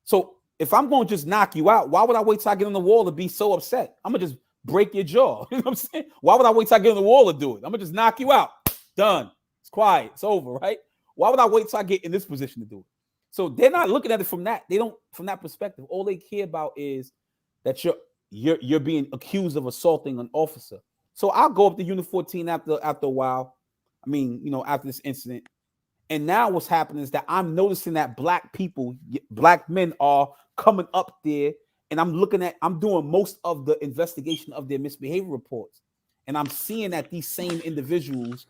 Speaker 2: So if I'm going to just knock you out, why would I wait till I get on the wall to be so upset? I'm going to just break your jaw. You know what I'm saying? Why would I wait till I get on the wall to do it? I'm going to just knock you out. Done. It's quiet. It's over, right? Why would I wait till I get in this position to do it? So they're not looking at it from that. They don't, from that perspective. All they care about is that you're being accused of assaulting an officer. So I'll go up to Unit 14 after a while. I mean, after this incident. And now what's happening is that I'm noticing that black men are coming up there, and I'm doing most of the investigation of their misbehavior reports. And I'm seeing that these same individuals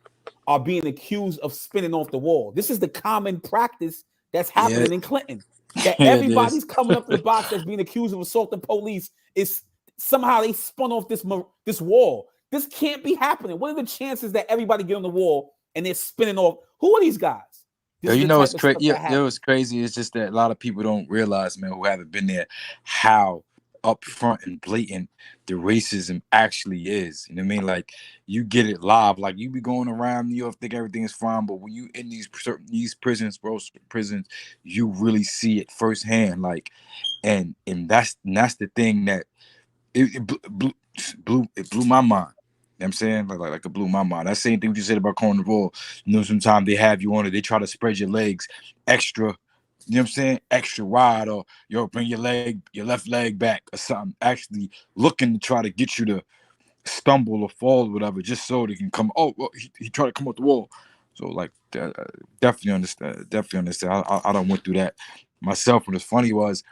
Speaker 2: are being accused of spinning off the wall. This is the common practice that's happening in Clinton. That everybody's coming up to the box that's being accused of assaulting police is somehow they spun off this wall. This can't be happening. What are the chances that everybody get on the wall and they're spinning off? Who are these guys?
Speaker 4: This
Speaker 3: Yo,
Speaker 4: is
Speaker 3: you
Speaker 4: the
Speaker 3: know
Speaker 4: type
Speaker 3: it's
Speaker 4: of
Speaker 3: crazy.
Speaker 4: stuff
Speaker 3: Yo,
Speaker 4: that
Speaker 3: yo,
Speaker 4: happens.
Speaker 3: it's crazy. It's just that a lot of people don't realize, man, who haven't been there, how upfront and blatant the racism actually is. You know what I mean? Like you get it live. Like you be going around New York, think everything is fine, but when you in these prisons, bro, prisons, you really see it firsthand. Like, and that's the thing that it blew my mind. You know what I'm saying? Like it blew my mind. That same thing you said about Corner Roll. You know, sometimes they have you on it, they try to spread your legs extra, you know what I'm saying? Extra wide, or yo, bring your left leg back or something. Actually looking to try to get you to stumble or fall or whatever, just so they can come. Oh, well, he tried to come off the wall. So like definitely understand. Definitely understand. I don't went through that myself. And what's funny was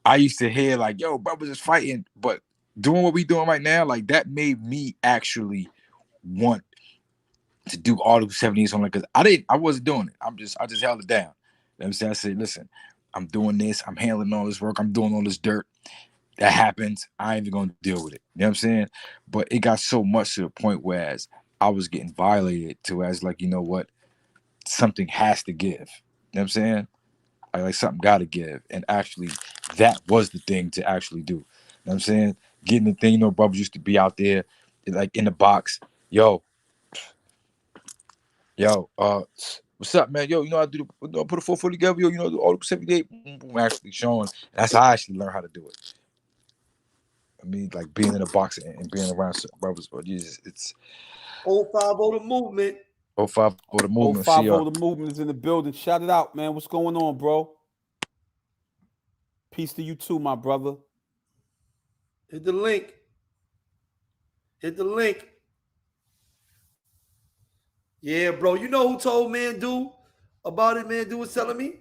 Speaker 3: I used to hear like, yo, brothers is fighting, but doing what we doing right now, like that made me actually want to do Article 70 or something, because I wasn't doing it. I just held it down. You know what I'm saying? I said, listen, I'm doing this, I'm handling all this work, I'm doing all this dirt. That happens. I ain't even gonna deal with it. You know what I'm saying? But it got so much to the point whereas I was getting violated to as like, you know what, something has to give. You know what I'm saying? Like something got to give, and actually, that was the thing to actually do. You know what I'm saying? Getting the thing, you know, brothers used to be out there, like in the box. Yo, what's up, man? Yo, you know, I put a 440 together. Yo, you know, all the 78. Boom, boom, actually showing. That's how I actually learned how to do it. I mean, like being in a box and being around certain brothers, but it's
Speaker 1: 050 the movement.
Speaker 3: 05 for the movement.
Speaker 4: 050
Speaker 3: See,
Speaker 4: the movement is in the building. Shout it out, man. What's going on, bro? Peace to you too, my brother.
Speaker 1: Hit the link. Hit the link. Yeah, bro. You know who told Man Do about it? Man Do was telling me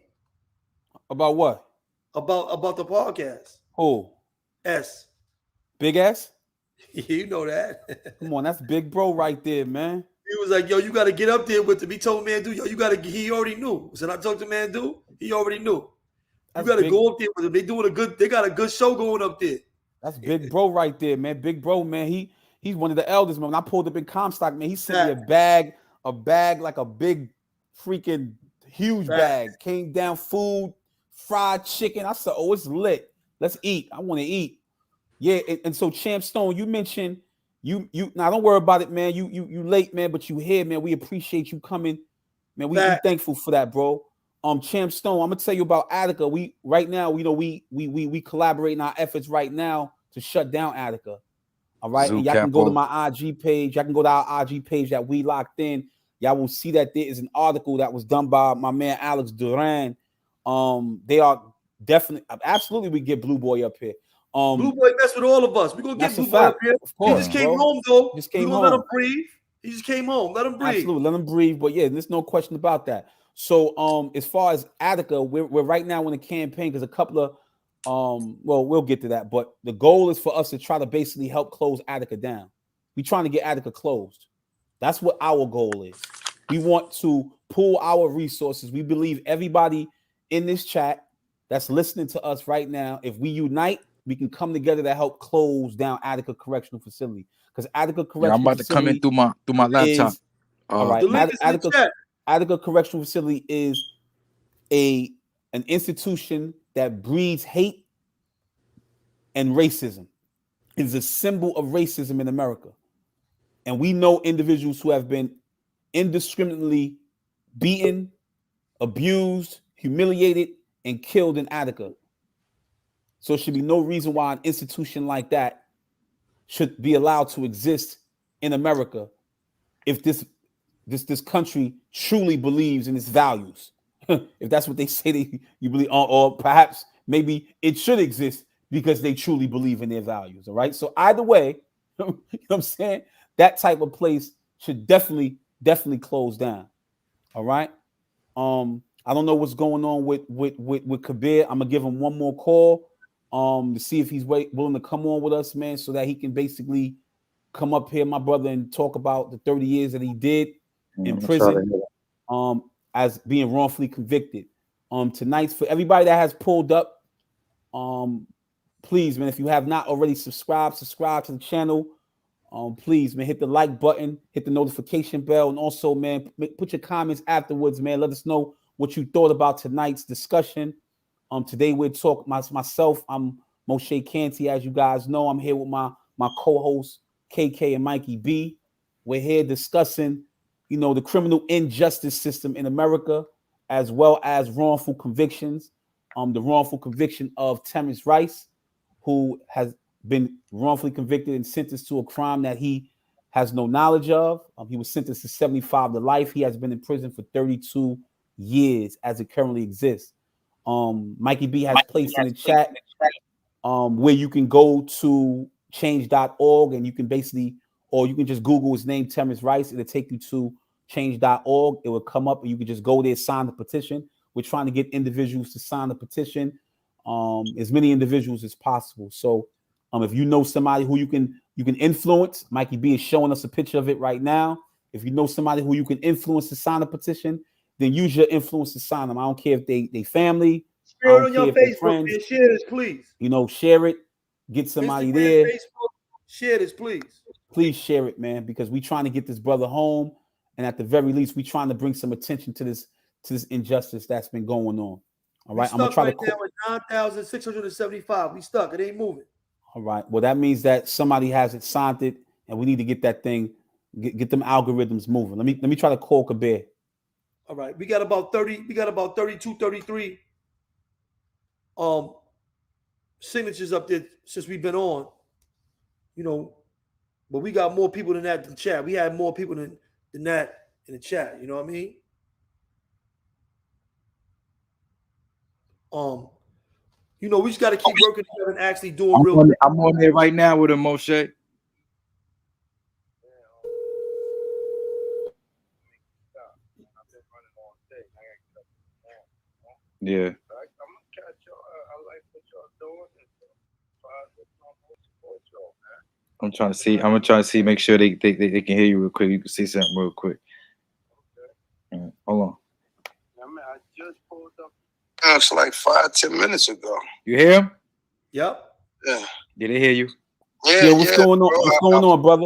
Speaker 4: About what?
Speaker 1: about the podcast.
Speaker 4: Who?
Speaker 1: S.
Speaker 4: Big ass?
Speaker 1: You know that.
Speaker 4: Come on, that's big bro right there, man.
Speaker 1: He was like, yo, you got to get up there with him. He told Man Do, yo, you got to, he already knew. So I talked to Man Do, he already knew. You
Speaker 4: That's
Speaker 1: got to
Speaker 4: big.
Speaker 1: go up there with him. They got a good show going up there.
Speaker 4: That's big bro right there, man. Big bro, man. He's one of the elders, man. When I pulled up in Comstock, man, he sent me a bag like a big freaking huge bag. Came down food, fried chicken. I said, oh, it's lit. Let's eat. I want to eat. Yeah, and so Champ Stone, you mentioned you now don't worry about it, man. You late, man, but you here, man. We appreciate you coming, man. We thankful for that, bro. Champ Stone, I'm gonna tell you about Attica. We right now, you know, we collaborate in our efforts right now to shut down Attica. All right,
Speaker 3: Zoo
Speaker 4: and y'all can go to my IG page. Y'all can go to our IG page that We Locked In. Y'all will see that there is an article that was done by my man Alex Duran. They are definitely, absolutely, we get Blue Boy up here.
Speaker 1: Blue Boy mess with all of us. We're gonna get Blue Boy up here. Of course, he just came home though.
Speaker 4: Just came
Speaker 1: We're gonna
Speaker 4: home.
Speaker 1: let him breathe. He just came home. Let him breathe.
Speaker 4: Absolutely, let him breathe. But yeah, there's no question about that. So as far as Attica, we're right now in a campaign because a couple of well, we'll get to that. But the goal is for us to try to basically help close Attica down. We're trying to get Attica closed. That's what our goal is. We want to pool our resources. We believe everybody in this chat that's listening to us right now, if we unite, we can come together to help close down Attica Correctional Facility. Because Attica Correctional
Speaker 3: I'm about to come in through my laptop.
Speaker 4: All right,
Speaker 1: the link is in the chat.
Speaker 4: Attica Correctional Facility is an institution that breeds hate and racism. It is a symbol of racism in America. And we know individuals who have been indiscriminately beaten, abused, humiliated, and killed in Attica. So there should be no reason why an institution like that should be allowed to exist in America if this country truly believes in its values. If that's what they say you believe, or perhaps maybe it should exist because they truly believe in their values. All right. So either way, you know what I'm saying? That type of place should definitely close down. All right. I don't know what's going on with Kabir. I'm gonna give him one more call to see if he's willing to come on with us, man, so that he can basically come up here, my brother, and talk about the 30 years that he did in prison, as being wrongfully convicted. Tonight's for everybody that has pulled up. Please, man, if you have not already subscribed to the channel.
Speaker 2: Please, man, hit the like button, hit the notification bell, and also, man, put your comments afterwards, man. Let us know what you thought about tonight's discussion. Today we'll talk myself. I'm Moshe KK, as you guys know. I'm here with my co-hosts KK and Mikey B. We're here discussing, the criminal injustice system in America, as well as wrongful convictions. The wrongful conviction of Terence Rice, who has been wrongfully convicted and sentenced to a crime that he has no knowledge of. He was sentenced to 75 to life. He has been in prison for 32 years as it currently exists. Mikey B has placed in the chat where you can go to change.org and you can basically, or you can just Google his name, Terence Rice. It'll take you to change.org. It will come up and you can just go there, sign the petition. We're trying to get individuals to sign the petition, as many individuals as possible. So if you know somebody who you can influence, Mikey B is showing us a picture of it right now. If you know somebody who you can influence to sign a petition, then use your influence to sign them. I don't care if they family,
Speaker 1: Share it on your Facebook, man. Share this, please.
Speaker 2: Share it. Get somebody
Speaker 1: Instagram,
Speaker 2: there.
Speaker 1: Facebook, share this, please.
Speaker 2: Please share it, man, because we're trying to get this brother home, and at the very least, we're trying to bring some attention to this injustice that's been going on. All right, I'm gonna try
Speaker 1: right now at 9,675. We stuck. It ain't moving.
Speaker 2: All right. Well, that means that somebody has it signed it, and we need to get that thing, get them algorithms moving. Let me try to call Kabir.
Speaker 1: All right. We got about 30. We got about 32, 33 signatures up there since we've been on. But we got more people than that in the chat. We had more people than that in the chat. You know what I mean? We just got to keep working together and actually doing real.
Speaker 4: I'm on there right now with him, Moshe. Yeah. I'm trying to see, make sure they can hear you real quick. You can see something real quick. Right, hold on.
Speaker 5: I just pulled up. It's like 5-10 minutes ago.
Speaker 4: You hear him?
Speaker 1: Yep.
Speaker 5: Yeah.
Speaker 4: Did they hear you?
Speaker 2: Yeah. What's going on? What's going on, brother?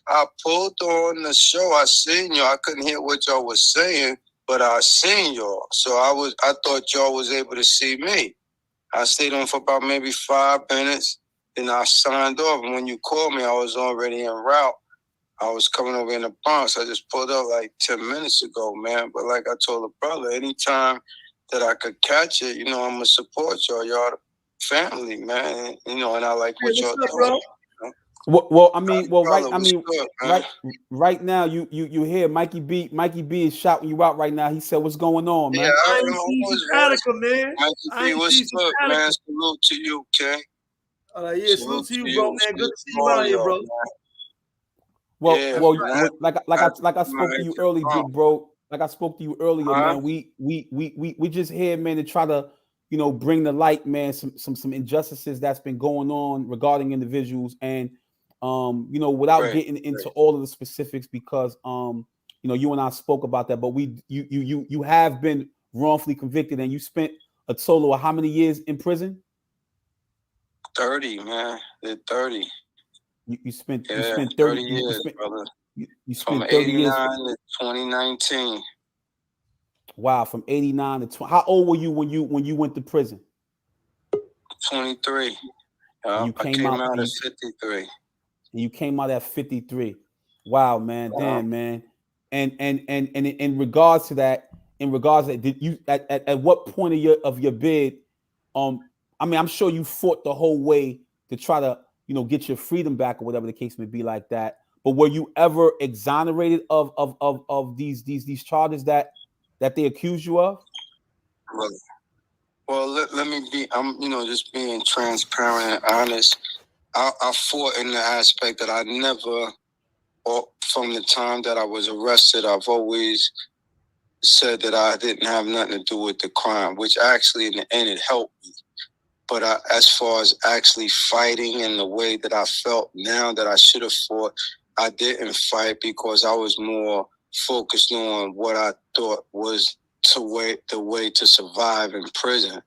Speaker 5: I pulled on the show. I seen y'all. I couldn't hear what y'all was saying, but I seen y'all. So I thought y'all was able to see me. I stayed on for about maybe 5 minutes. Then I signed off. And when you called me, I was already en route. I was coming over in the Bronx. I just pulled up like 10 minutes ago, man. But like I told the brother, anytime that I could catch it, I'm going to support y'all. Y'all the family, man. And I like what y'all doing.
Speaker 2: Right now, you hear Mikey B is shouting you out right now. He said, "What's going on, man?"
Speaker 5: Yeah, I know.
Speaker 1: Man.
Speaker 5: Mikey B, what's up, man? Salute to you, okay?
Speaker 1: Yeah, salute to you, bro, man. Good to see you out here, bro.
Speaker 2: Like I spoke to you earlier, big bro. Like I spoke to you earlier, man. We just here, man, to try to, bring the light, man, some injustices that's been going on regarding individuals, and without getting into all of the specifics, because you and I spoke about that, but you have been wrongfully convicted, and you spent a total of how many years in prison?
Speaker 5: 30, man. 30.
Speaker 2: You spent
Speaker 5: 30 years, brother.
Speaker 2: You spent
Speaker 5: from
Speaker 2: 30 years
Speaker 5: to 2019.
Speaker 2: Wow, from 89 to 20. How old were you when you went to prison?
Speaker 5: 23. I came out at 53.
Speaker 2: And you came out at 53. Wow, man. Damn, man. And in regards to that, did you at what point of your bid, I'm sure you fought the whole way to try to, get your freedom back or whatever the case may be like that. But were you ever exonerated of these charges that they accuse you of?
Speaker 5: Really? Well, let me be. I'm just being transparent and honest. I fought in the aspect that I never, from the time that I was arrested, I've always said that I didn't have nothing to do with the crime, which actually in the end it helped me. But as far as actually fighting in the way that I felt now that I should have fought, I didn't fight because I was more focused on what I thought was the way to survive in prison,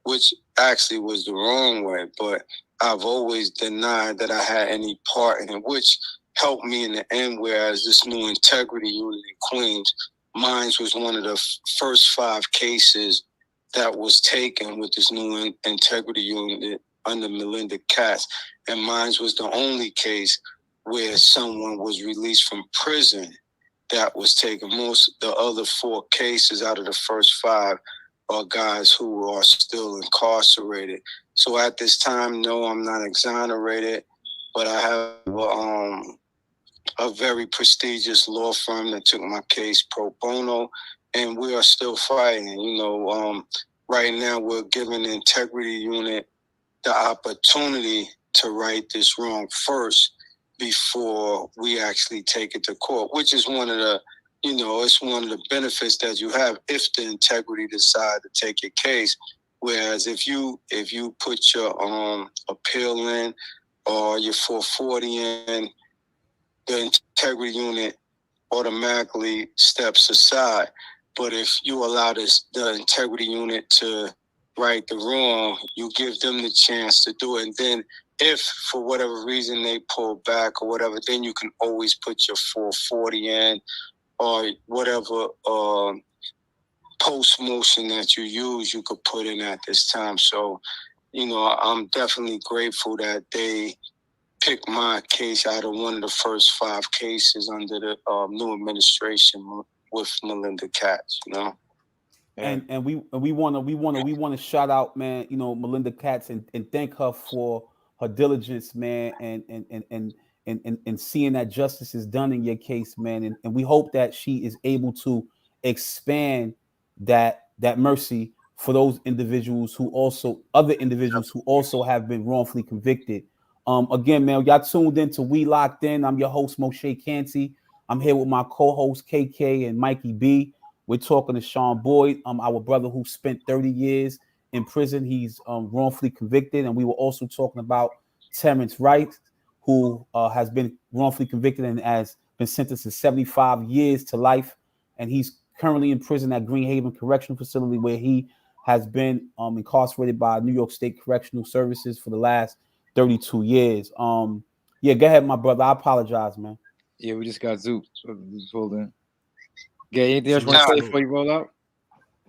Speaker 5: which actually was the wrong way. But I've always denied that I had any part in it, which helped me in the end, whereas this new integrity unit in Queens, mine was one of the first 5 cases that was taken with this new integrity unit under Melinda Katz. And mine was the only case where someone was released from prison that was taken. Most the other 4 cases out of the first 5 are guys who are still incarcerated. So at this time, no, I'm not exonerated, but I have a very prestigious law firm that took my case pro bono, and we are still fighting. You know, right now we're giving the integrity unit the opportunity to right this wrong first before we actually take it to court, which is one of the, you know, it's one of the benefits that you have if the integrity decide to take your case. Whereas if you put your appeal in or your 440 in, the integrity unit automatically steps aside. But if you allow the integrity unit to right the wrong, you give them the chance to do it. And then if for whatever reason they pull back or whatever, then you can always put your 440 in or whatever post motion that you use, you could put in at this time. So, you know, I'm definitely grateful that they picked my case out of one of the first 5 cases under the new administration with Melinda Katz, you know.
Speaker 2: And we want to shout out, man, you know, Melinda Katz and thank her for her diligence, man, and seeing that justice is done in your case, man, and we hope that she is able to expand that mercy for those individuals who also have been wrongfully convicted. Again, man, y'all tuned in to We Locked In. I'm your host, Moshe KK. I'm here with my co-host KK and Mikey B. We're talking to Sean Boyd, our brother who spent 30 years in prison. He's wrongfully convicted. And we were also talking about Terence Rice, who has been wrongfully convicted and has been sentenced to 75 years to life. And he's currently in prison at Green Haven Correctional Facility, where he has been incarcerated by New York State Correctional Services for the last 32 years. Yeah, go ahead, my brother. I apologize, man.
Speaker 4: Yeah, we just got Zoop. Hold in. Yeah, anything else you want to say before you roll out?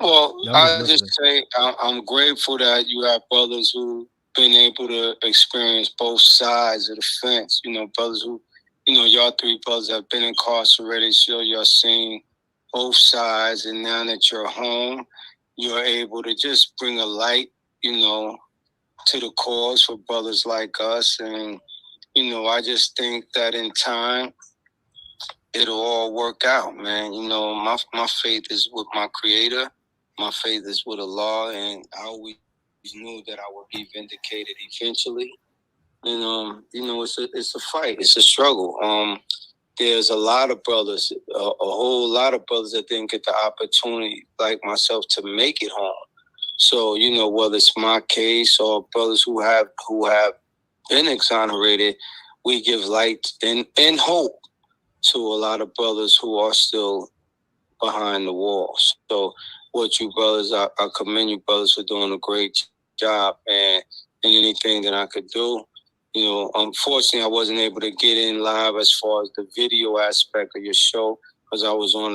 Speaker 5: Well, I just say I'm grateful that you have brothers who've been able to experience both sides of the fence. You know, brothers who, you know, y'all 3 brothers have been incarcerated, so you're seeing both sides, and now that you're home, you're able to just bring a light, you know, to the cause for brothers like us. And, you know, I just think that in time, it'll all work out, man. You know, my faith is with my creator. My faith is with Allah, and I always knew that I would be vindicated eventually. And, you know, it's a fight. It's a struggle. There's a lot of brothers, a whole lot of brothers that didn't get the opportunity, like myself, to make it home. So, you know, whether it's my case or brothers who have been exonerated, we give light and hope to a lot of brothers who are still behind the walls. So what you brothers, I commend you brothers for doing a great job, and anything that I could do. You know, unfortunately, I wasn't able to get in live as far as the video aspect of your show because I was on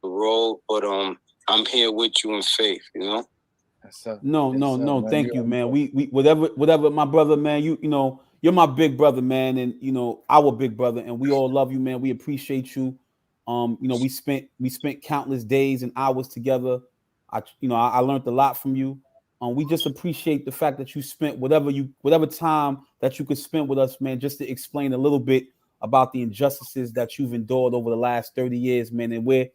Speaker 5: the road, but I'm here with you in faith, you know?
Speaker 2: No. Thank you, man. We whatever, my brother, man. You know, you're my big brother, man, and you know our big brother, and we all love you, man. We appreciate you. You know, we spent countless days and hours together. I learned a lot from you. We just appreciate the fact that you spent whatever time that you could spend with us, man, just to explain a little bit about the injustices that you've endured over the last 30 years, man. And we're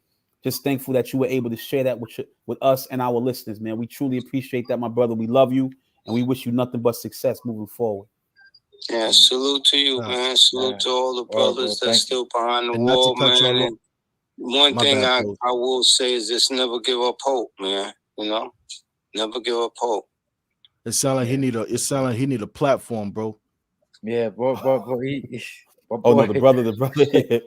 Speaker 2: just thankful that you were able to share that with us and our listeners, man. We truly appreciate that, my brother. We love you, and we wish you nothing but success moving forward.
Speaker 5: Yeah, salute to you, man. Salute to all the brothers that's still behind the wall, man. And one thing I will say is just never give up hope, man. You know, never give up hope.
Speaker 6: It sound like he need a platform, bro.
Speaker 4: Yeah, bro.
Speaker 2: Oh no, the brother.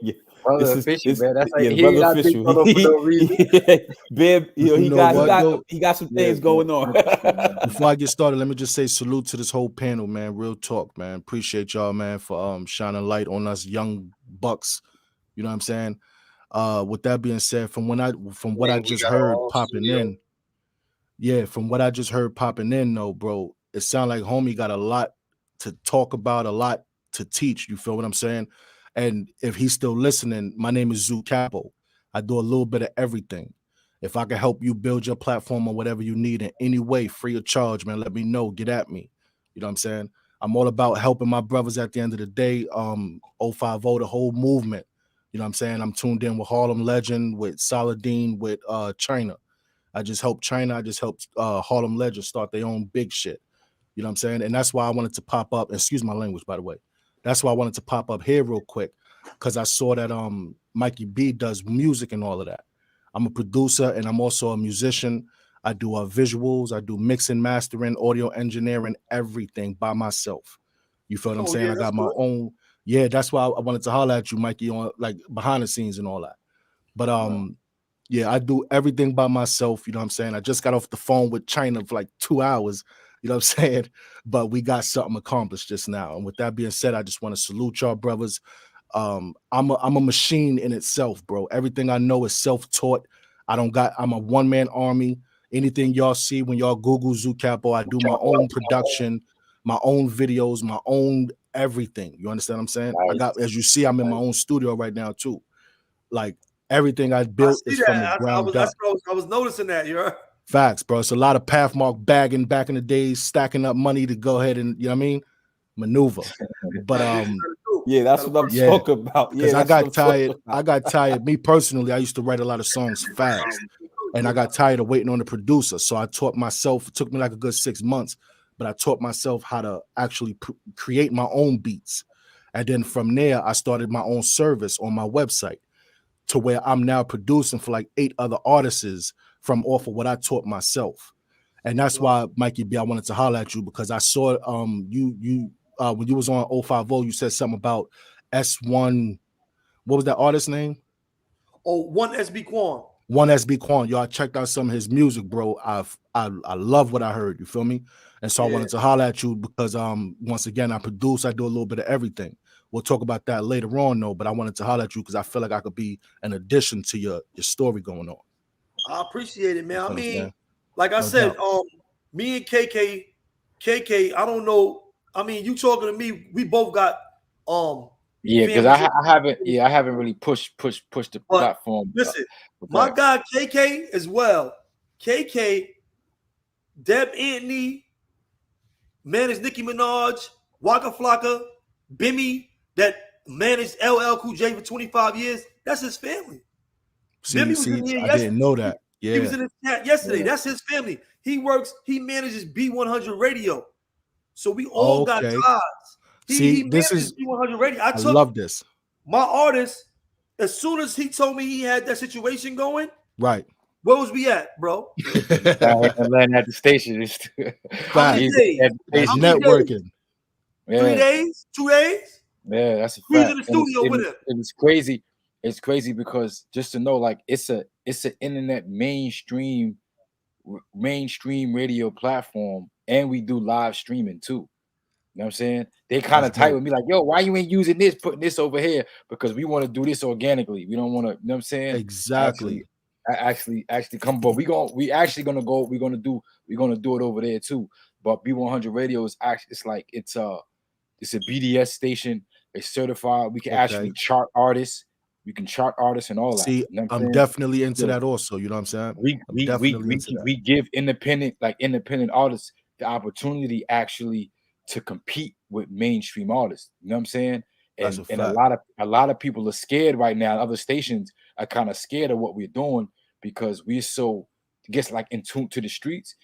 Speaker 2: Yeah. This
Speaker 7: Brother
Speaker 2: is
Speaker 7: official,
Speaker 2: this,
Speaker 7: man. That's like
Speaker 2: yeah, the
Speaker 7: he ain't
Speaker 2: brother
Speaker 7: got big
Speaker 2: official.
Speaker 7: brother for no reason.
Speaker 2: Bib, you know,
Speaker 6: You know what, though?
Speaker 2: he got some
Speaker 7: Yeah,
Speaker 2: things going on.
Speaker 6: Before I get started, let me just say salute to this whole panel, man. Real talk, man. Appreciate y'all, man, for shining light on us young bucks. You know what I'm saying? With that being said, from what I
Speaker 5: We
Speaker 6: just
Speaker 5: got our
Speaker 6: heard
Speaker 5: own
Speaker 6: popping
Speaker 5: studio.
Speaker 6: in, yeah, from what I just heard popping in, though, bro, it sounds like homie got a lot to talk about, a lot to teach. You feel what I'm saying? And if he's still listening, my name is Zoo Capo. I do a little bit of everything. If I can help you build your platform or whatever you need in any way, free of charge, man, let me know. Get at me. You know what I'm saying? I'm all about helping my brothers at the end of the day. 050, the whole movement. You know what I'm saying? I'm tuned in with Harlem Legend, with Saladin, with China. I just helped China. I just helped Harlem Legend start their own big shit. You know what I'm saying? And that's why I wanted to pop up. Excuse my language, by the way. That's why I wanted to pop up here real quick, because I saw that Mikey B does music and all of that. I'm a producer and I'm also a musician. I do visuals. I do mixing, mastering, audio engineering, everything by myself. You feel what I'm
Speaker 1: Oh,
Speaker 6: saying?
Speaker 1: yeah,
Speaker 6: I
Speaker 1: that's
Speaker 6: got my
Speaker 1: good.
Speaker 6: own. Yeah, that's why I wanted to holler at you, Mikey, on like behind the scenes and all that. But yeah, I do everything by myself. You know what I'm saying? I just got off the phone with China for like 2 hours. You know what I'm saying? But we got something accomplished just now. And with that being said, I just want to salute y'all, brothers. I'm a machine in itself, bro. Everything I know is self-taught. I'm a one-man army. Anything y'all see when y'all Google Zoo Capo, I do my own production, my own videos, my own everything. You understand what I'm saying? I got, as you see, I'm in my own studio right now too. Like everything I
Speaker 1: I
Speaker 6: built
Speaker 1: see
Speaker 6: is from the
Speaker 1: that.
Speaker 6: ground up.
Speaker 1: I was noticing that. You're
Speaker 6: Facts, bro. It's a lot of Pathmark bagging back in the days, stacking up money to go ahead and, you know what I mean, maneuver. But
Speaker 2: Yeah, that's what I'm
Speaker 6: yeah,
Speaker 2: talking about. Yeah,
Speaker 6: because I
Speaker 2: that's what I'm
Speaker 6: got tired.
Speaker 2: talking about.
Speaker 6: I got tired. Me personally, I used to write a lot of songs fast, and I got tired of waiting on the producer. So I taught myself. It took me like a good 6 months, but I taught myself how to actually create my own beats. And then from there, I started my own service on my website, to where I'm now producing for like 8 other artists from off of what I taught myself. And that's why, Mikey B, I wanted to holler at you, because I saw you when you was on 050, you said something about S1. What was that artist name?
Speaker 1: one SB Quan.
Speaker 6: One SB Quan. Y'all checked out some of his music, bro. I love what I heard. You feel me? And so I wanted to holler at you because once again, I produce, I do a little bit of everything. We'll talk about that later on, though. But I wanted to holler at you because I feel like I could be an addition to your story going on.
Speaker 1: I appreciate it, man. I mean, like I
Speaker 6: No
Speaker 1: said,
Speaker 6: doubt.
Speaker 1: me and KK, I don't know. I mean, you talking to me, we both got
Speaker 7: Yeah, because
Speaker 1: families.
Speaker 7: I haven't really pushed the
Speaker 1: But
Speaker 7: platform.
Speaker 1: listen,
Speaker 7: with
Speaker 1: my
Speaker 7: that.
Speaker 1: guy KK as well. KK, Deb Anthony, managed Nicki Minaj, Waka Flocka, Bimmy, that managed LL Cool J for 25 years. That's his family. Bimmy was in here
Speaker 6: I
Speaker 1: yesterday.
Speaker 6: didn't know that. Yeah.
Speaker 1: He was in his chat yesterday. Yeah. That's his family. He manages B100 Radio. So we all got ties. He manages B100 Radio. I
Speaker 6: love this.
Speaker 1: My artist, as soon as he told me he had that situation going,
Speaker 6: right.
Speaker 1: Where was we at, bro?
Speaker 7: Atlanta at the station.
Speaker 1: How many days?
Speaker 6: That's networking.
Speaker 7: Yeah.
Speaker 1: 3 days? 2 days?
Speaker 7: Yeah, that's a fact.
Speaker 1: Who's in the studio with him?
Speaker 7: It's crazy. It's crazy because just to know, like, it's an internet mainstream radio platform, and we do live streaming too. You know what I'm saying? They kind of tight with me, like, yo, why you ain't using this, putting this over here? Because we want to do this organically. We don't want to, you know what I'm saying?
Speaker 6: Exactly.
Speaker 7: Actually come, but we're gonna do it over there too. But B100 Radio is actually, it's a BDS station. It's certified. We can actually chart artists. We can chart artists and all that.
Speaker 6: See,
Speaker 7: you know
Speaker 6: I'm definitely into that also. You know what I'm saying?
Speaker 7: We give independent artists the opportunity actually to compete with mainstream artists. You know what I'm saying? And a lot of people are scared right now. Other stations are kind of scared of what we're doing because we're so, I guess, like in tune to the streets,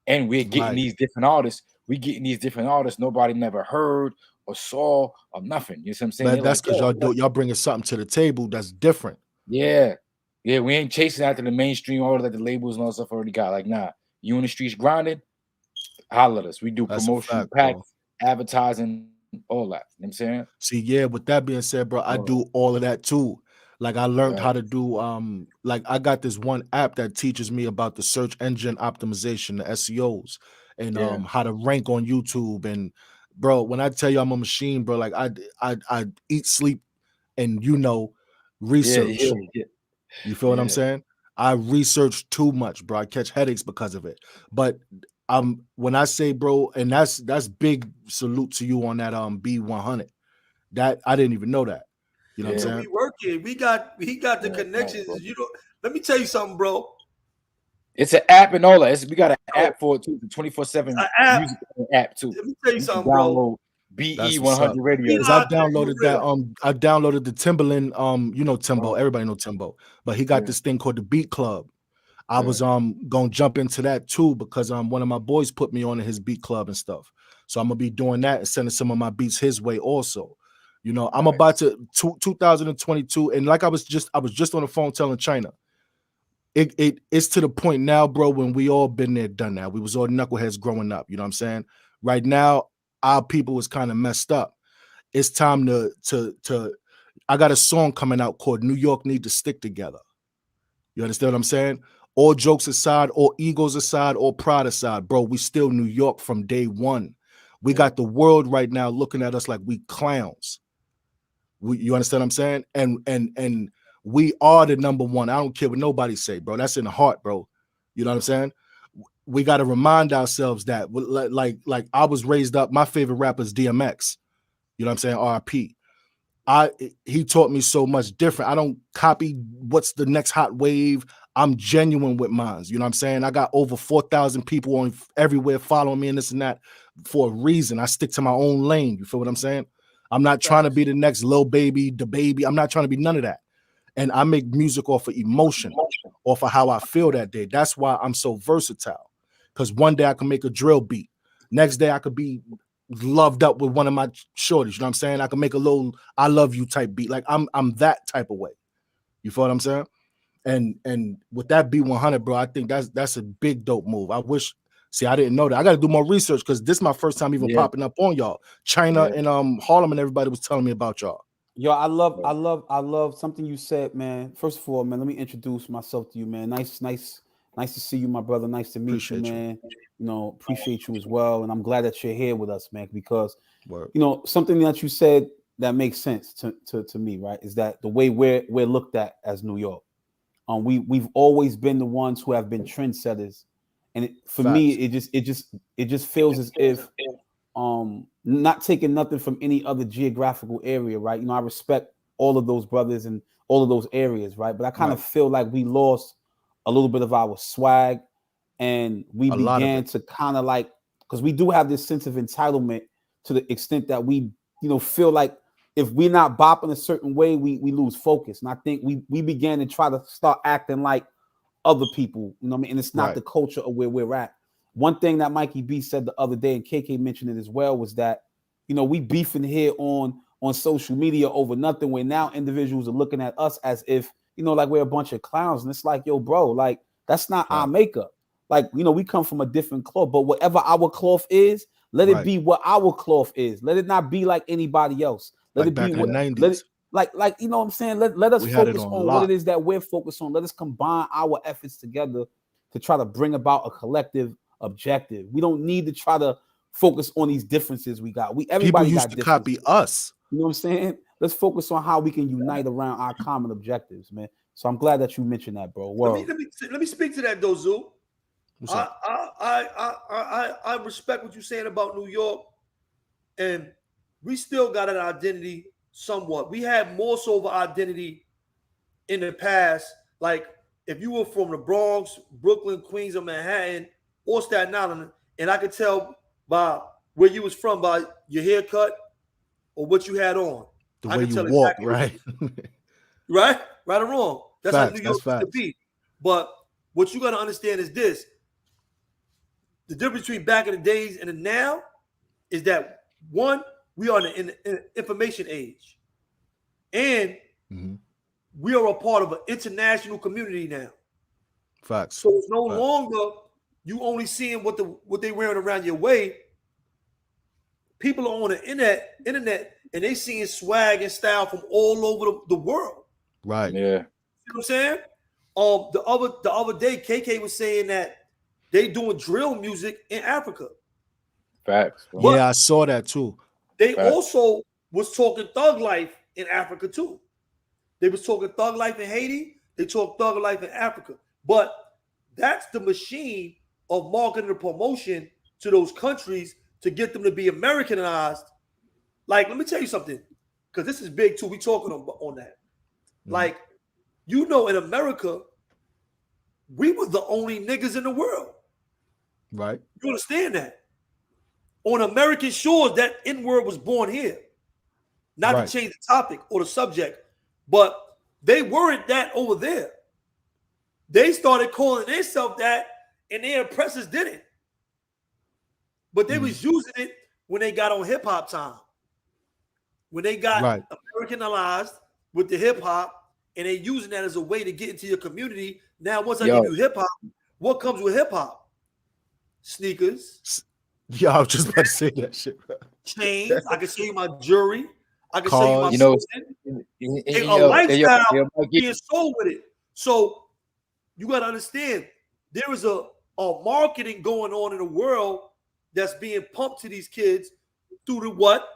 Speaker 7: and we're getting these different artists. We getting these different artists nobody never heard or saw or nothing. You know what I'm saying?
Speaker 6: But that's because y'all bringing something to the table that's different.
Speaker 7: Yeah, we ain't chasing after the mainstream artists that the labels and all that stuff already got. Like, nah, you in the streets grinding, holler at us. We do promotion, packs, advertising, all that. You know what I'm saying?
Speaker 6: See, yeah, with that being said, bro, I do all of that too. Like I learned how to do like I got this one app that teaches me about the search engine optimization, the SEOs, and how to rank on YouTube. And bro, when I tell you I'm a machine, bro, like I eat, sleep, and research. You feel what I'm saying? I research too much, bro. I catch headaches because of it. But when I say, bro, and that's big salute to you on that B100. That I didn't even know that. You know what I'm saying?
Speaker 1: We working. We got the connections. Let me tell you something, bro.
Speaker 7: It's an app and all that. We got an app for it too. 24/7 music app too.
Speaker 1: Let me tell you something, bro.
Speaker 7: BE100 radio.
Speaker 6: I downloaded that. I downloaded the Timberland. Timbo. Everybody know Timbo, but he got this thing called the Beat Club. I was gonna jump into that too because one of my boys put me on in his beat club and stuff. So I'm gonna be doing that and sending some of my beats his way also. I'm about to 2022, and like I was just on the phone telling China. It's to the point now, bro, when we all been there, done that. We was all knuckleheads growing up. You know what I'm saying? Right now, our people was kind of messed up. It's time to I got a song coming out called New York Need to Stick Together. You understand what I'm saying? All jokes aside, all egos aside, all pride aside, bro, we still New York from day one. We got the world right now looking at us like we clowns. You understand what I'm saying? And we are the number one. I don't care what nobody say, bro. That's in the heart, bro. You know what I'm saying? We got to remind ourselves that, like I was raised up. My favorite rapper is DMX. You know what I'm saying? RP. He taught me so much different. I don't copy what's the next hot wave. I'm genuine with mine. You know what I'm saying? I got over 4,000 people on everywhere following me and this and that for a reason. I stick to my own lane. You feel what I'm saying? I'm not trying to be the next Lil Baby, the baby. I'm not trying to be none of that. And I make music off of emotion, off of how I feel that day. That's why I'm so versatile. Because one day I can make a drill beat. Next day I could be loved up with one of my shorties. You know what I'm saying? I can make a little I love you type beat. Like I'm that type of way. You feel what I'm saying? And with that B100, bro, I think that's a big dope move. I didn't know that. I got to do more research because this is my first time even popping up on y'all. China and Harlem and everybody was telling me about y'all.
Speaker 2: Yo, I love something you said, man. First of all, man, let me introduce myself to you, man. Nice to see you, my brother. Nice to meet you, man. Appreciate you as well. And I'm glad that you're here with us, man, because something that you said that makes sense to me, right? Is that the way we're looked at as New York. We've always been the ones who have been trendsetters. And for me, it just feels as if not taking nothing from any other geographical area, right? I respect all of those brothers and all of those areas, right? But I kind of feel like we lost a little bit of our swag, and we began to kind of like, because we do have this sense of entitlement to the extent that we, feel like if we're not bopping a certain way, we lose focus. And I think we began to try to start acting like other people, you know what I mean? And it's not the culture of where we're at. One thing that Mikey B said the other day, and KK mentioned it as well, was that, we beefing here on social media over nothing, where now individuals are looking at us as if, like we're a bunch of clowns. And it's like, yo, bro, like that's not our makeup. Like, we come from a different cloth, but whatever our cloth is, let it be what our cloth is. Let it not be like anybody else. Let it be what, let it, like, you know what I'm saying? Let us focus on what it is that we're focused on. Let us combine our efforts together to try to bring about a collective objective. We don't need to try to focus on these differences we got. Everybody
Speaker 6: used to copy us.
Speaker 2: You know what I'm saying? Let's focus on how we can unite around our common objectives, man. So I'm glad that you mentioned that, bro.
Speaker 1: Let me speak to that though, Zoo. I respect what you're saying about New York, and we still got an identity somewhat. We had more so of an identity in the past. Like if you were from the Bronx, Brooklyn, Queens, or Manhattan, or Staten Island, and I could tell by where you was from by your haircut or what you had on.
Speaker 6: The way you walk, right?
Speaker 1: Right or wrong. That's how New York used to be. But what you got to understand is this. The difference between back in the days and the now is that, one, we are in the information age. And we are a part of an international community now.
Speaker 6: Facts.
Speaker 1: So it's no longer you only seeing what they wearing around your way. People are on the internet, and they seeing swag and style from all over the world.
Speaker 6: Right.
Speaker 7: Yeah.
Speaker 1: You know what I'm saying? The other day, KK was saying that they doing drill music in Africa.
Speaker 7: Facts.
Speaker 1: But
Speaker 6: Yeah, I saw that too.
Speaker 1: they
Speaker 7: Facts.
Speaker 1: also was talking thug life in Africa too. They was talking thug life in Haiti. They talk thug life in Africa. But that's the machine of marketing and promotion to those countries to get them to be Americanized. Like, let me tell you something, because this is big too. We talking on that. Like, you know, in America, we were the only niggas in the world.
Speaker 6: Right.
Speaker 1: You understand that? On American shores, that N-word was born here. Not
Speaker 6: Right.
Speaker 1: to change the topic or the subject, but they weren't that over there. They started calling themselves that, and their oppressors didn't. But they was using it when they got on hip hop time. When they got Americanized with the hip hop, and they using that as a way to get into your community. Now, once I give you hip hop, what comes with hip hop? Sneakers.
Speaker 6: Yeah, I was just about to say that shit.
Speaker 1: Chains. I can show you my jewelry. I can
Speaker 6: Cars.
Speaker 1: show you my a lifestyle being sold with it. So you got to understand, there is a marketing going on in the world that's being pumped to these kids through the what?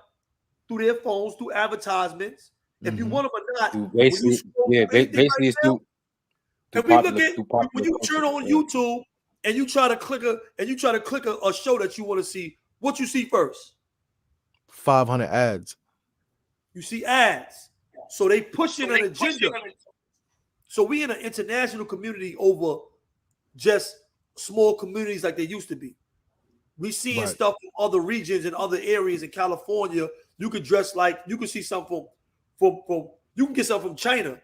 Speaker 1: Through their phones, through advertisements. If you want them or not,
Speaker 7: basically, basically it's through.
Speaker 1: And we look at when you turn on YouTube and you try to click a show that you want to see, what you see first?
Speaker 6: 500 ads.
Speaker 1: You see ads. So they pushing an agenda. So we in an international community over just small communities like they used to be. We seeing stuff from other regions and other areas in California. You could dress like, you could see something from you can get something from China.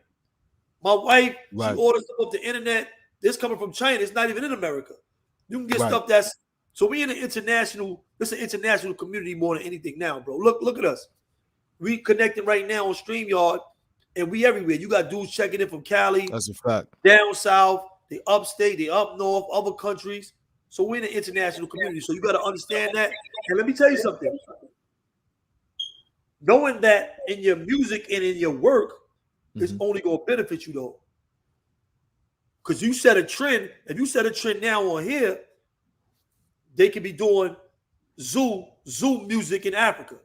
Speaker 1: My wife, she orders stuff off the internet. This coming from China. It's not even in America. You can get stuff that's, so we in an international, this is an international community more than anything now, bro. Look at us. We connecting right now on StreamYard, and we everywhere. You got dudes checking in from Cali.
Speaker 6: That's a fact.
Speaker 1: Down south, they upstate, they up north, other countries. So we're in an international community. So you got to understand that. And let me tell you something. Knowing that in your music and in your work is only going to benefit you, though. Because you set a trend. If you set a trend now on here, they could be doing zoo music in Africa.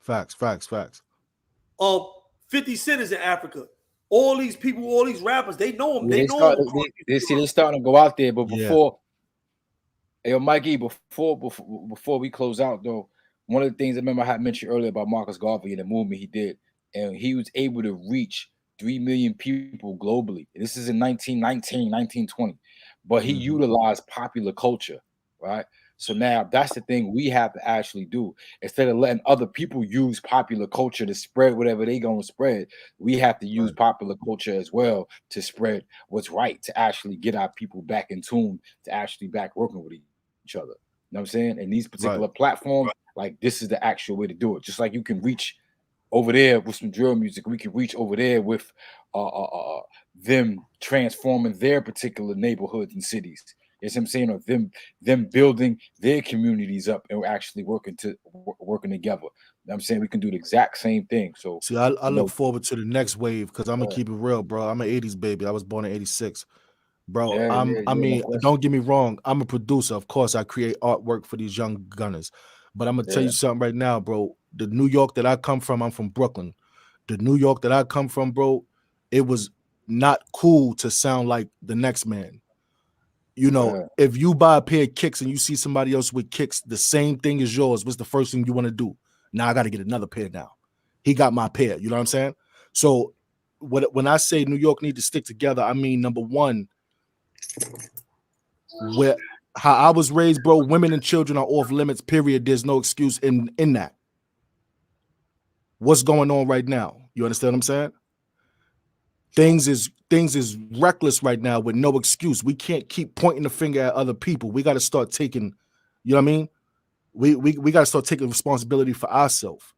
Speaker 6: Facts.
Speaker 1: 50 Cent is in Africa. All these people, all these rappers, they know them.
Speaker 7: They're starting to go out there. But before, yo, Mikey, before we close out, though, one of the things I remember I had mentioned earlier about Marcus Garvey and the movement he did, and he was able to reach 3 million people globally. This is in 1919, 1920. But he utilized popular culture, right? So now that's the thing we have to actually do. Instead of letting other people use popular culture to spread whatever they gonna spread, we have to use popular culture as well to spread what's right, to actually get our people back in tune, to actually back working with each other. You know what I'm saying? And these particular platforms, like this is the actual way to do it. Just like you can reach over there with some drill music, we can reach over there with them transforming their particular neighborhoods and cities. You know what I'm saying? Or them building their communities up and we're actually working together. You know what I'm saying? We can do the exact same thing. So
Speaker 6: see, I look forward to the next wave because I'm gonna keep it real, bro. I'm an 80s baby. I was born in 86. Bro, I mean, don't get me wrong. I'm a producer. Of course, I create artwork for these young gunners. But I'm gonna tell you something right now, bro. The New York that I come from, I'm from Brooklyn. The New York that I come from, bro, it was not cool to sound like the next man. You know, if you buy a pair of kicks and you see somebody else with kicks, the same thing as yours, what's the first thing you want to do? Now I got to get another pair now. He got my pair. You know what I'm saying? So when I say New York need to stick together, I mean, number one, where how I was raised, bro, women and children are off limits, period. There's no excuse in that. What's going on right now? You understand what I'm saying? Things is reckless right now with no excuse. We can't keep pointing the finger at other people. We got to start taking, you know what I mean? We got to start taking responsibility for ourselves.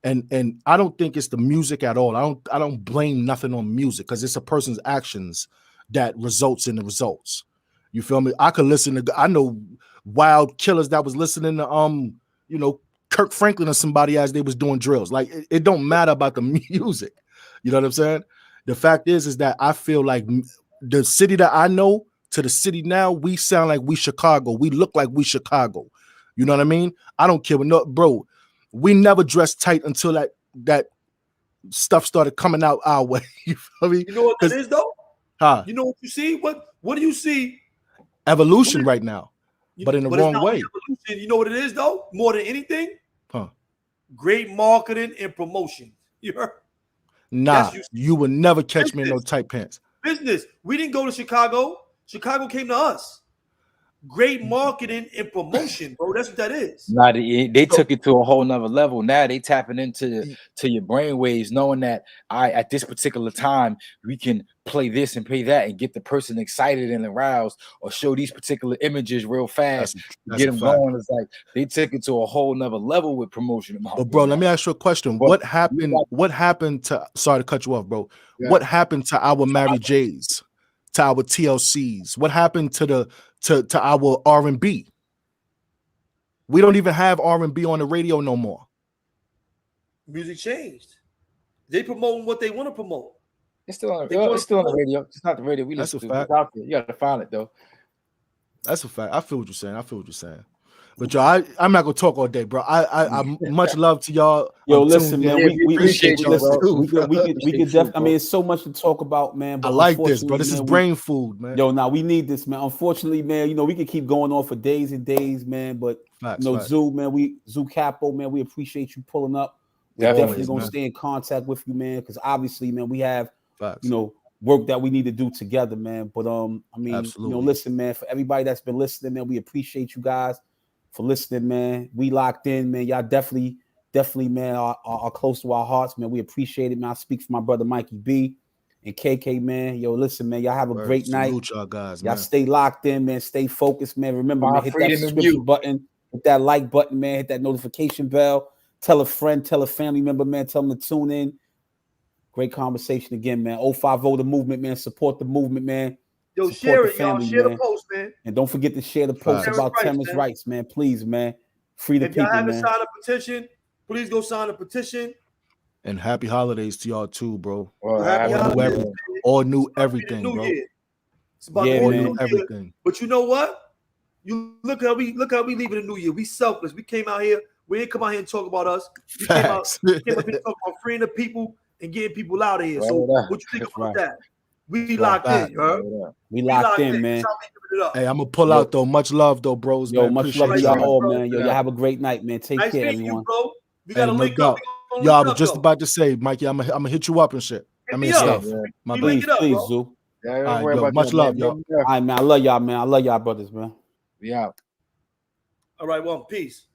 Speaker 6: And I don't think it's the music at all. I don't blame nothing on music because it's a person's actions that results in the results. You feel me? I could listen to, I know wild killers that was listening to you know, Kirk Franklin or somebody as they was doing drills. Like it don't matter about the music. You know what I'm saying? The fact is that I feel like the city that I know to the city now, we sound like we Chicago. We look like we Chicago. You know what I mean? I don't care what no, bro. We never dressed tight until that stuff started coming out our way. You feel me?
Speaker 1: You know what that is though?
Speaker 6: Huh?
Speaker 1: You know what you see? What do you see?
Speaker 6: Evolution right now, but in the wrong way.
Speaker 1: Evolution. You know what it is though? More than anything,
Speaker 6: huh?
Speaker 1: Great marketing and promotion. You heard?
Speaker 6: Nah, you would never catch me in no tight pants.
Speaker 1: Business. We didn't go to Chicago. Chicago came to us. Great marketing and promotion, bro. That's what that is.
Speaker 7: Nah, they took it to a whole nother level. Now they tapping into your brain waves, knowing that at this particular time we can play this and play that and get the person excited and aroused, or show these particular images real fast, get them going. It's like they took it to a whole nother level with promotion.
Speaker 6: But bro, let me ask you a question. What happened to? Sorry to cut you off, bro. Yeah. What happened to our Mary J's, to our TLCs? What happened to our R&B? We don't even have R&B on the radio no more.
Speaker 1: Music changed. They promoting what they want to promote.
Speaker 7: It's still on the radio. It's not the radio we listen to.
Speaker 6: That's a fact.
Speaker 7: It's out there. You got to find it though.
Speaker 6: That's a fact. I feel what you're saying. But y'all, I'm not gonna talk all day, bro. I much love to y'all.
Speaker 2: Yo, listen, man.
Speaker 6: We appreciate you.
Speaker 2: We could definitely. I mean, it's so much to talk about, man.
Speaker 6: But I like this, bro. This is brain food, man.
Speaker 2: Yo, now we need this, man. Unfortunately, man, we can keep going on for days and days, man. But Zoo, man, Zoo Capo, man, we appreciate you pulling up. We're definitely gonna stay in contact with you, man, because obviously, man, we have work that we need to do together, man. But I mean, listen, man, for everybody that's been listening, man, we appreciate you guys for listening, man. We locked in, man. Y'all definitely, man, are close to our hearts, man. We appreciate it, man. I speak for my brother Mikey B and KK, man. Yo, listen, man. Y'all have a great night.
Speaker 6: Y'all guys,
Speaker 2: y'all stay locked in, man. Stay focused, man. Remember, man, hit that subscription button, hit that like button, man. Hit that notification bell. Tell a friend, tell a family member, man. Tell them to tune in. Great conversation again, man. 050 the movement, man. Support the movement, man.
Speaker 1: Yo, share it, y'all. Share the post, man.
Speaker 2: And don't forget to share the post about Terence Rice, man. Please, man. Free the people, man. If y'all haven't
Speaker 1: signed a petition, please go sign a petition.
Speaker 6: And happy holidays to y'all too, bro.
Speaker 1: All
Speaker 6: new everything, bro.
Speaker 1: It's about all new everything. But you know what? You look how we leaving the new year. We selfless. We came out here. We didn't come out here and talk about us. We came up here to talk about freeing the people and getting people out of here. So what you think about that? We locked in, bro.
Speaker 2: We locked in, man.
Speaker 6: Hey, I'm gonna pull out though. Much love though, bros.
Speaker 2: Yo, much love to y'all all, man. Yo, y'all have a great night, man. Take care, everyone.
Speaker 1: Bro. We gotta link up.
Speaker 6: Yo, I was just about to say, Mikey, I'm gonna hit you up and shit. Stuff.
Speaker 2: My please, Zoo.
Speaker 6: Much love, y'all.
Speaker 2: All right, man. I love y'all, man. I love y'all, brothers, man.
Speaker 7: We out.
Speaker 1: All right, well, peace.